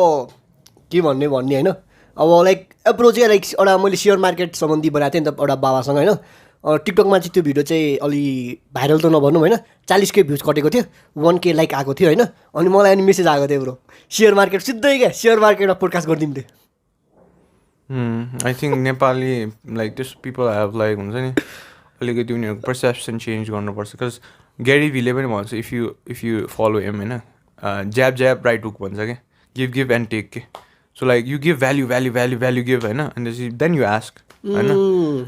के भन्ने होइन अब लाइक एप्रोच चाहिँ लाइक एउटा मैले सेयर मार्केट सम्बन्धी बनाएको थिएँ नि त एउटा बाबासँग होइन टिकटकमा चाहिँ त्यो भिडियो चाहिँ अलि भाइरल त नभनौँ होइन 40K भ्युज कटेको थियो 1K लाइक आएको थियो होइन अनि मलाई अनि मेसेज आएको थियो ब्रो सेयर मार्केट सिधै क्या सेयर मार्केटमा पोडकास्ट गरिदिनु थियो आई थिङ्क नेपाली लाइक त्यस पिपल हेभ लाइक हुन्छ नि अलिकति उनीहरूको पर्सेप्सन चेन्ज गर्नुपर्छ बिकज ग्यारी भीले पनि भन्छ इफ यु फलो एम होइन ज्याब राइट हुक भन्छ क्या गिभ एन्ड टेक के so like you give value give होइन अनि देन यु आस्क होइन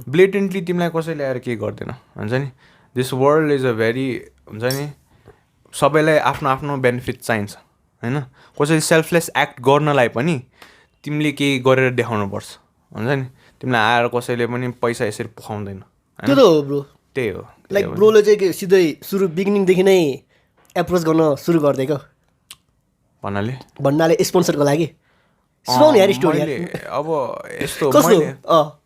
ब्लेटेन्टली तिमीलाई कसैले आएर केही गर्दैन हुन्छ नि this world is a very हुन्छ नि सबैलाई आफ्नो आफ्नो बेनिफिट चाहिन्छ होइन कसैले सेल्फलेस एक्ट गर्नलाई पनि तिमीले केही गरेर देखाउनुपर्छ हुन्छ नि तिमीलाई आएर कसैले पनि पैसा यसरी पखाउँदैन त्यो त हो ब्रो त्यही हो लाइक ब्रोले चाहिँ के सिधै सुरु बिगिनिङदेखि नै एप्रोच गर्न सुरु गरिदिएको भन्नाले स्पोन्सरको लागि सुनाउनु यार स्टोरी अब यस्तो मैले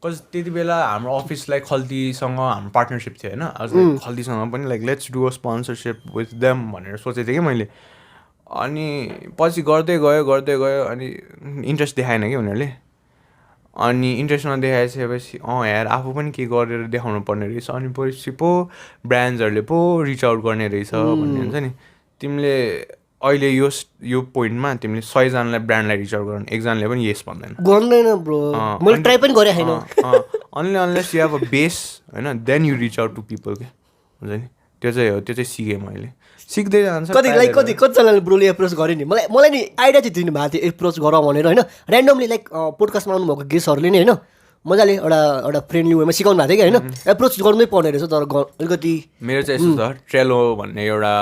कज त्यति बेला हाम्रो अफिसलाई खल्तीसँग हाम्रो पार्टनरसिप थियो होइन खल्तीसँग पनि like let's do a sponsorship with them भनेर सोचेको थिएँ कि मैले अनि पछि गर्दै गयो अनि इन्ट्रेस्ट देखाएन कि उनीहरूले अनि इन्ट्रेस्ट नदेखाएपछि यार आफू पनि के गरेर देखाउनु पर्ने रहेछ अनि पछि पो ब्रान्ड्सहरूले पो रिच आउट गर्ने रहेछ भन्ने हुन्छ नि तिमीले अहिले यो पोइन्टमा तिमीले 100जनालाई ब्रान्डलाई रिच आउट गर्नु एकजनाले पनि यस गर्दैन ब्रो मैले ट्राई पनि गरेँ छैन unless you have a base होइन then you reach out to people के हुन्छ नि त्यो चाहिँ सिकेँ मैले सिक्दै जान्छ कतिजनाले ब्रोले एप्रोच गरेँ नि मलाई नि आइडिया चाहिँ दिनु भएको थियो एप्रोच गर भनेर होइन ऱ्यान्डमली लाइक पोडकास्टमा आउनुभएको गेस्टहरूले नि होइन मजाले एउटा फ्रेन्डली वेमा सिकाउनु भएको थियो कि होइन एप्रोच गर्नै पर्ने रहेछ तर अलिकति मेरो चाहिँ यस्तो छ ट्रेलो भन्ने एउटा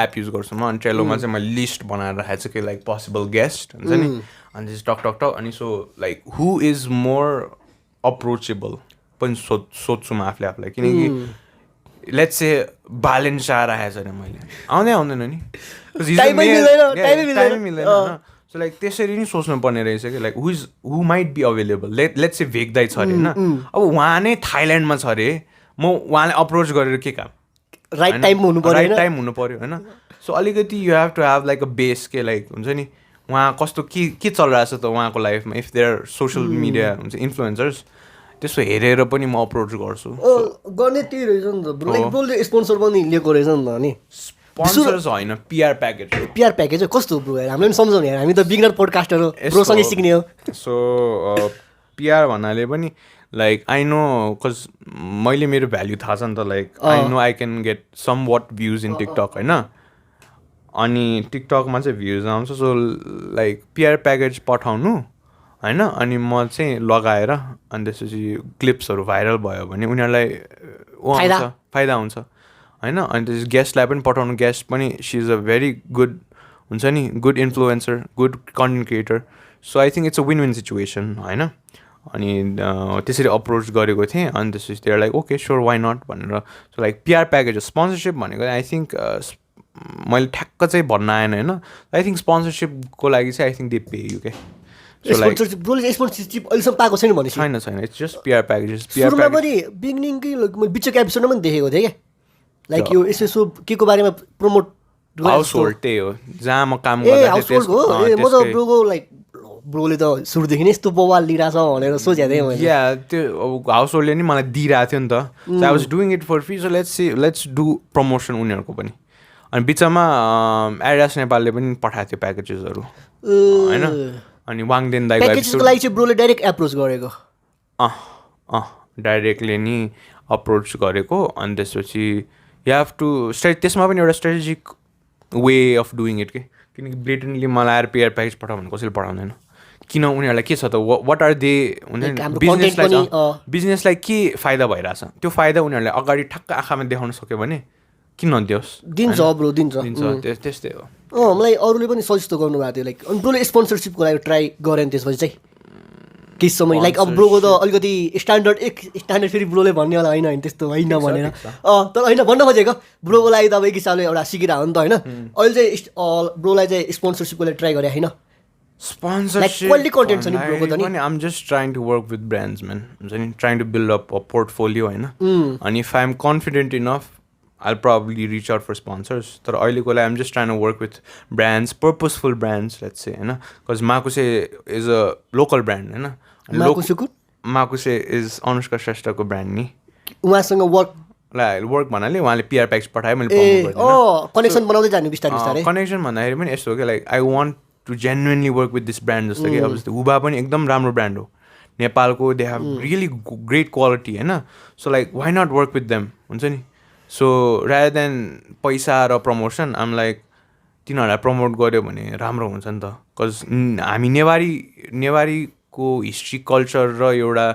एप युज गर्छु म अनि ट्रेलोमा चाहिँ मैले लिस्ट बनाएर राखेको छु कि लाइक पोसिबल गेस्ट हुन्छ नि अनि त्यसपछि टक अनि so like who is more approachable पनि सोध्छु म आफूलाई किनकि लेट्स से बालेन शाह राखेको छ अरे मैले आउँदैन नि टाइमै मिल्दैन सो लाइक त्यसरी नै सोच्नु पर्ने रहेछ कि like who might be available let's say भेग्दै छ अरे होइन अब उहाँ नै थाइल्यान्डमा छ अरे म उहाँलाई अप्रोच गरेर के काम राइट टाइम हुनु पऱ्यो होइन सो अलिकति you have to have like a base के लाइक हुन्छ नि उहाँ कस्तो के चलिरहेछ त उहाँको लाइफमा इफ देयर सोसियल मिडिया हुन्छ इन्फ्लुएन्सर्स त्यसो हेरेर पनि म अप्रोच गर्छु गर्ने त्यही रहेछ नि त ब्रोले स्पोन्सर पनि लिएको रहेछ नि त अनि स्पोन्सर्स होइन पिआर प्याकेज कस्तो ब्रो हामीलाई पनि सम्झाउने यार हामी त बिगनर पोडकास्टर हो ब्रोसँगै सिक्ने हो सो पिआर भन्नाले पनि लाइक आई नो कज मैले मेरो भ्याल्यु थाहा छ नि त like I know I can get some what views in TikTok होइन अनि टिकटकमा चाहिँ भ्युज आउँछ सो लाइक पिआर प्याकेज पठाउनु होइन अनि म चाहिँ लगाएर अनि त्यसपछि क्लिप्सहरू भाइरल भयो भने उनीहरूलाई फाइदा हुन्छ होइन अनि त्यसपछि गेस्टलाई पनि पठाउनु गेस्ट पनि she is a very good हुन्छ नि good influencer good content creator so I think it's a win win situation होइन अनि त्यसरी अप्रोच गरेको थिएँ अनि त्यसपछि त्यो like okay sure why not भनेर so like PR package sponsorship भनेको आई थिङ्क मैले ठ्याक्क चाहिँ भन्न आएन होइन आई थिङ्क स्पोन्सरसिपको लागि चाहिँ I think they pay you के स्पोन्सरसिप अहिलेसम्म पाएको छैन भने छैन इट्स जस्ट पिआर प्याकेजेस सुरुमा पनि बिगिनिङकै बिचको एपिसोडमा पनि देखेको थिएँ क्या लाइक यो यसो के को बारेमा प्रमोट हाउस होल्ड त्यही हो जहाँ म काम ए गर्दा हाउस होल्डको ए म त ब्रोको लाइक ब्रोले त सुरुदेखि नै यस्तो बवाल लिइरहेछ भनेर सोचेको थिएँ मैले या त्यो हाउस होल्डले नि मलाई दिइरहेको थियो नि त so I was doing it for free so let's do promotion उनीहरूको पनि अनि बिचमा एडिडास नेपालले पनि पठाएको थियो प्याकेजेसहरू होइन अनि वाङदेन दाइको प्याकेजको लागि चाहिँ ब्रोले डाइरेक्ट एप्रोच गरेको डाइरेक्टली नि अप्रोच गरेको अनि त्यसपछि यु हेभ टु त्यसमा पनि एउटा strategic way of doing it के किनकि ब्लेटेन्टली मलाई आएर पेयर प्याकेज पठाउ भने कसैले पठाउँदैन किन उनीहरूलाई के छ त वाट आर दे बिजनेसलाई के फाइदा भइरहेछ त्यो फाइदा उनीहरूले अगाडि ठ्याक्क आँखामा देखाउन सक्यो भने किन नदियोस् दिन्छ ब्रो दिन्छ त्यस्तै हो मलाई अरूले पनि सजेस्ट गर्नुभएको थियो लाइक अनि ब्रोले स्पोन्सरसिपको लागि ट्राई गरेँ नि त्यसपछि चाहिँ केही समय लाइक अब ब्रोको त अलिकति स्ट्यान्डर्ड फेरि ब्रोले भन्ने होला होइन त्यस्तो होइन भनेर तर होइन भन्न खोजेको ब्रोको लागि त अब एक हिसाबले एउटा सिकिरहेको हो नि त होइन अहिले चाहिँ ब्रोलाई चाहिँ स्पोन्सरसिपको लागि ट्राई गरेँ होइन Sponsorship. Quality content छ नि ब्रोको त नि I'm just trying to work with brands, man. I'm trying to build up a portfolio, होइन. And if I'm confident enough, I'll probably reach out for sponsors. तर अहिलेको लागि I'm just trying to work with brands, purposeful brands, let's say, होइन. Because Makuse is a local brand, होइन. Makuse is Anushka श्रेष्ठको brand नि. उहाँसँग work भन्नाले उहाँले PR package पठायो मैले कनेक्सन बनाउँदै जाने बिस्तारै बिस्तारै कनेक्सन भन्दाखेरि पनि यस्तो हो कि like I want to genuinely work with this brand जस्तो कि अब जस्तो हुबा पनि एकदम राम्रो ब्रान्ड हो नेपालको they have really great quality होइन so like why not work with them हुन्छ नि सो रादर देन पैसा र प्रमोसन आम लाइक तिनीहरूलाई प्रमोट गऱ्यो भने राम्रो हुन्छ नि त बिकज हामी नेवारीको हिस्ट्री कल्चर र एउटा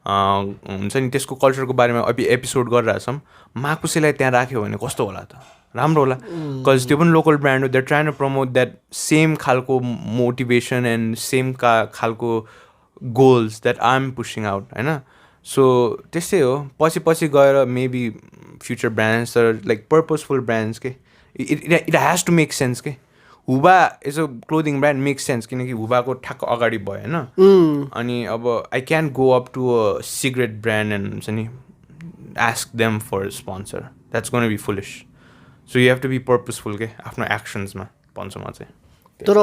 हुन्छ नि त्यसको कल्चरको बारेमा एपिसोड गरिरहेछौँ माकुसेलाई त्यहाँ राख्यो भने कस्तो होला त राम्रो होला बिकज त्यो पनि लोकल ब्रान्ड हो they trying to promote that same खालको मोटिभेसन एन्ड सेम खालको goals that I am pushing out होइन सो त्यस्तै हो पछि गएर maybe future brands like purposeful brands के it has to make sense के Huba is a clothing brand make sense किनकि हुबाको ठ्याक्क अगाडि भयो होइन अनि अब I can go up to a cigarette brand and हुन्छ नि ask them for sponsor that's gonna be foolish so you have to be purposeful के आफ्नो एक्सन्समा भन्छु म चाहिँ तर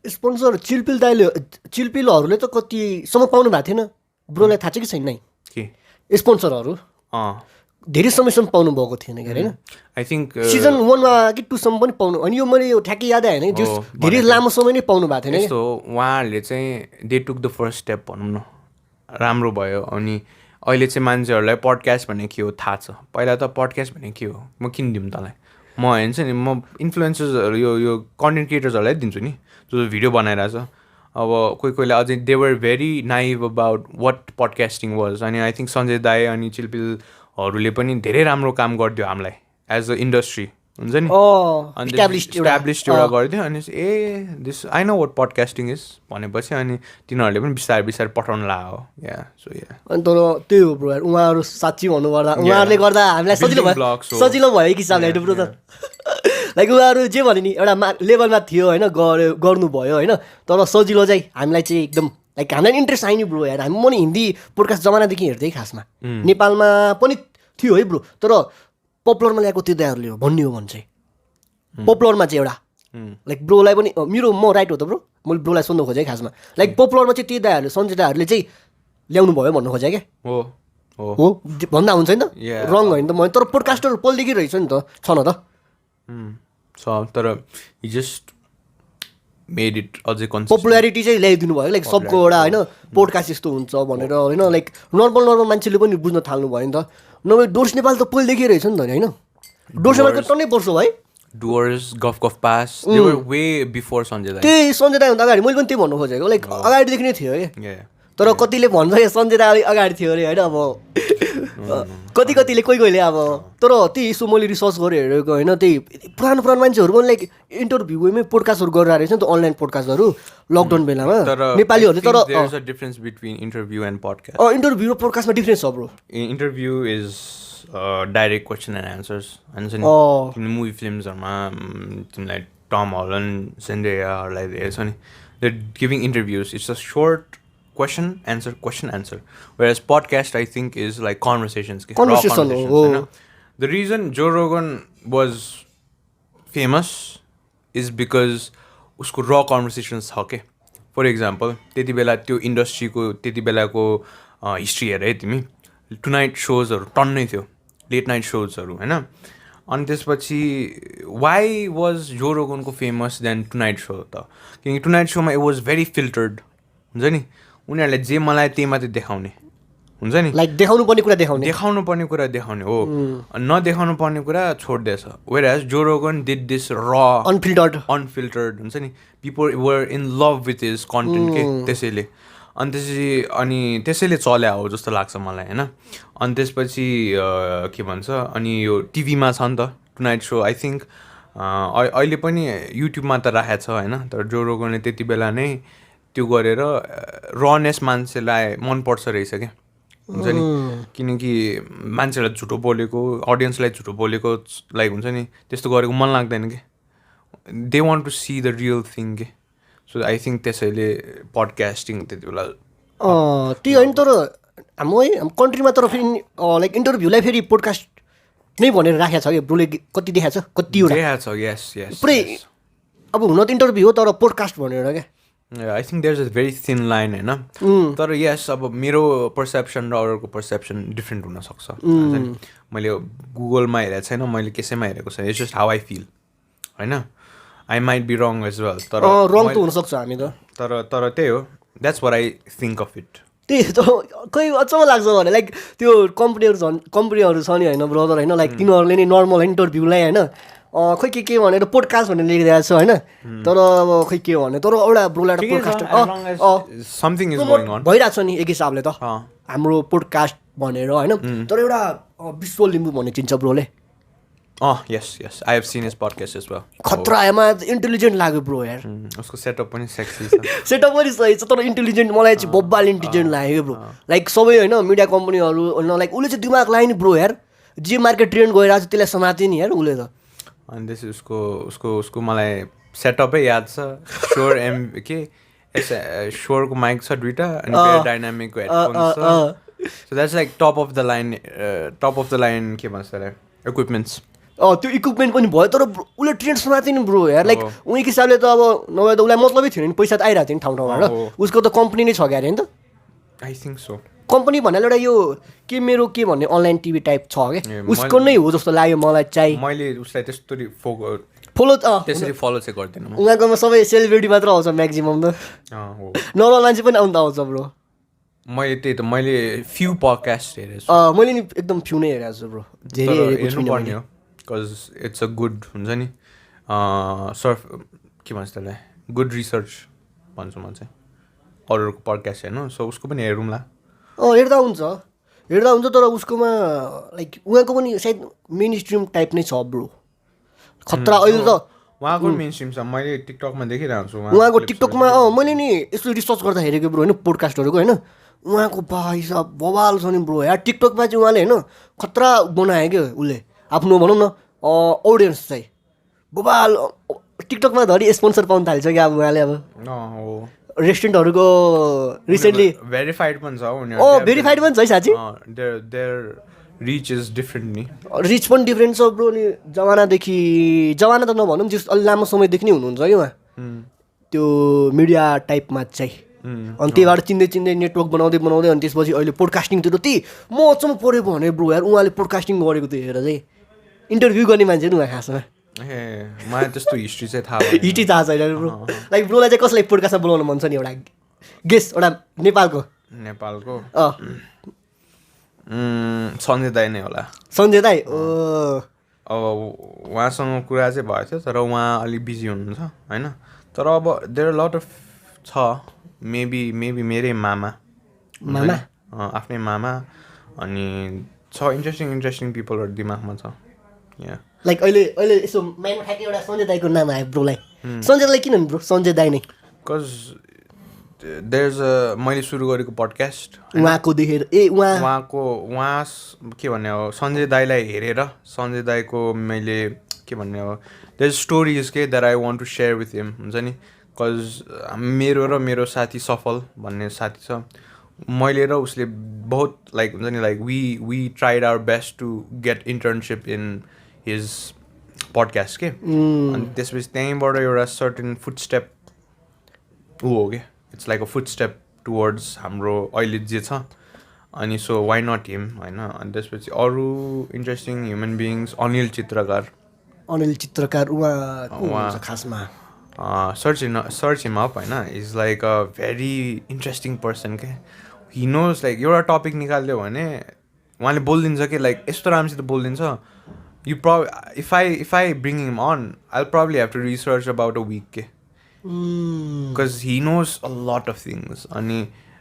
स्पोन्सर चिलपिलहरूले त कतिसम्म पाउनु भएको थिएन ब्रोलाई थाहा छ कि छैन नै के स्पोन्सरहरू धेरै समयसम्म पाउनु भएको थिएन क्या होइन आई थिङ्क सिजन 1मा कि 2सम्म पनि पाउनु अनि यो मैले यो ठ्याक्कै यादै होइन त्यो धेरै लामो समय नै पाउनु भएको थिएन यस्तो उहाँहरूले चाहिँ they took the first step भनौँ न राम्रो भयो अनि अहिले चाहिँ मान्छेहरूलाई पडकास्ट भन्ने के हो थाहा छ पहिला त पडकास्ट भन्ने के हो म किन दिउँ तँलाई म हेर्छु नि म इन्फ्लुएन्सर्सहरू यो कन्टेन्ट क्रिएटर्सहरूलाई दिन्छु नि जो भिडियो बनाइरहेछ अब कोहीले अझै they were very naive about what podcasting was अनि आई थिङ्क सञ्जय दाई अनि चिलपिलहरूले पनि धेरै राम्रो काम गरिदियो हामीलाई एज अ इन्डस्ट्री हुन्छ नि इस्टाब्लिस्ड एउटा गरिदियो अनि this I know what podcasting is भनेपछि अनि तिनीहरूले पनि बिस्तारै पठाउनु लाग्यो या सो या अनि तर त्यही हो ब्रो उहाँहरू साँच्ची भन्नुपर्दा उहाँहरूले गर्दा हामीलाई सजिलो भयो कि हिसाबले होइन ब्रो त लाइक उहाँहरू जे भने नि एउटा लेभलमा थियो होइन गर्नुभयो होइन तर सजिलो चाहिँ हामीलाई चाहिँ एकदम लाइक हामीलाई इन्ट्रेस्ट आयो नि ब्रो यार हामी म नि हिन्दी पोडकास्ट जमानादेखि हेर्दै खासमा नेपालमा पनि थियो है ब्रो तर पपुलरमा ल्याएको त्यो दाइहरूले हो भन्ने हो भने चाहिँ पपुलरमा चाहिँ एउटा लाइक ब्रोलाई पनि मेरो म राइट हो त ब्रो मैले ब्रोलाई सोध्नु खोजेँ खासमा लाइक पपुलरमा चाहिँ त्यो दाइहरूले सञ्जय दाइहरूले चाहिँ ल्याउनु भयो भन्नु खोजेँ क्या हो भन्दा हुन्छ नि त रङ होइन त म तर पोडकास्टर पहिलेदेखि रहेछ नि त छ न त तर जस्ट मेड इट अझै पपुलारिटी चाहिँ ल्याइदिनु भयो लाइक सबको एउटा होइन पोडकास्ट यस्तो हुन्छ भनेर होइन लाइक नर्मल मान्छेले पनि बुझ्न थाल्नु भयो नि त नभए डोर्स नेपाल त पहिलेदेखि रहेछ नि त होइन डोर्स नेपालको टन्नै वर्ष है डुवर्स गफ they were way before Sanjay दाइ त्यही सञ्जय दाइ भन्दा अगाडि मैले पनि त्यही भन्नु खोजेको लाइक अगाडिदेखि नै थियो क्या तर कतिले भन्छ सञ्जय दाइ अगाडि थियो अरे होइन अब कतिले कोहीले अब तर त्यही यसो मैले रिसर्च गरेर हेरेको होइन त्यही पुरानो मान्छेहरू पनि लाइक इन्टरभ्यूमै पोडकास्टहरू गरिरहेको रहेछ नि त अनलाइन पोडकास्टहरू लकडाउन बेलामा नेपालीहरूले तर difference between interview and podcast interview र पोडकास्टमा डिफरेन्स छ bro interview is direct question and answers हुन्छ नि मुभी फिल्मसहरूमा तिमीलाई टम हल्यान्ड जेन्डेयाहरूलाई हेर्छ नि they giving interviews it's a short question answer whereas podcast I think is like conversations होइन the reason जो रोगन was famous is because उसको र conversations छ के फर इक्जाम्पल त्यति बेला त्यो इन्डस्ट्रीको त्यति बेलाको हिस्ट्री हेर है तिमी टुनाइट सोजहरू टन्नै थियो लेट नाइट सोजहरू होइन अनि त्यसपछि वाइ वाज जो रोगनको फेमस देन टुनाइट सो त किनकि टुनाइट सोमा इट वाज भेरी फिल्टर्ड हुन्छ नि उनीहरूले जे मलाई त्यही मात्रै देखाउने हुन्छ नि लाइक देखाउनु पर्ने कुरा देखाउनु पर्ने कुरा देखाउने हो नदेखाउनु पर्ने कुरा छोडिदिएछ वेयर एज जो रोगन डिड दिस र अनफिल्टर्ड हुन्छ नि people were in love with his content के त्यसैले अनि त्यसैले चल्या हो जस्तो लाग्छ मलाई होइन अनि त्यसपछि के भन्छ अनि यो टिभीमा छ नि त टुनाइट सो आई थिङ्क अहिले पनि युट्युबमा त राखेको छ होइन तर जो रोगनले त्यति बेला नै त्यो गरेर रनेस मान्छेलाई मनपर्छ रहेछ क्या हुन्छ नि किनकि मान्छेलाई झुटो बोलेको अडियन्सलाई झुटो बोलेको लाइक हुन्छ नि त्यस्तो गरेको मन लाग्दैन कि they want to see the real thing के सो आई थिङ्क त्यसैले पडकास्टिङ त्यति बेला त्यही होइन तर हाम्रो है कन्ट्रीमा तर फेरि लाइक इन्टरभ्यूलाई फेरि पोडकास्ट नै भनेर राखेको छ कि ब्रोले कति देखाएको छ कतिवटा पुरै अब हुन त इन्टरभ्यू हो तर पोडकास्ट भनेर क्या I think there is a very thin line होइन तर यस अब मेरो पर्सेप्सन र अरूको पर्सेप्सन डिफ्रेन्ट हुनसक्छ मैले गुगलमा हेरेको छैन मैले कसैमा हेरेको छैन it's just how I feel होइन I might be wrong as well तर रङ त हुनसक्छ हामी त तर त्यही हो that's what I think of it त्यही त खोइ अचम्म लाग्छ भने लाइक त्यो कम्पनीहरू छ नि होइन ब्रदर होइन लाइक तिनीहरूले नै नर्मल इन्टरभ्यूलाई होइन खोइ के भनेर पोडकास्ट भनेर लेखिरहेको छ होइन तर अब खोइ के भने तर एउटा ब्रोलाई podcast something is going on भइरहेको छ नि एक हिसाबले त हाम्रो पोडकास्ट भनेर होइन तर एउटा विश्व लिम्बू भन्ने चिन्छ ब्रोले yes I have seen his podcast as well खतरामा इंटेलिजेंट लाग्यो ब्रो यार उसको सेटअप पनि सेक्सी छ सेटअप पनि सही छ तर इन्टेलिजेन्ट मलाई चाहिँ बब्बाल इन्टेलिजेन्ट लाग्यो ब्रो लाइक सबै होइन मिडिया कम्पनीहरू होइन लाइक उसले चाहिँ दिमाग लाग्यो नि ब्रो यार जे मार्केट ट्रेन्ड गइरहेको छ त्यसलाई समात्यो नि यार उसले त अनि त्यसपछि उसको मलाई सेटअपै याद छ स्योर के स्योरको माइक छ दुइटा अनि डाइनामिकको हेडफोन्स छ so that's like top of the line के भन्छ त्यसलाई इक्विपमेन्ट्स त्यो इक्विपमेन्ट पनि भयो तर उसले ट्रेन्ड समात्यो नि ब्रो यार लाइक उनीको हिसाबले त अब नभए त उसलाई मतलबै थिएन नि पैसा त आइरहेको थियो नि ठाउँ ठाउँबाट उसको त कम्पनी नै छ क्या अरे नि त आई थिङ्क सो कम्पनी भनेर एउटा यो के मेरो के भन्ने अनलाइन टिभी टाइप छ क्या उसको नै हो जस्तो लाग्यो मलाई चाहिँ मैले उसलाई त्यस्तो फलो त्यसरी फलो चाहिँ गर्दिनँ उनीहरूकोमा सबै सेलिब्रिटी मात्र आउँछ म्याक्सिमम त नर्मल मान्छे पनि आउँदा आउँछ ब्रो मैले फ्यु पडकास्ट हेरेको छु मैले नि एकदम फ्यु नै हेरेको छु ब्रो धेरै हेरेको छु पर्ने हो बिकज इट्स अ गुड हुन्छ नि सर्फ के भन्छ त्यसलाई गुड रिसर्च भन्छु म चाहिँ अरूको पडकास्ट हेर्नु सो उसको पनि हेरौँला हेर्दा हुन्छ तर उसकोमा लाइक उहाँको पनि सायद मेन स्ट्रिम टाइप नै छ ब्रो खतरा अहिले त उहाँको मेन स्ट्रिम छ मैले टिकटकमा देखिरहेको छु उहाँको टिकटकमा मैले नि यसो रिसर्च गर्दा हेरेको ब्रो होइन पोडकास्टहरूको होइन उहाँको भाइ साहब बवाल छ नि ब्रो यार टिकटकमा चाहिँ उहाँले होइन खतरा बनायो क्या उसले आफ्नो भनौँ न अडियन्स चाहिँ बवाल टिकटकमा धरि स्पोन्सर पाउनु थाल्छ क्या अब उहाँले अब रेस्टुरेन्टहरूको रिसेन्टली भेरिफाइड पनि छ भेरिफाइड पनि छ है साँच्ची देयर रिच इज डिफ्रेन्ट नि रिच पनि डिफ्रेन्ट छ ब्रो नि जमाना त नभनौँ जस अलि लामो समयदेखि नै हुनुहुन्छ कि उहाँ त्यो मिडिया टाइपमा चाहिँ अनि त्यहीबाट चिन्दै नेटवर्क बनाउँदै अनि त्यसपछि अहिले पोडकास्टिङतिर त्यही म अचम्म परेको भने ब्रो यार उहाँले पोडकास्टिङ गरेको त्यो हेरेर चाहिँ इन्टरभ्यू गर्ने मान्छे नि उहाँ खासमा मलाई त्यस्तो हिस्ट्री चाहिँ थाहा थाहा छैन ब्रो लाइक ब्रोलाई चाहिँ कसलाई पोडकास्टमा बोलाउनु मन छ नि एउटा गेस्ट एउटा नेपालको सञ्जय दाई नै होला सञ्जय दाई अब उहाँसँग कुरा चाहिँ भएको थियो तर उहाँ अलिक बिजी हुनुहुन्छ होइन तर अब देयर लट अफ छ मेबी मेरै मामा आफ्नै मामा अनि छ इन्ट्रेस्टिङ पिपलहरू दिमागमा छ यहाँ लाइक अहिले यसो माइन्डमा ठ्याक्कै एउटा सञ्जय दाईको नाम आयो ब्रोलाई सञ्जय दाई किन ब्रो सञ्जय दाई नै बिकज देयर इज मैले सुरु गरेको पडकास्ट उहाँको देखेर उहाँ के भन्ने हो सञ्जय दाईलाई हेरेर सञ्जय दाईको मैले के भन्ने हो देयर स्टोरिज के that I want to share with him हुन्छ नि बिकज मेरो साथी सफल भन्ने साथी छ मैले र उसले बहुत लाइक हुन्छ नि like we tried our best to get internship in his podcast के अनि त्यसपछि त्यहीँबाट एउटा सर्टेन फुटस्टेप हो क्या it's like a footstep towards हाम्रो अहिले जे छ अनि सो वाइ नट हिम होइन अनि त्यसपछि अरू interesting human beings Anil Chitrakar उहाँ खासमा सर्च हिम अप होइन is like a very interesting person के हि नोज लाइक एउटा टपिक निकालिदियो भने उहाँले बोलिदिन्छ कि लाइक यस्तो राम्रोसित बोलिदिन्छ you if I bring him on I probably have to research about a week के because he knows a lot of things अनि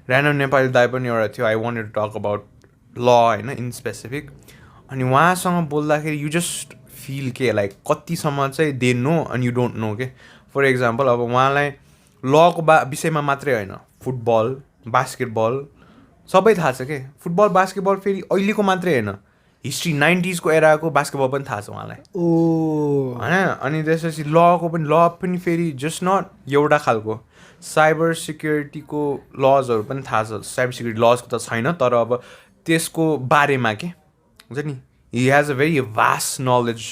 ऱ्यान्डम नेपाली दाई पनि एउटा थियो I wanted to talk about law होइन इन स्पेसिफिक अनि उहाँसँग बोल्दाखेरि यु जस्ट फिल के लाइक कतिसम्म चाहिँ दे नो अनि यु डोन्ट नो के फर इक्जाम्पल अब उहाँलाई लको विषयमा मात्रै होइन फुटबल बास्केटबल सबै थाहा छ के फुटबल बास्केटबल फेरि अहिलेको मात्रै होइन हिस्ट्री 90s को एराको बास्केटबल पनि थाहा छ उहाँलाई होइन अनि त्यसपछि लको पनि फेरि जस्ट नट एउटा खालको साइबर सिक्युरिटीको लजहरू पनि थाहा छ साइबर सिक्युरिटी लजको त छैन तर अब त्यसको बारेमा के हुन्छ नि he has a very vast knowledge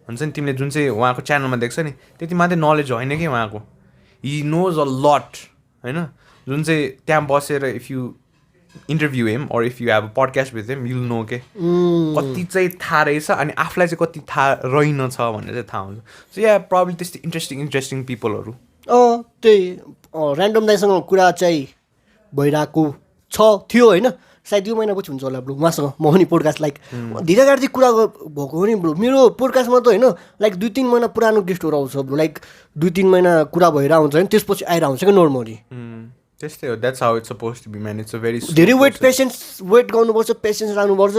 हुन्छ नि तिमीले जुन चाहिँ उहाँको च्यानलमा देख्छ नि त्यति मात्रै नलेज होइन कि उहाँको हि नोज अ लट होइन जुन चाहिँ त्यहाँ बसेर if you interview him or if you have a podcast with him you'll know के कति चाहिँ थाहा रहेछ अनि आफूलाई चाहिँ कति थाहा रहेन छ भनेर चाहिँ थाहा हुन्छ सो या प्रब्लम त्यस्तै इन्ट्रेस्टिङ पिपलहरू त्यही ऱ्यान्डम दाइसँग कुरा चाहिँ भइरहेको थियो होइन सायद यो महिना पछि हुन्छ होला ब्रो उहाँसँग म पनि पोडकास्ट लाइक धेरै गाडी चाहिँ कुरा भएको हो नि ब्रो मेरो पोडकास्टमा त होइन लाइक 2-3 महिना पुरानो गेस्टहरू आउँछ ब्रो लाइक 2-3 महिना कुरा भइरहेको हुन्छ होइन त्यसपछि आइरहेको हुन्छ क्या नर्मली त्यस्तै हो that's how it's suppose to be man it's a very धेरै वेट गर्नुपर्छ पेसेन्स राख्नुपर्छ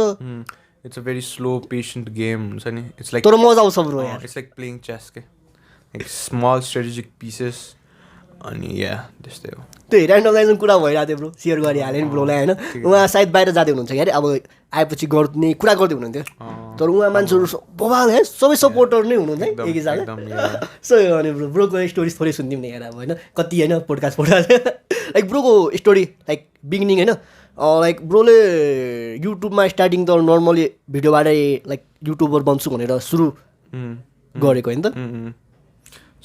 it's a very slow patient game हुन्छ नि इट्स लाइक तर मजा आउँछ ब्रो यार इट्स लाइक प्लेइङ चेस के लाइक स्मल स्ट्रेटेजिक पिसेस अनि या त्यस्तै हो त्यही ऱ्यान्डम लाइजमा कुरा भइरहेको थियो ब्रो सेयर गरिहालेँ नि ब्रोलाई होइन उहाँ सायद बाहिर जाँदै हुनुहुन्छ क्या अरे अब आएपछि गर्ने कुरा गर्दै हुनुहुन्थ्यो तर उहाँ मान्छेहरू बबाल है सबै सपोर्टर नै हुनुहुन्छ है एक हिसाबले सो अनि ब्रोको स्टोरी थोरै सुनिदिउँ न यार अब होइन कति होइन पोडकास्ट लाइक ब्रोको स्टोरी लाइक बिगिनिङ होइन लाइक ब्रोले युट्युबमा स्टार्टिङ त नर्मली भिडियोबाटै लाइक युट्युबर बन्छु भनेर सुरु गरेको होइन त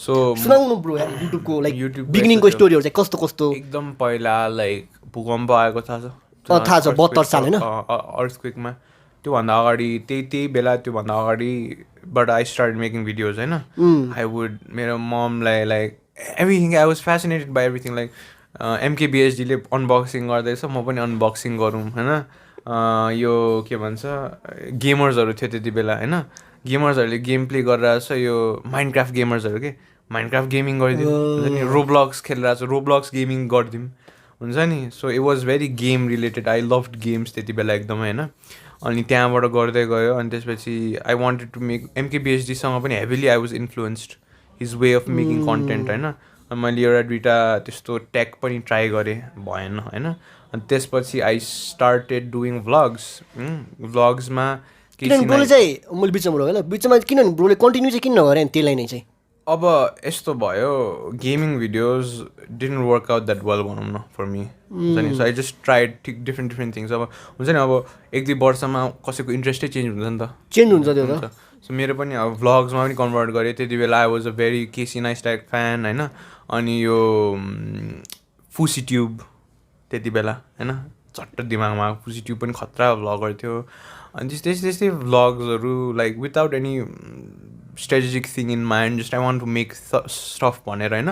सो सुनाउनु ब्रो युट्युबको लाइक बिगिनिङको स्टोरीहरू चाहिँ कस्तो कस्तो एकदम पहिला लाइक भूकम्प आएको थाहा छ 72 साल होइन अर्थक्वेकमा त्योभन्दा अगाडि त्यही बेला त्योभन्दा अगाडिबाट आई स्टार्ट मेकिङ भिडियोज होइन आई वुड मेरो ममलाई like everything I was fascinated by everything like एमकेबिएचडीले अनबक्सिङ गर्दैछ म पनि अनबक्सिङ गरौँ होइन यो के भन्छ गेमर्सहरू थियो त्यति बेला होइन गेमर्सहरूले गेम प्ले गरिरहेको छ यो माइन्डक्राफ्ट गेमर्सहरू के माइन्डक्राफ्ट गेमिङ गरिदिउँ हुन्छ नि रोब्लक्स खेलिरहेको छ रोब्लक्स गेमिङ गरिदिउँ हुन्छ नि so it was very game related I लभड games त्यति बेला एकदमै होइन अनि त्यहाँबाट गर्दै गयो अनि त्यसपछि आई वान्टेड टु मेक एमकेबिएचडीसँग पनि heavily I was influenced his way of making content होइन अनि मैले एउटा दुइटा त्यस्तो ट्याग पनि ट्राई गरेँ भएन होइन अनि त्यसपछि आई स्टार्टेड डुइङ भ्लग्समा ब्रोले चाहिँ मैले बिचमा किनभने ब्रोले कन्टिन्यू चाहिँ किन नगरेँ त्यसलाई नै चाहिँ अब यस्तो भयो gaming videos didn't work out that well भनौँ न फर मी हुन्छ नि so I just tried different things अब हुन्छ नि अब 1-2 वर्षमा कसैको इन्ट्रेस्टै चेन्ज हुन्छ नि त चेन्ज हुन्छ त्यो त सो मेरो पनि अब भ्लग्समा पनि कन्भर्ट गरेँ त्यति बेला I was a very Casey Neistat fan होइन अनि यो फुसी ट्युब त्यति बेला होइन झट्ट दिमागमा फुसी ट्युब पनि खतरा भ्लगर थियो अनि त्यस्तै भ्लग्सहरू like without any strategic thing in mind just I want to make stuff भनेर होइन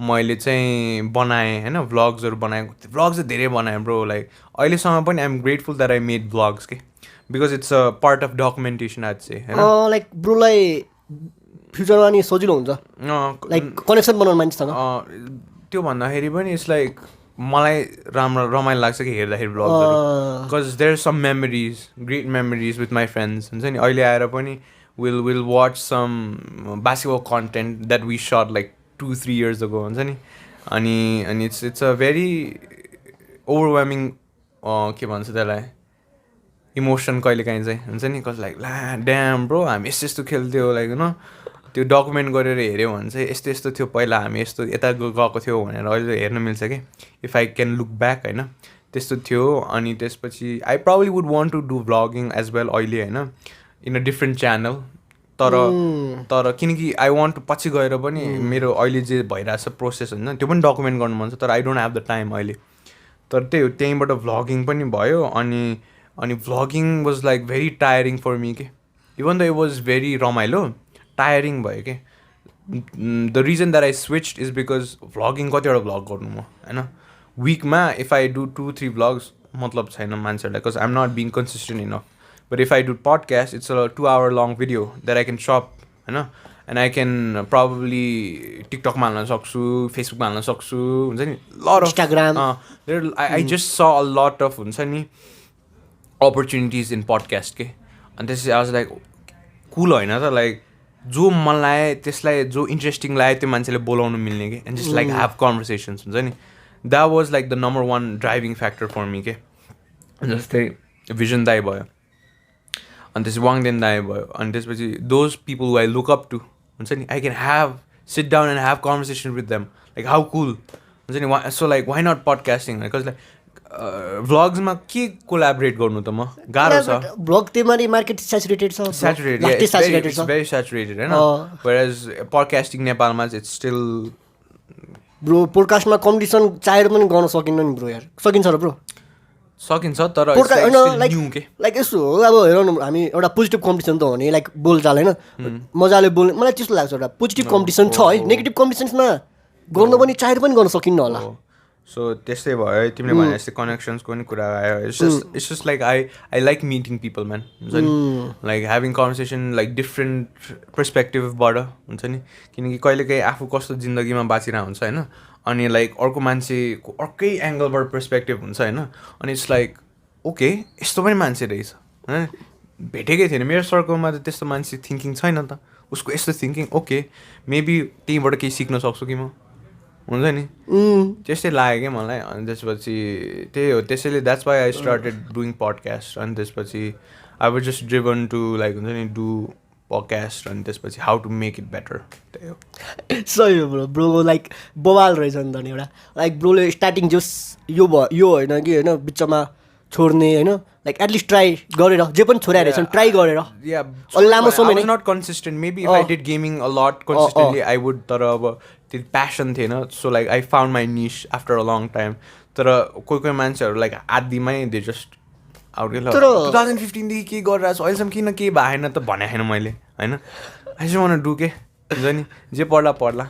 मैले चाहिँ बनाएँ होइन भ्लग्सहरू बनाएँ भ्लग्स चाहिँ धेरै बनाएँ ब्रो लाइक अहिलेसम्म पनि I'm grateful that I made vlogs के because it's a part of documentation आज चाहिँ होइन लाइक ब्रोलाई फ्युचरमा नि सजिलो हुन्छ लाइक कनेक्सन बनाउनु मान्छेसँग त्यो भन्दाखेरि पनि इट्स लाइक मलाई रमाइलो लाग्छ कि हेर्दाखेरि भ्लग्सहरू because there some memories great memories with my friends हुन्छ नि अहिले आएर पनि will watch some basketball content that we shot like 2-3 years ago हुन्छ नि अनि इट्स अ भेरी ओभरवेमिङ के भन्छ त्यसलाई इमोसन कहिलेकाहीँ चाहिँ हुन्छ नि कस लाइक ला ड्याम ब्रो हामी यस्तो खेल्थ्यो लाइक होइन त्यो डकुमेन्ट गरेर हेऱ्यो भने चाहिँ यस्तो यस्तो थियो पहिला हामी यस्तो यता गएको थियो भनेर अहिले हेर्न मिल्छ कि if I can look back होइन त्यस्तो थियो अनि त्यसपछि I probably would want to do vlogging as well अहिले होइन इन अ डिफ्रेन्ट च्यानल तर किनकि आई वान्ट पछि गएर पनि मेरो अहिले जे भइरहेछ प्रोसेस होइन त्यो पनि डकुमेन्ट गर्नु मन छ तर I don't have the time अहिले तर त्यही हो त्यहीँबाट भ्लगिङ पनि भयो अनि vlogging was like very tiring for me के even the it was very रमाइलो टायरिङ भयो कि the reason that I switch is because vlogging कतिवटा भ्लग गर्नु म होइन विकमा इफ आई डु 2-3 भ्लग्स मतलब छैन मान्छेहरूलाई because I am not being consistent enough but if I do podcast it's a 2 hour long video that I can shop होइन and I can probably टिकटकमा हाल्न सक्छु फेसबुकमा हाल्न सक्छु हुन्छ नि lot of Instagram I just saw a lot of हुन्छ नि अपर्च्युनिटिज इन पडकास्ट के अनि त्यसपछि आज लाइक कुल होइन त लाइक जो मन लाग्यो त्यसलाई जो इन्ट्रेस्टिङ लाग्यो त्यो मान्छेले बोलाउनु मिल्ने कि and just like have conversations हुन्छ नि that was like the number 1 driving factor for me के जस्तै भिजन दाई भयो अनि त्यसपछि वाङदेन दाई भयो अनि त्यसपछि those people who I look up to हुन्छ नि I can have sit down and have conversation with them like how cool हुन्छ नि so like why not podcasting because like भ्लग्समा के कोलाबरेट गर्नु त म गाह्रो छ भ्लग त्यही मार्केट सेचुरेटेड छ सेचुरेटेड भेरी सेचुरेटेड होइन वेयरएज पडकास्टिङ नेपालमा चाहिँ इट्स स्टिल ब्रो पोडकास्टमा कम्पिटिसन चाहेर पनि गर्न सकिन्न नि ब्रो यार सकिन्छ र ब्रो सकिन्छ तर लाइक यस्तो हो अब हेरौँ न हामी एउटा पोजिटिभ कम्पिटिसन त हो नि लाइक बोलचाल होइन मजाले बोल्ने मलाई त्यस्तो लाग्छ एउटा पोजिटिभ कम्पिटिसन छ है नेगेटिभ कम्पिटिसनमा गर्न पनि चाहेर पनि गर्न सकिन्न होला सो त्यस्तै भयो तिमीले भने जस्तै कनेक्सन्सको पनि कुरा आयो it's just like I like meeting people man हुन्छ नि like having conversation like different पर्सपेक्टिभबाट हुन्छ नि किनकि कहिलेकाहीँ आफू कस्तो जिन्दगीमा बाँचिरहेको हुन्छ होइन अनि लाइक अर्को मान्छेको अर्कै एङ्गलबाट पर्सपेक्टिभ हुन्छ होइन अनि इट्स लाइक ओके यस्तो पनि मान्छे रहेछ होइन भेटेकै थिएन मेरो सर्कलमा त त्यस्तो मान्छे थिङ्किङ छैन त उसको यस्तो थिङ्किङ ओके मेबी त्यहीँबाट केही सिक्न सक्छु कि म हुन्छ नि त्यस्तै लाग्यो क्या मलाई अनि त्यसपछि त्यही हो त्यसैले that's why I started doing podcast अनि त्यसपछि I was just driven to like हुन्छ नि डु पडकास्ट अनि त्यसपछि how to make it better त्यही हो सही हो ब्रो लाइक बवाल रहेछ नि त नि एउटा लाइक ब्रोले स्टार्टिङ जस यो होइन कि होइन बिचमा छोड्ने होइन लाइक एटलिस्ट ट्राई गरेर जे पनि छोड्या रहेछ ट्राई गरेर लामो समय not consistent maybe if I did gaming a lot consistently I would तर अब त्यो प्यासन थिएन so like I found my niche after a long time तर कोही मान्छेहरू लाइक आदिमै दे जस्ट आउट 2015देखि के गरिरहेको छु अहिलेसम्म किन केही भएन त भनेको छैन मैले होइन आई जस्ट वान डु के हुन्छ नि जे पढ्ला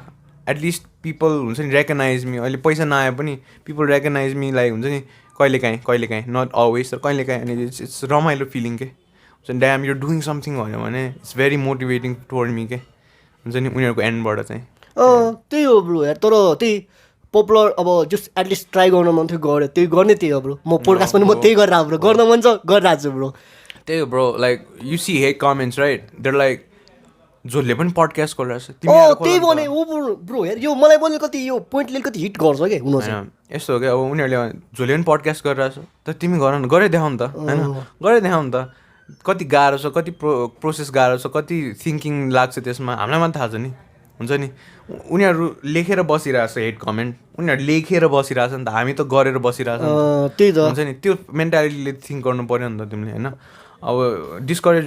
एटलिस्ट पिपल हुन्छ नि रेकगनाइज मी अहिले पैसा नआए पनि पिपल रेकगनाइज मी लाइक हुन्छ नि कहिलेकाहीँ नट अलवेज तर कहिलेकाहीँ अनि इट्स रमाइलो फिलिङ के हुन्छ नि ड्याम यु डुइङ समथिङ भन्यो भने it's very motivating toward me के हुन्छ नि उनीहरूको एन्डबाट चाहिँ त्यही हो ब्रो यार तर त्यही पपुलर अब जस्ट एटलिस्ट ट्राई गर्न मन थियो गऱ्यो त्यही गर्ने त्यही हो ब्रो म पोडकास्ट पनि म त्यही गरेर ब्रो गर्न मन छ गरिरहेको छु ब्रो त्यही हो bro like you see hate comments right there like जसले पनि पडकास्ट गरिरहेछ त्यही भने हो ब्रो यार यो मलाई बोल्ने कति यो पोइन्टले कति हिट गर्छ क्या हुनु यस्तो हो क्या अब उनीहरूले जसले पनि पडकास्ट गरिरहेछ त तिमी गरे देखाउ नि त होइन गरे देखाउ नि त कति गाह्रो छ कति प्रोसेस गाह्रो छ कति थिङ्किङ लाग्छ त्यसमा हामीलाई मात्रै थाहा छ नि हुन्छ नि उनीहरू लेखेर बसिरहेछ हेट कमेन्ट उनीहरू लेखेर बसिरहेछ नि त हामी त गरेर बसिरहेछ त्यही त हुन्छ नि त्यो मेन्टालिटीले थिङ्क गर्नु पऱ्यो नि त तिमीले होइन अब डिस्करेज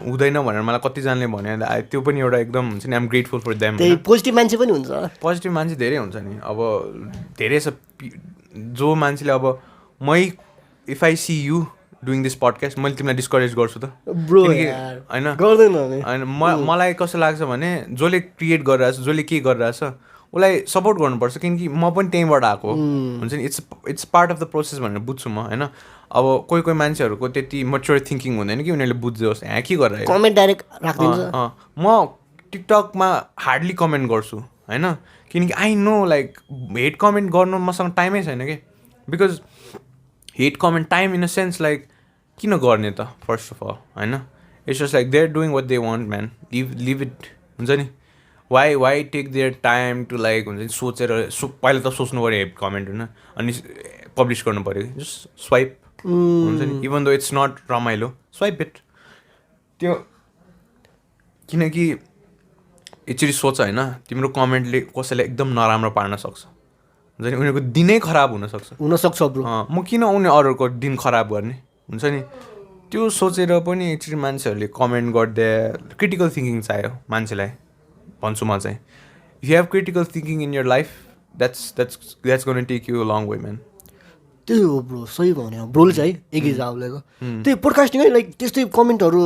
हुँदैन भनेर मलाई कतिजनाले भन्यो त्यो पनि एउटा एकदम हुन्छ नि I'm grateful for them positive मान्छे पनि हुन्छ पोजिटिभ मान्छे धेरै हुन्छ नि अब धेरै छ जो मान्छेले अब if I see you doing this podcast मैले तिमीलाई डिस्करेज गर्छु त होइन मलाई कस्तो लाग्छ भने जसले क्रिएट गरिरहेछ जसले के गरिरहेछ उसलाई सपोर्ट गर्नुपर्छ किनकि म पनि त्यहीँबाट आएको हुन्छ नि it's part of the process भनेर बुझ्छु म होइन अब कोही मान्छेहरूको त्यति मच्योर थिङ्किङ हुँदैन कि उनीहरूले बुझ्योस् यहाँ के गरेर कमेन्ट डाइरेक्ट राख्दिन्छ म टिकटकमा हार्डली कमेन्ट गर्छु होइन किनकि I know like hate comment गर्नु मसँग टाइमै छैन कि because hate comment time in a sense like किन गर्ने त फर्स्ट अफ अल होइन it's just like they are doing what they want man live it हुन्छ नि why take their time to like हुन्छ नि सोचेर पहिला त सोच्नु पऱ्यो हेट कमेन्ट होइन अनि पब्लिस गर्नु पऱ्यो जस्ट स्वाइप हुन्छ नि इभन दो इट्स नट रमाइलो स्वाइप इट त्यो किनकि एकचोटि सोच होइन तिम्रो कमेन्टले कसैलाई एकदम नराम्रो पार्न सक्छ हुन्छ नि उनीहरूको दिनै खराब हुनसक्छ ब्रो म किन उनी अरूको दिन खराब गर्ने हुन्छ नि त्यो सोचेर पनि एकचोटि मान्छेहरूले कमेन्ट गर्दै क्रिटिकल थिङ्किङ चाहियो मान्छेलाई भन्छु म चाहिँ if you have critical thinking in your life that's gonna take you long way man त्यही हो ब्रो सही भन्यो ब्रोले चाहिँ एक हिसाबले त्यही पोडकास्टिङ है लाइक त्यस्तै कमेन्टहरू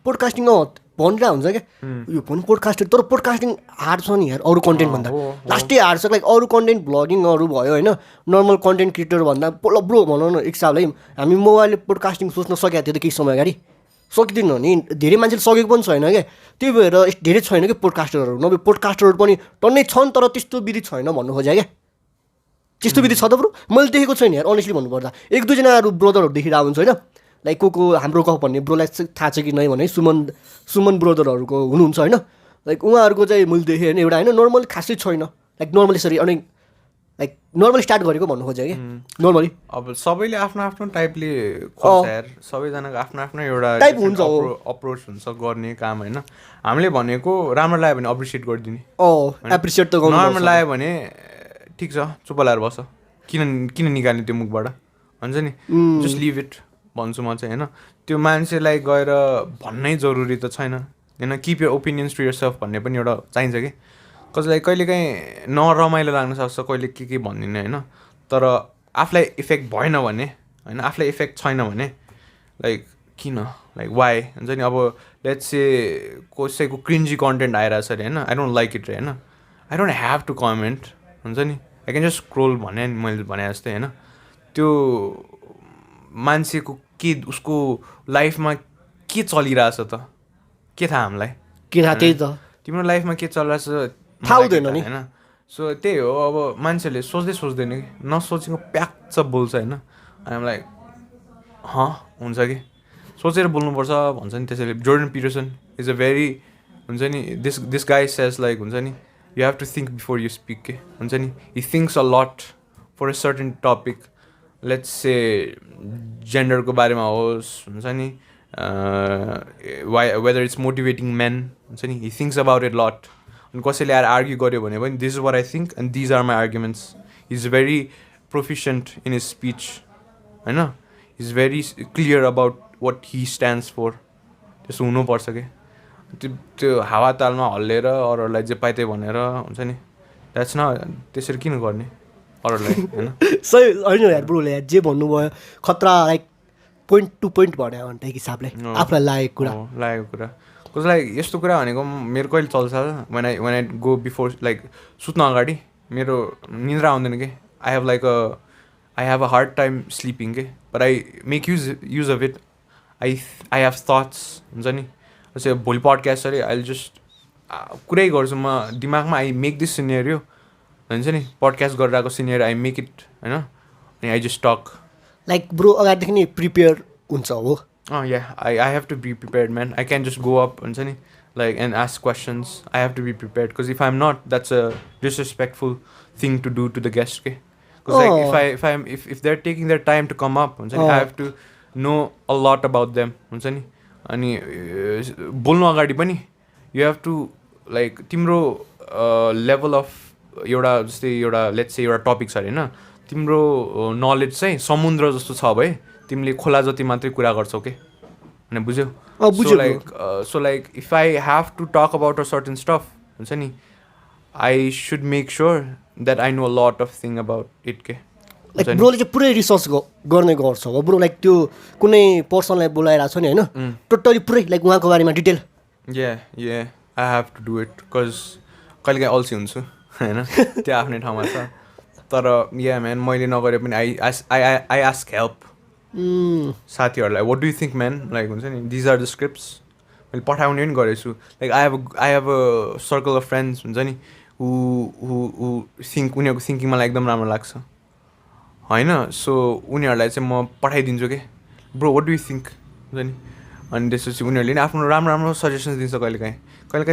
पोडकास्टिङ भनिरहेको हुन्छ क्या यो पनि पोडकास्टर तर पोडकास्टिङ हार्ड छ नि यार अरू कन्टेन्ट भन्दा लास्टै हार्ड छ लाइक अरू कन्टेन्ट भ्लगिङहरू भयो होइन नर्मल कन्टेन्ट क्रिएटर भन्दा ब्रो भनौँ न एक हिसाबले हामी मोबाइलले पोडकास्टिङ सोच्न सकेको थियो त केही समय अगाडि सकिँदैन नि धेरै मान्छेले सकेको पनि छैन क्या त्यही भएर धेरै छैन कि पोडकास्टरहरू नभए पोडकास्टरहरू पनि टन्नै छन् तर त्यस्तो विधि छैन भन्नु खोजेँ क्या त्यस्तो विधि छ त ब्रो मैले देखेको छैन यार अनेस्टली भन्नुपर्दा एक दुईजनाहरू ब्रदरहरू देखिरहेको हुन्छ होइन लाइक को हाम्रो कफ भन्ने ब्रोलाई थाहा छ कि नै भने सुमन ब्रदरहरूको हुनुहुन्छ होइन लाइक उहाँहरूको चाहिँ मैले देखेँ होइन एउटा होइन नर्मली खासै छैन लाइक नर्मली सरी अनि लाइक नर्मली स्टार्ट गरेको भन्नु खोजेँ कि नर्मली अब सबैले आफ्नो आफ्नो टाइपले खोज्छ यार सबैजनाको आफ्नो आफ्नो एउटा टाइप हुन्छ अप्रोच हुन्छ गर्ने काम होइन हामीले भनेको राम्रो लाग्यो भने अप्रिसिएट गरिदिने एप्रिसिएट त गर्नु नराम्रो लाग्यो भने ठिक छ चुप लाएर बस किन निकाल्ने त्यो मुखबाट हुन्छ नि जस्ट लिभ इट भन्छु म चाहिँ होइन त्यो मान्छेलाई गएर भन्नै जरुरी त छैन होइन keep your opinions to yourself भन्ने पनि एउटा चाहिन्छ कि कसैलाई कहिलेकाहीँ नरमाइलो लाग्न सक्छ कहिले के भनिदिने होइन तर आफूलाई इफेक्ट भएन भने होइन आफूलाई इफेक्ट छैन भने लाइक किन लाइक वाइ हुन्छ नि अब लेट्स से कसैको क्रिन्जी कन्टेन्ट आइरहेछ अरे होइन आई डोन्ट लाइक इट होइन I don't have to comment हुन्छ नि आई क्यान जस्ट स्क्रोल भने मैले भने जस्तै होइन त्यो मान्छेको के उसको लाइफमा के चलिरहेछ त के थाहा हामीलाई के थाहा त्यही त तिम्रो लाइफमा के चलिरहेछ थाहा हुँदैन नि होइन सो त्यही हो अब मान्छेहरूले सोच्दैन कि नसोचेको प्याक्च बोल्छ होइन हामीलाई हुन्छ कि सोचेर बोल्नुपर्छ भन्छ नि त्यसैले Jordan Peterson is a very हुन्छ नि दिस गाई सेज लाइक हुन्छ नि you have to think before you speak के हुन्छ नि he thinks a lot for a certain topic let's say जेन्डरको बारेमा होस् हुन्छ नि वेदर इट्स मोटिभेटिङ मेन हुन्छ नि he thinks about it lot अनि कसैले आएर आर्ग्यु गर्यो भने पनि this is what I think and these are my arguments he is very proficient in his speech होइन he is very clear about what he stands for त्यस्तो हुनुपर्छ कि त्यो हावातालमा हल्लेर अरूहरूलाई जे पाइ त्यही भनेर हुन्छ नि द्याट्स न त्यसरी किन गर्ने अरूलाई होइन सही होइन यार ब्रोले यार जे भन्नुभयो खतरा लाइक पोइन्ट टु पोइन्ट भन्यो भने एक हिसाबले आफूलाई लागेको कुरा कसैलाई यस्तो कुरा भनेको मेरो कहिले चल्छ when I go before like सुत्न अगाडि मेरो निन्द्रा आउँदैन कि I have a hard time sleeping के but I make use of it I have thoughts हुन्छ नि जस्तै भोलि पडकास्ट अरे आई जस्ट कुरै गर्छु म दिमागमा आई मेक दिस सिनेरियो हुन्छ नि पडकास्ट गरिरहेको सिनियर आई मेक इट होइन अनि I just talk like bro अगाडिदेखि नै प्रिपेयर हुन्छ हो या I have to be prepared man I can just go up हुन्छ नि like and ask questions I have to be prepared because if I am not that's a disrespectful thing to do to the guest के like if they are taking their time to come up हुन्छ नि I have to know a lot about them हुन्छ नि अनि बोल्नु अगाडि पनि you have to like तिम्रो लेभल अफ एउटा जस्तै एउटा लेट्स एउटा टपिक छ अरे होइन तिम्रो नलेज चाहिँ समुद्र जस्तो छ भए तिमीले खोला जति मात्रै कुरा गर्छौ के होइन बुझ्यौ so like if I have to talk about a certain stuff हुन्छ नि I should make sure that I know a lot of thing about it के लाइक ब्रोले चाहिँ पुरै रिसर्च गर्ने गर्छ हो ब्रो लाइक त्यो कुनै पर्सनलाई बोलाइरहेको छ नि होइन टोटली पुरै लाइक उहाँको बारेमा detail I have to do it because कहिलेकाहीँ अल्छी हुन्छु होइन त्यो आफ्नै ठाउँमा छ तर या म्यान मैले नगरे पनि आई आस्क हेल्प साथीहरूलाई what do you think man like हुन्छ नि दिज आर द स्क्रिप्ट्स मैले पठाउने पनि गरेको छु like I have a circle of friends हुन्छ नि हु थिङ्क उनीहरूको थिङ्किङ मलाई एकदम राम्रो लाग्छ होइन सो उनीहरूलाई चाहिँ म पठाइदिन्छु कि bro what do you think हुन्छ नि अनि त्यसपछि उनीहरूले नि आफ्नो राम्रो सजेसन्स दिन्छ कहिलेकाहीँ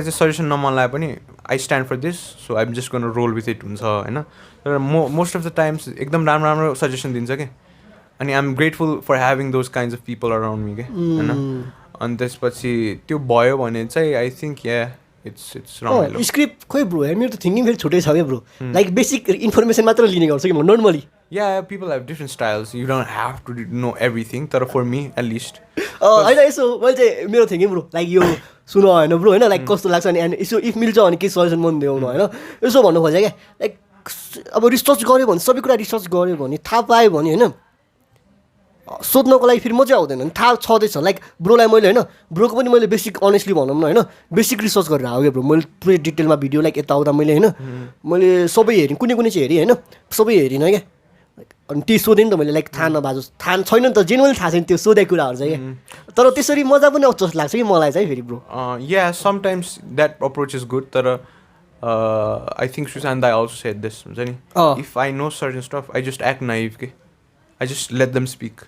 चाहिँ सजेसन नमन लाए पनि I stand for this so I'm just गर्न रोल विथ इट हुन्छ होइन तर मोस्ट अफ द टाइम्स एकदम राम्रो सजेसन दिन्छ कि अनि I'm grateful for having those kinds of people around me के होइन अनि त्यसपछि त्यो भयो भने चाहिँ आई थिङ्क इट्स रमाइलो स्क्रिप्ट खोइ ब्रो मेरो त थिङ्किङ फेरि छुट्टै छ क्या ब्रो लाइक बेसिक इन्फर्मेसन मात्र लिने गर्छु कि म normally people have different styles. You don't have to know everything. तर for me at least. होइन यसो मैले चाहिँ मेरो थिङ्किङ ब्रो लाइक यो सुन होइन ब्रो होइन लाइक कस्तो लाग्छ नि एन्ड यसो इफ मिल्छ भने केही सजेसन मन देऊ होइन यसो भन्नु खोजेँ क्या लाइक अब रिसर्च गऱ्यो भने सबै कुरा रिसर्च गऱ्यो भने थाहा पायो भने होइन सोध्नको लागि फेरि मजा आउँदैन नि थाहा छँदैछ लाइक ब्रोलाई मैले होइन ब्रोको पनि मैले बेसिक अनेस्टली भनौँ न होइन बेसिक रिसर्च गरेर आएको क्या ब्रो मैले पुरै डिटेलमा भिडियो लाइक यताउता मैले होइन मैले सबै हेरेँ कुनै कुनै चाहिँ हेरेँ होइन सबै हेरिनँ क्या अनि त्यो सोधेँ नि त मैले लाइक थाहा नबाजोस् थाहा छैन नि त जेनुअली थाहा छैन त्यो सोधेको कुराहरू चाहिँ क्या तर त्यसरी मजा पनि आउँछ जस्तो लाग्छ कि मलाई चाहिँ फेरि bro sometimes that approach is good तर I think Sushant I also said this हुन्छ नि if I know certain stuff I just act naive के I just let them speak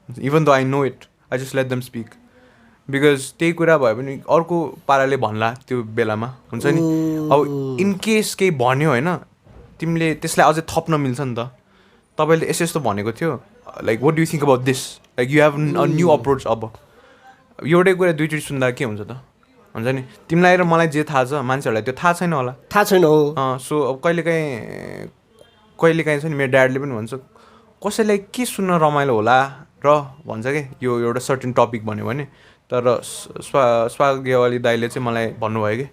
even though I know it I just let them speak because त्यही कुरा भयो भने अर्को पाराले भन्ला त्यो बेलामा हुन्छ नि अब इन केस केही भन्यो होइन तिमीले त्यसलाई अझै थप्न मिल्छ नि त तपाईँले यस्तो यस्तो भनेको थियो like what do think about this like you have a new approach अब एउटै कुरा दुईचोटि सुन्दा के हुन्छ त हुन्छ नि तिमीलाई र मलाई जे थाहा छ मान्छेहरूलाई त्यो थाहा छैन होला थाहा छैन हो सो अब कहिलेकाहीँ छ नि मेरो ड्याडले पनि भन्छ कसैलाई के सुन्न रमाइलो होला र भन्छ कि यो एउटा सर्टेन टपिक भन्यो भने तर स्वागेवाली दाइले चाहिँ मलाई भन्नुभयो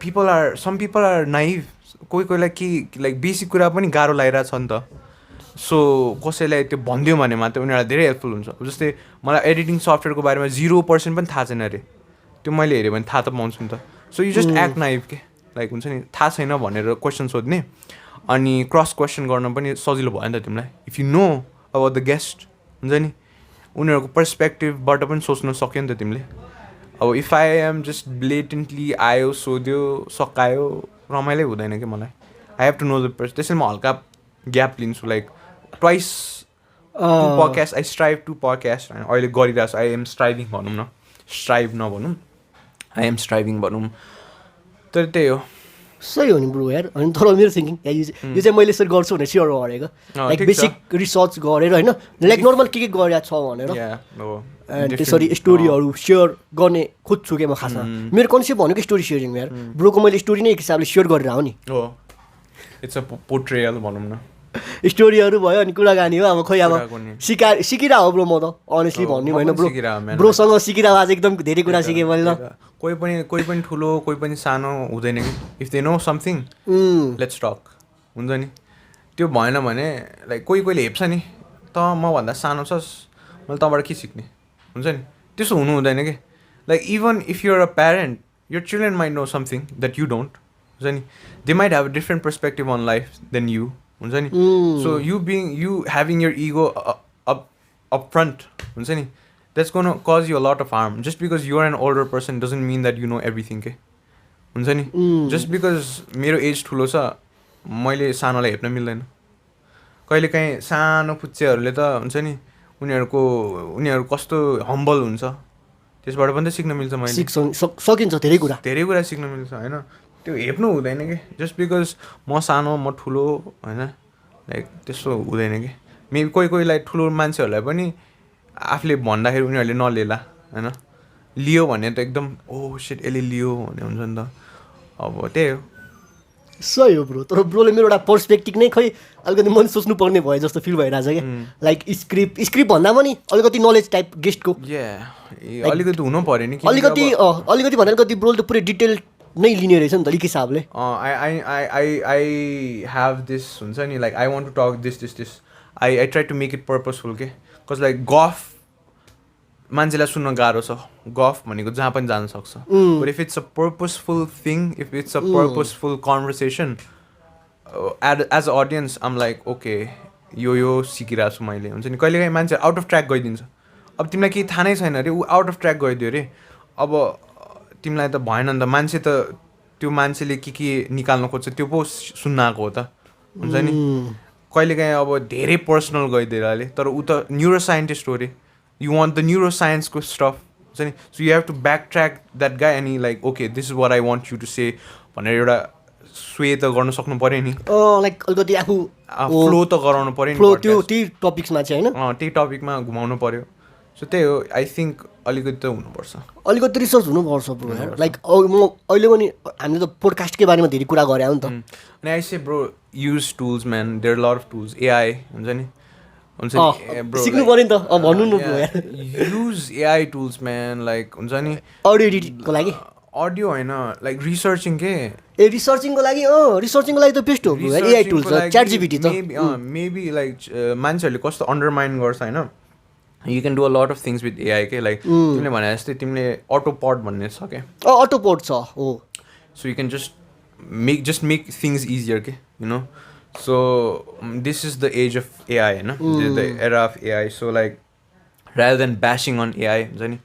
कि सम पिपल आर नाइभ कोहीलाई के लाइक बेसिक कुरा पनि गाह्रो लागिरहेको छ नि त सो कसैलाई त्यो भनिदियो भने मात्रै उनीहरूलाई धेरै हेल्पफुल हुन्छ जस्तै मलाई एडिटिङ सफ्टवेयरको बारेमा 0% पनि थाहा छैन अरे त्यो मैले हेऱ्यो भने थाहा त पाउँछु नि त so you just act naive के लाइक हुन्छ नि थाहा छैन भनेर क्वेसन सोध्ने अनि क्रस क्वेसन गर्न पनि सजिलो भयो नि त तिमीलाई if you know about the guest हुन्छ नि उनीहरूको पर्सपेक्टिभबाट पनि सोच्न सक्यो नि त तिमीले अब if I am just blatantly आयो सोध्यो सकायो रमाइलै हुँदैन कि मलाई I have to know the person त्यसैले म हल्का ग्याप लिन्छु like twice podcast I strive to podcast अहिले गरिरहेको छु आई एम स्ट्राइभिङ भनौँ न स्ट्राइभ नभनौँ आई एम स्ट्राइभिङ भनौँ तर त्यही हो सही हो नि ब्रो यार अनि तर मेरो थिङ्किङ यो चाहिँ मैले यसरी गर्छु भनेर स्योर गरेको लाइक बेसिक रिसर्च गरेर होइन लाइक नर्मल के गरिरहेको छ भनेर त्यसरी स्टोरीहरू सेयर गर्ने खोज्छु क्या म खासमा मेरो कन्सेप्ट भनेको स्टोरी सेयरिङ यार ब्रोको मैले स्टोरी नै एक हिसाबले सेयर गरेर आऊ नि इट्स अ पोर्ट्रेयल भनौँ न स्टोरीहरू भयो अनि कुराकानी हो अब खोइ अब सिकिरह हो ब्रो म त अनेस्टली भन्ने होइन ब्रोसँग सिकिरह आज एकदम धेरै कुरा सिकेँ मैले ल कोही पनि ठुलो कोही पनि सानो हुँदैन कि if they know something let's talk हुन्छ नि त्यो भएन भने लाइक कोहीले हेप्छ नि त मभन्दा सानो छस् मैले तँबाट के सिक्ने हुन्छ नि त्यसो हुनु हुँदैन कि like even if you're a parent your children might know something that you don't हुन्छ नि they might have a different perspective on life than you हुन्छ नि so you having your ego up front हुन्छ नि that's gonna cause you a lot of harm just because you are an older person doesn't mean that you know everything के हुन्छ नि just because मेरो as ठुलो छ मैले सानोलाई हेप्न मिल्दैन कहिलेकाहीँ सानो पुच्चेहरूले त हुन्छ नि उनीहरू कस्तो हम्बल हुन्छ त्यसबाट पनि त सिक्न मिल्छ मैले सकिन्छ धेरै कुरा सिक्न मिल्छ होइन त्यो हेप्नु हुँदैन कि जस्ट बिकज म सानो म ठुलो होइन लाइक त्यस्तो हुँदैन कि मेबी कोहीलाई ठुलो मान्छेहरूलाई पनि आफूले भन्दाखेरि उनीहरूले नलिएला होइन लियो भने त एकदम ओ सेट यसले लियो भन्ने हुन्छ नि त अब त्यही हो सही हो ब्रो तर ब्रोले मेरो एउटा पर्सपेक्टिभ नै खै अलिकति मैले सोच्नु पर्ने भयो जस्तो फिल भइरहेछ क्या लाइक स्क्रिप्ट भन्दा पनि अलिकति नलेज टाइप गेस्टको अलिकति हुनु पऱ्यो नि अलिकति भन्दा अलिकति ब्रोले त पुरै डिटेल नै लिने रहेछ नि त अलिक हिसाबले आई हेभ दिस हुन्छ नि like I want to talk this I try to make it purposeful के कज लाइक गफ मान्छेलाई सुन्न गाह्रो छ गफ भनेको जहाँ पनि जान सक्छ but if it's a purposeful thing if it's a purposeful conversation as a audience um like okay यो सिकिरहेको छु मैले हुन्छ नि कहिलेकाहीँ मान्छे आउट अफ ट्र्याक गइदिन्छ अब तिमीलाई केही थाहा नै छैन अरे ऊ आउट अफ ट्र्याक गइदियो अरे अब तिमीलाई त भएन नि त मान्छे त त्यो मान्छेले के निकाल्नु खोज्छ त्यो पो सुन्न आएको हो त हुन्छ नि कहिलेकाहीँ अब धेरै पर्सनल गइदिएर अहिले तर ऊ त न्युरो साइन्टिस्ट हो अरे यु वान्ट द न्युरो साइन्सको स्टफ हुन्छ नि so you have to backtrack that guy and like okay this is what I want you to say भनेर एउटा स्वे त गर्नु सक्नु पऱ्यो नि लाइक अलिकति आफू फ्लो त गराउनु पऱ्यो नि त्यही टपिक्समा चाहिँ होइन त्यही टपिकमा घुमाउनु पऱ्यो सो त्यही हो आई थिङ्क अलिकति त हुनुपर्छ अलिकति रिसर्च हुनुपर्छ ब्रो यार लाइक म अहिले पनि हामीले त पोडकास्टकै बारेमा धेरै कुरा गरे हो नि त अनि I say bro use tools man there lot of tools AI हुन्छ नि सिक्नु पऱ्यो नि त भन्नु न ब्रो यार use AI tools man like हुन्छ नि अडियो एडिटिङको लागि अडियो होइन लाइक रिसर्चिङ के रिसर्चिङको लागि रिसर्चिङको लागि त बेस्ट हो bro AI tools chat GPT त मेबी लाइक मान्छेहरूले कस्तो अन्डरमाइन गर्छ होइन you can do a lot of things with AI के लाइक तिमीले भने जस्तै तिमीले अटोपड भन्ने छ क्या अटोपोड छ हो so you can just make things easier के you know so this is the age of AI होइन the era of AI so like rather than bashing on AI हुन्छ नि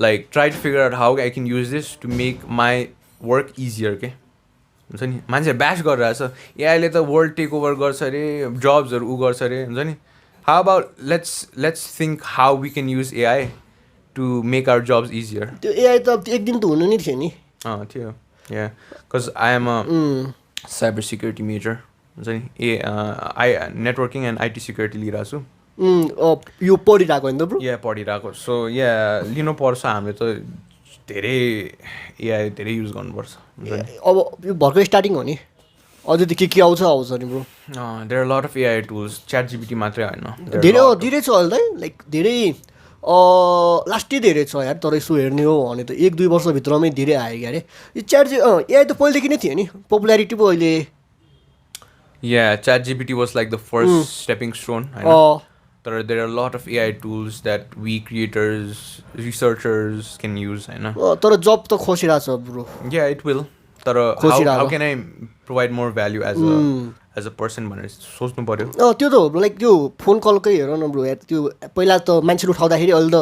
like try to figure out how I can use this to make my work easier के हुन्छ नि मान्छेहरू bash गरिरहेछ एआईले त world take over गर्छ अरे जब्सहरू उ गर्छ अरे हुन्छ नि how about let's think how we can use AI to make our jobs easier त्यो एआई त एक दिन त हुनु नै थियो नि थियो yeah because I am a cyber security major हुन्छ नि I networking and IT security लिइरहेको छु यो पढिरहेको होइन त ब्रो पढिरहेको सो लिनु पर्छ हामीले त धेरै एआई धेरै युज गर्नुपर्छ अब यो भर्खर स्टार्टिङ हो नि अझै त के आउँछ नि bro there are lot of AI tools ChatGPT मात्रै होइन धेरै छ अहिले लाइक धेरै लास्टै धेरै छ यार तर यसो हेर्ने हो भने त 1-2 वर्षभित्रमै धेरै आयो क्या अरे यो च्याट एआई त पहिलेदेखि नै थियो नि पपुलारिटी पो अहिले ChatGPT was like the first stepping stone होइन तर there are lot of AI tools that we creators researchers can use होइन तर जब त खोसिरहेको छ ब्रो इट विल तर how can I provide more value as a person भनेर सोच्नु पऱ्यो त्यो त हो लाइक त्यो फोन कलकै हेर न ब्रो यार त्यो पहिला त मान्छेले उठाउँदाखेरि अहिले त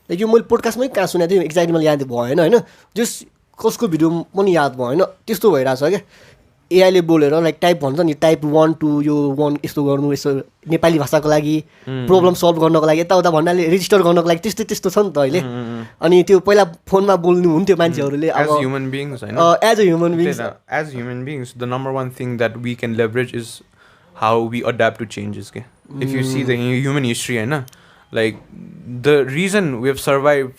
लाइक यो मैले पोडकास्टमै कहाँ सुनेको थिएँ एक्ज्याक्टली मैले याद भएन होइन जस कसको भिडियो पनि याद भएन त्यस्तो भइरहेको छ क्या एआईले बोलेर लाइक टाइप भन्छ नि टाइप 1 to यो 1 यस्तो गर्नु यसो नेपाली भाषाको लागि प्रब्लम सल्भ गर्नको लागि यताउता भन्नाले रेजिस्टर गर्नको लागि त्यस्तो छ नि त अहिले अनि त्यो पहिला फोनमा बोल्नु हुन्थ्यो मान्छेहरूले एज ह्युमन बिङ्स होइन as a human beings as human beings the number one thing that we can leverage is how we adapt to changes के if you see the human history होइन like the reason we have survive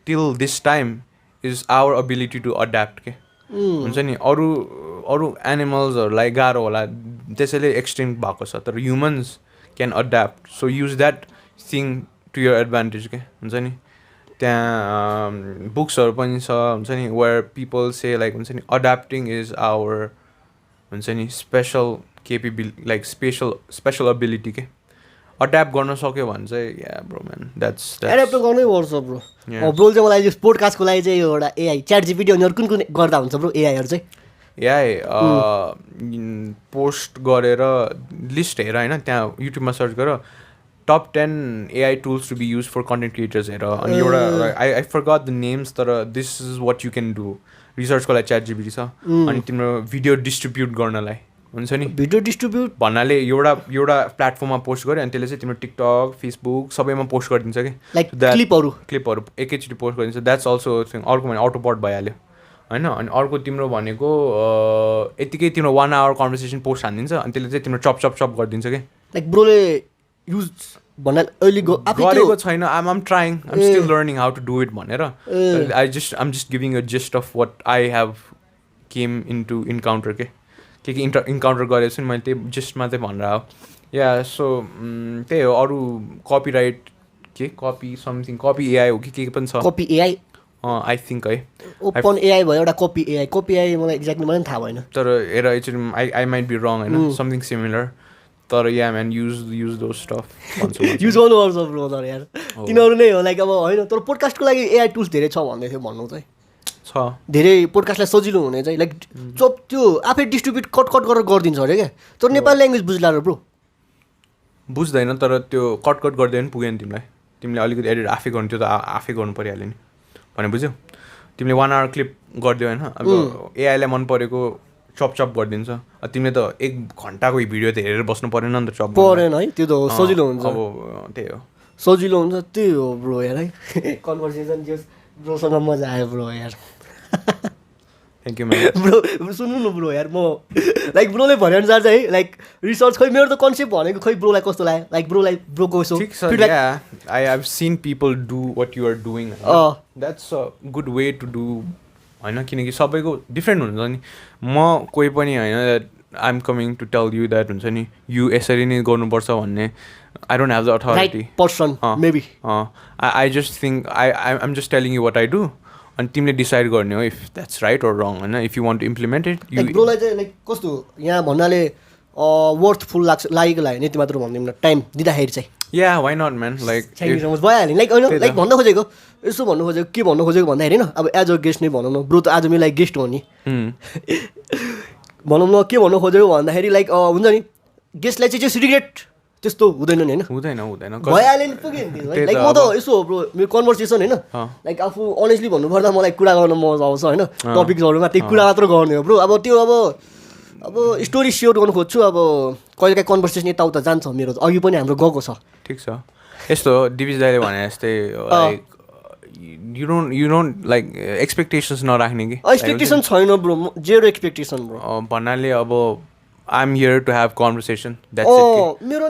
till this time is our ability to adapt के हुन्छ नि अरू एनिमल्सहरूलाई गाह्रो होला त्यसैले extinct भएको छ तर humans can adapt so use that thing to your advantage के हुन्छ नि त्यहाँ बुक्सहरू पनि छ हुन्छ नि वेयर पिपल से लाइक हुन्छ नि अड्याप्टिङ इज आवर हुन्छ नि स्पेसल लाइक स्पेसल एबिलिटी के अड्याप्ट गर्न सक्यो भने चाहिँ ब्रो म्यान द्याट्स एड्याप्ट गर्नै पर्छ ब्रो ब्रो चाहिँ मलाई यो पोडकास्टको लागि चाहिँ एउटा एआई च्याट जीपीटी अनि कुन कुन गर्दा हुन्छ ब्रो एआईहरू चाहिँ एआई पोस्ट गरेर लिस्ट हेर होइन त्यहाँ युट्युबमा सर्च गर top 10 AI tools to be use for content creators हेर अनि एउटा आई फरगट द नेम्स तर this is what you can do रिसर्चको लागि च्याट जीपीटी छ अनि तिम्रो भिडियो डिस्ट्रिब्युट गर्नलाई हुन्छ नि भिडियो डिस्ट्रिब्युट भन्नाले एउटा प्लेटफर्ममा पोस्ट गर्यो अनि त्यसले चाहिँ तिम्रो टिकटक फेसबुक सबैमा पोस्ट गरिदिन्छ कि लाइक क्लिपहरू एकैचोटि पोस्ट गरिदिन्छ द्याट्स अल्सो थिङ अर्को भने अटोपट भइहाल्यो होइन अनि अर्को तिम्रो भनेको यतिकै तिम्रो 1 hour कन्भर्सेसन पोस्ट हानिदिन्छ अनि त्यसले चाहिँ तिम्रो चप गरिदिन्छ कि लाइक ब्रोले युज भन्दा अहिले गरेको छैन um trying um still learning how to do it भनेर um just giving a gist of what I have came into encounter के इन्काउन्टर गरेको छु नि मैले त्यही जस्टमा चाहिँ भनेर हो सो त्यही हो अरू कपिराइट कपी एआई हो कि पनि छ कपी एआई आई थिङ्क है ओपन एआई भयो एउटा कपी एआई मलाई एक्ज्याक्टली मलाई पनि थाहा भएन तर हेर एकचोटि आई माइट बी रङ होइन समथिङ सिमिलर तर म्यान युज दो स्टफ युज गर्नुपर्छ ब्रो तर यार तिनीहरू नै हो लाइक अब होइन तर पोडकास्टको लागि एआई टुल्स धेरै छ भन्दै थियो भन्नु चाहिँ छ धेरै पोडकास्टलाई सजिलो हुने चाहिँ लाइक त्यो आफै डिस्ट्रिब्युट कट गरेर गरिदिन्छ अरे क्या तर नेपाली ल्याङ्ग्वेज बुझ्ला र ब्रो बुझ्दैन तर त्यो कट गरिदियो भने पुगेन तिमीले अलिकति एडिट आफै गर्नु त्यो त आफै गर्नु परिहाल्यो नि भने बुझ्यौ तिमीले 1 hour क्लिप गरिदियो होइन अब एआईलाई मन परेको चप गरिदिन्छ तिमीले त 1 घन्टाको भिडियो त हेरेर बस्नु परेन नि त चप परेन है त्यो त सजिलो हुन्छ अब त्यही हो सजिलो हुन्छ त्यही हो ब्रो यार है कन्भर्सेसन जस ब्रोसँग मजा आयो ब्रो यार थ्याङ्क यू म्यान ब्रो सुन्नु न ब्रो यार म लाइक ब्रोले भनेअनुसार चाहिँ लाइक रिसर्च खै मेरो त कन्सेप्ट भनेको खै ब्रोलाई कस्तो लाग्यो लाइक ब्रोलाई ब्रोको यसो ठिक छ I have seen people do what you are doing that's a good way to do होइन किनकि सबैको डिफ्रेन्ट हुन्छ नि म कोही पनि होइन I am coming to tell you that हुन्छ नि यु यसरी नै गर्नुपर्छ भन्ने I don't have the authority person maybe I just think I am just telling you what I do अनि तिमीले डिसाइड गर्ने हो if that's right or wrong होइन if you want to implement it ब्रोलाई चाहिँ लाइक कस्तो यहाँ भन्नाले वर्थफुल लागेको लाग्यो यति मात्र भनिदिउँ न टाइम दिँदाखेरि चाहिँ या वाइ नट म्यान लाइक भइहाल्यो लाइक होइन लाइक भन्न खोजेको यसो भन्नु खोजेको के भन्नु खोजेको भन्दाखेरि होइन अब एज अ गेस्ट नै भनौँ न ब्रो त आज मेरो लाइक गेस्ट हो नि भनौँ न के भन्नु खोजेको भन्दाखेरि लाइक हुन्छ नि गेस्टलाई चाहिँ जस्ट रिग्रेट त्यस्तो हुँदैन नि होइन हुँदैन भइहाल्यो नि पुग्यो नि लाइक म त यसो हो ब्रो मेरो कन्भर्सेसन होइन लाइक आफू अनेस्टली भन्नुपर्दा मलाई कुरा गर्न मजा आउँछ होइन टपिक्सहरूमा त्यही कुरा मात्र गर्ने हो ब्रो अब त्यो अब स्टोरी सेयर गर्नु खोज्छु अब कहिलेकाहीँ कन्भर्सेसन यताउता जान्छ मेरो अघि पनि हाम्रो गएको छ ठिक छ यस्तो दिपेश दाइले भने जस्तै like you don't like expectations नराख्ने कि एक्सपेक्टेसन छैन ब्रो जेरो एक्सपेक्टेसन ब्रो भन्नाले अब I am here to have conversation that's it मेरो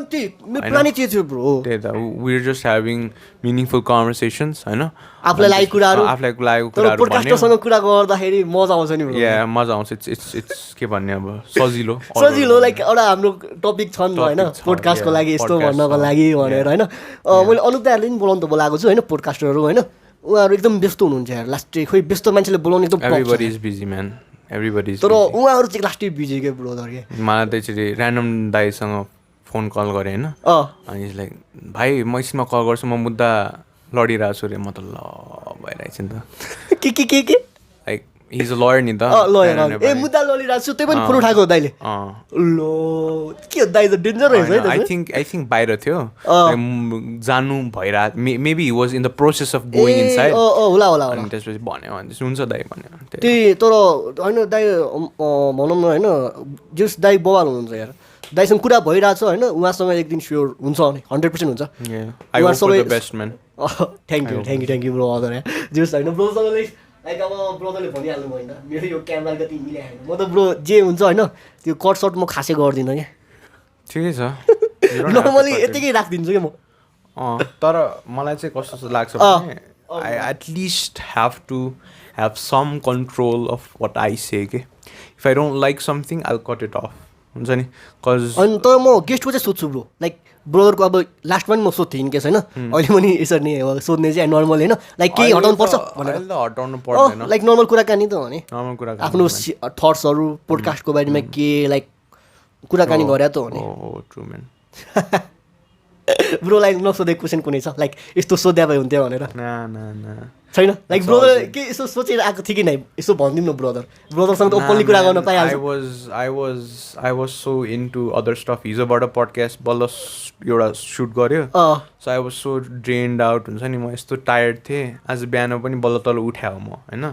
प्लानै के थियो ब्रो त्यही त we are just having meaningful conversations होइन आफूलाई लागेको कुराहरू आफूलाई लागेको कुराहरू पोडकास्टरसँग कुरा गर्दाखेरि मजा आउँछ नि या मजा आउँछ इट्स के भन्ने अब सजिलो लाइक एउटा हाम्रो टपिक छन् होइन पोडकास्टको लागि यस्तो भन्नको लागि भनेर होइन मैले अनुप दाइहरूले पनि बोलाउनु त बोलाएको छु होइन पोडकास्टरहरू होइन उहाँहरू एकदम व्यस्त हुनुहुन्छ यार लास्टै खोइ व्यस्त मान्छेले बोलाउनु एकदम everybody is busy man everybody तर उहाँहरू चाहिँ लास्टै बिजी के ब्रोदर के मलाई त एकचोटि ऱ्यान्डम दाइसँग फोन कल गरेँ होइन अनि लाइक भाइ म एकछिनमा कल गर्छु म मुद्दा लडिरहेको छु अरे म त ल भइरहेको छु नि त के लाइक हिज अ लयर नि त लयर ए मुद्दा लडिरहेको छु त्यही पनि फोन उठाएको दाइले लो के दाइ त डेन्जर रहेछ है आई थिङ्क बाहिर थियो जानु भइरहेको maybe he was in the process of going inside होला अनि त्यसपछि भन्यो भने हुन्छ दाइ भन्यो त्यही तर होइन दाइ भनौँ न होइन जस दाइ बवाल हुनुहुन्छ यार दाइसँग कुरा भइरहेछ होइन उहाँसँग एक दिन स्योर हुन्छ नि 100% हुन्छ सबै best man thank you bro other जस होइन ब्रोसँग लाइक अब ब्रोदरले भनिहाल्नु भयो होइन मेरो यो क्यामेरा कति मिलाएन म त ब्रो जे हुन्छ होइन त्यो कट सर्ट म खासै गर्दिनँ क्या ठिकै छ नर्मली यतिकै राखिदिन्छु क्या म तर मलाई चाहिँ कस्तो लाग्छ भने I at least have to have some control of what I say के if I don't like something I cut it off हुन्छ नि कज अनि तर म गेस्टको चाहिँ सोध्छु ब्रो लाइक ब्रोदरको अब लास्टमा पनि म सोध्थेँ इनकेस होइन अहिले पनि यसरी नै अब सोध्ने चाहिँ नर्मल होइन लाइक केही हटाउनु पर्छ भनेर हटाउनु पर्दैन लाइक नर्मल कुराकानी त हो नि नर्मल कुरा आफ्नो थट्सहरू पोडकास्टको बारेमा के लाइक कुराकानी गरे त हो नि ट्रु म्यान ब्रोलाई नसोधेको क्वेसन कुनै छ लाइक यस्तो सोध्या भए हुन्थ्यो भनेर छैन लाइक ब्रोदर के यसो सोचेर आएको थियो कि नै यसो भनिदिउँ न ब्रोदरसँग त ओपनली कुरा गर्न पाइहाल्छ I was so into other stuff हिजोबाट पडकास्ट बल्ल एउटा सुट गऱ्यो so I was so drained out हुन्छ नि म यस्तो टायर्ड थिएँ आज बिहान पनि बल्ल तल उठायो म होइन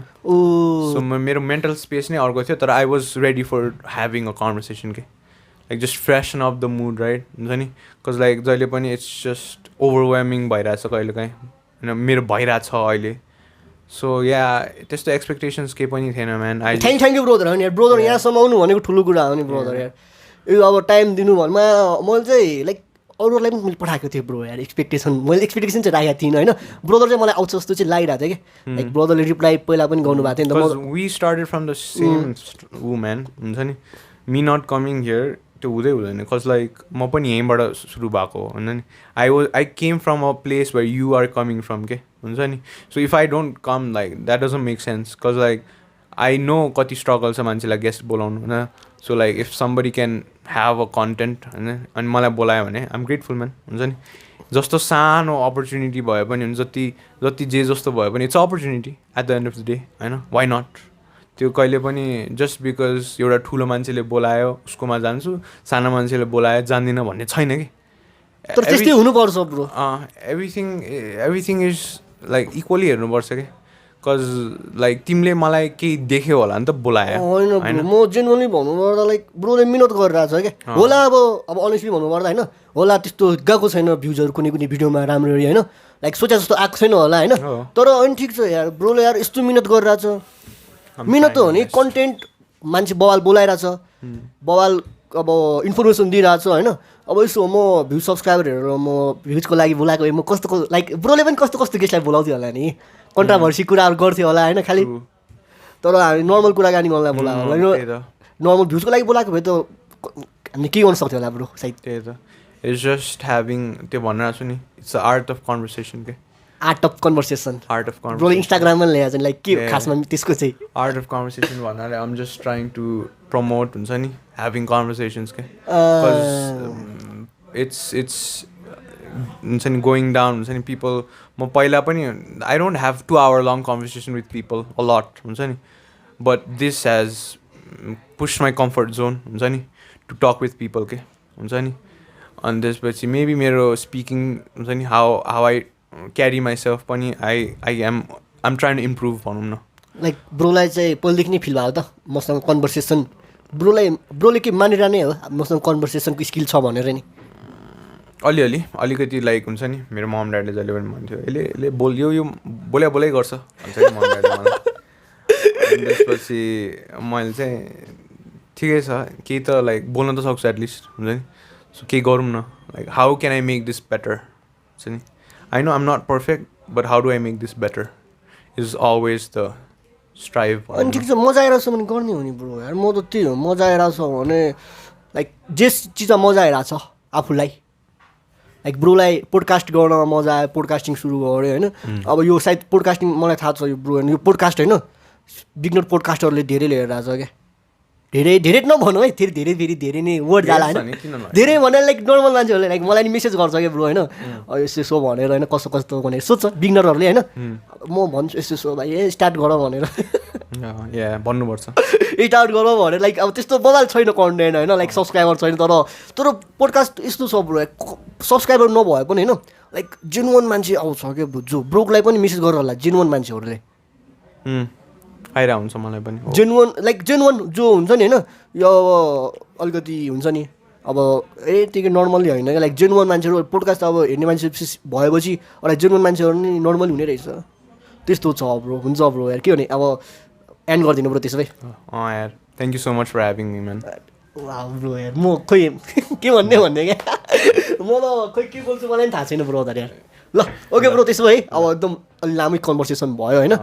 सो मेरो मेन्टल स्पेस नै अर्को थियो तर I was ready for having a conversation के like just freshen of the mood right हुन्छ नि कज लाइक जहिले पनि इट्स जस्ट ओभरवेमिङ भइरहेछ कहिलेकाहीँ होइन मेरो भइरहेछ अहिले सो या त्यस्तो एक्सपेक्टेसन्स केही पनि थिएन man I thank you brother हो नि ब्रोदर यहाँसम्म आउनु भनेको ठुलो कुरा हो नि ब्रोदर यार यो अब टाइम दिनु भनमा मैले चाहिँ लाइक अरूलाई पनि मैले पठाएको थिएँ ब्रो यार मैले एक्सपेक्टेसन चाहिँ राखेको थिइनँ होइन ब्रोदर चाहिँ मलाई आउँछ जस्तो चाहिँ लागिरहेको थियो कि लाइक ब्रोदरले रिप्लाई पहिला पनि गर्नुभएको थियो नि त we started from the same women हुन्छ नि मी नट कमिङ हियर त्यो हुँदैन कज लाइक म पनि यहीँबाट सुरु भएको हुन्छ नि I came from a place where you are coming from के हुन्छ नि so if I don't come like that doesn't make sense cause like I know कति स्ट्रगल छ मान्छेलाई गेस्ट बोलाउनु होइन so like if somebody can have a content होइन अनि मलाई बोलायो भने आइम ग्रेटफुल म्यान हुन्छ नि जस्तो सानो अपर्च्युनिटी भए पनि जति जे जस्तो भए पनि it's opportunity at the end of the day होइन वाइ नट त्यो कहिले पनि जस्ट बिकज एउटा ठुलो मान्छेले बोलायो उसकोमा जान्छु सानो मान्छेले बोलायो जान्दिनँ भन्ने छैन कि तर त्यस्तै हुनुपर्छ bro everything is like equally हेर्नुपर्छ कि कज लाइक तिमीले मलाई केही देख्यो होला नि त बोलायो होइन म जेन्युनली भन्नुपर्दा लाइक ब्रोले मिहिनेत गरिरहेको छ क्या होला अब अनेस्टली भन्नुपर्दा होइन होला त्यस्तो गएको छैन भ्युजहरू कुनै भिडियोमा राम्ररी होइन लाइक सोचे जस्तो आएको छैन होला होइन तर अनि ठिक छ यार ब्रोले यार यस्तो मिहिनेत गरिरहेको छ मिहिनेत त हो नि कन्टेन्ट मान्छे बवाल बोलाइरहेछ बवाल अब इन्फर्मेसन दिइरहेको छ होइन अब यसो म भ्यू सब्सक्राइबर हेरेर म भ्युजको लागि बोलाएको म कस्तो लाइक ब्रोले पनि कस्तो कस्तो गेस्टलाई बोलाउँथ्यो होला नि कन्ट्राभर्सी कुराहरू गर्थ्यो होला होइन खालि तर हामी नर्मल कुराकानी गर्नलाई बोलाएको होला नर्मल भ्युजको लागि बोलाएको भए त हामीले के गर्न सक्थ्यो होला ब्रो सायद त्यही त इट्स जस्ट ह्याभिङ त्यो भनिरहेको छु नि it's the art of conversation के art of conversation art of ब्रोले इन्स्टाग्राममा ल्याएको छ लाइक के खासमा त्यसको चाहिँ आर्ट अफ कन्भर्सेसन भन्नाले आम जस्ट ट्राइङ टु प्रमोट हुन्छ नि ह्याभिङ कन्भर्सेसन्स के इट्स हुन्छ नि गोइङ डाउन हुन्छ नि पिपल म पहिला पनि I don't have 2 hour long conversation with people a lot हुन्छ नि but this has push my comfort John हुन्छ नि टु टक विथ पिपल के हुन्छ नि अनि त्यसपछि मेबी मेरो स्पिकिङ हुन्छ नि हाउ आई क्यारी माइसेल्फ पनि आइएम ट्राइङ टु इम्प्रुभ भनौँ न लाइक ब्रोलाई चाहिँ पहिलेदेखि नै फिल भयो त मसँग कन्भर्सेसन ब्रोले के मानेर नै हो मसँग कन्भर्सेसनको स्किल छ भनेर नि अलिकति लाइक हुन्छ नि मेरो मम ड्याडले जहिले पनि भन्थ्यो यसले यो बोलै गर्छ भन्छ नि मम ड्याडले मलाई अनि त्यसपछि मैले चाहिँ ठिकै छ केही त लाइक बोल्न त सक्छु एटलिस्ट हुन्छ नि सो केही गरौँ न like how can I make this better हुन्छ नि I know I'm not perfect but how do I make this better is always the strive अनि ठिक छ मजा आइरहेको छ भने गर्ने हो नि ब्रो यार म त त्यही हो मजा आइरहेको छ भने लाइक जे चिजमा मजा आइरहेको छ आफूलाई लाइक ब्रोलाई पोडकास्ट गर्न मजा आयो पोडकास्टिङ सुरु गऱ्यो होइन अब यो सायद पोडकास्टिङ मलाई थाहा छ यो ब्रो यो पोडकास्ट होइन बिगनर पोडकास्टरले धेरै लिएर आएको छ क्या धेरै नभनौँ है फेरि धेरै नै वर्ड जाला होइन धेरै भनेर लाइक नर्मल मान्छेहरूले लाइक मलाई नि मेसेज गर्छ क्या ब्रो होइन यसो भनेर होइन कस्तो भनेर सोध्छ बिगनरहरूले होइन म भन्छु यसो भाइ स्टार्ट गर भनेर भन्नुपर्छ स्टार्ट गर भनेर लाइक अब त्यस्तो बवाल छैन कन्टेन्ट होइन लाइक सब्सक्राइबर छैन तर पोडकास्ट यस्तो छ ब्रो सब्सक्राइबर नभए पनि होइन लाइक जेन्युन मान्छे आउँछ क्या जो ब्रोकलाई पनि मेसेज गरेर होला जेन्युन मान्छेहरूले आइरहेको हुन्छ मलाई पनि जेन्युन जो हुन्छ नि होइन यो अब अलिकति हुन्छ नि अब यतिकै नर्मली होइन क्या लाइक जेन्युन मान्छेहरू पोडकास्ट अब हेर्ने मान्छे भएपछि एउटा जेन्युन मान्छेहरू नि नर्मली हुने रहेछ त्यस्तो छ ब्रो हुन्छ ब्रो यार के भने अब एन्ड गरिदिनु ब्रो त्यसो भए यार thank you so much for having me man bro यार म खोइ के भन्ने क्या म त खोइ के बोल्छु मलाई पनि थाहा छैन ब्रो यार ल ओके ब्रो त्यसो भए अब एकदम अलि लामै कन्भर्सेसन भयो होइन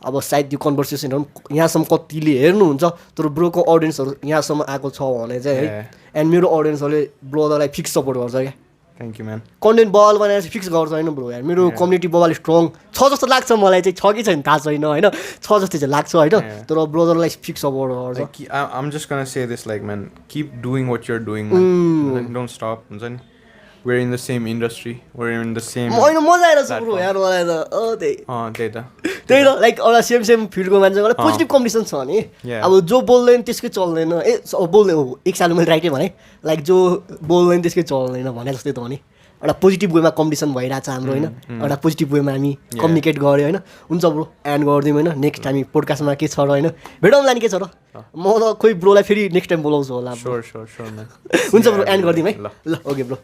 अब सायद यो कन्भर्सेसनहरू यहाँसम्म कतिले हेर्नुहुन्छ तर ब्रोको अडियन्सहरू यहाँसम्म आएको छ भने चाहिँ है एन्ड मेरो अडियन्सहरूले ब्रोलाई फिक्स सपोर्ट गर्छ क्या थ्याङ्क यू म्यान कन्टेन्ट बवाल बनाएर चाहिँ फिक्स गर्छ होइन ब्रो यार मेरो कम्युनिटी बवाल स्ट्रङ छ जस्तो लाग्छ मलाई चाहिँ छ कि छैन थाहा छैन होइन छ जस्तो चाहिँ लाग्छ होइन तर ब्रोलाई फिक्स सपोर्ट गर्छ I'm just gonna say this like man keep doing what you're doing don't stop हुन्छ नि we're in the same industry we're in the same होइन मजा आइरहेको छ ब्रो यार मलाई त त्यही त लाइक एउटा सेम फिल्डको मान्छेलाई पोजिटिभ कम्पिटिसन छ नि अब जो बोल्दैन त्यसकै चल्दैन बोल्दैन एक साल मैले राइटै भने लाइक जो बोल्दैन त्यसकै चल्दैन भने जस्तै त हो नि एउटा पोजिटिभ वेमा कम्पिटिसन भइरहेको छ हाम्रो होइन एउटा पोजिटिभ वेमा हामी कम्युनिकेट गऱ्यो होइन हुन्छ ब्रो एन्ड गरिदिउँ होइन नेक्स्ट हामी पोडकास्टमा के छ र होइन भेटौँला नि के छ र म त खोइ ब्रोलाई फेरि नेक्स्ट टाइम बोलाउँछु होला हुन्छ ब्रो एन्ड गरिदिउँ है ल ओके ब्रो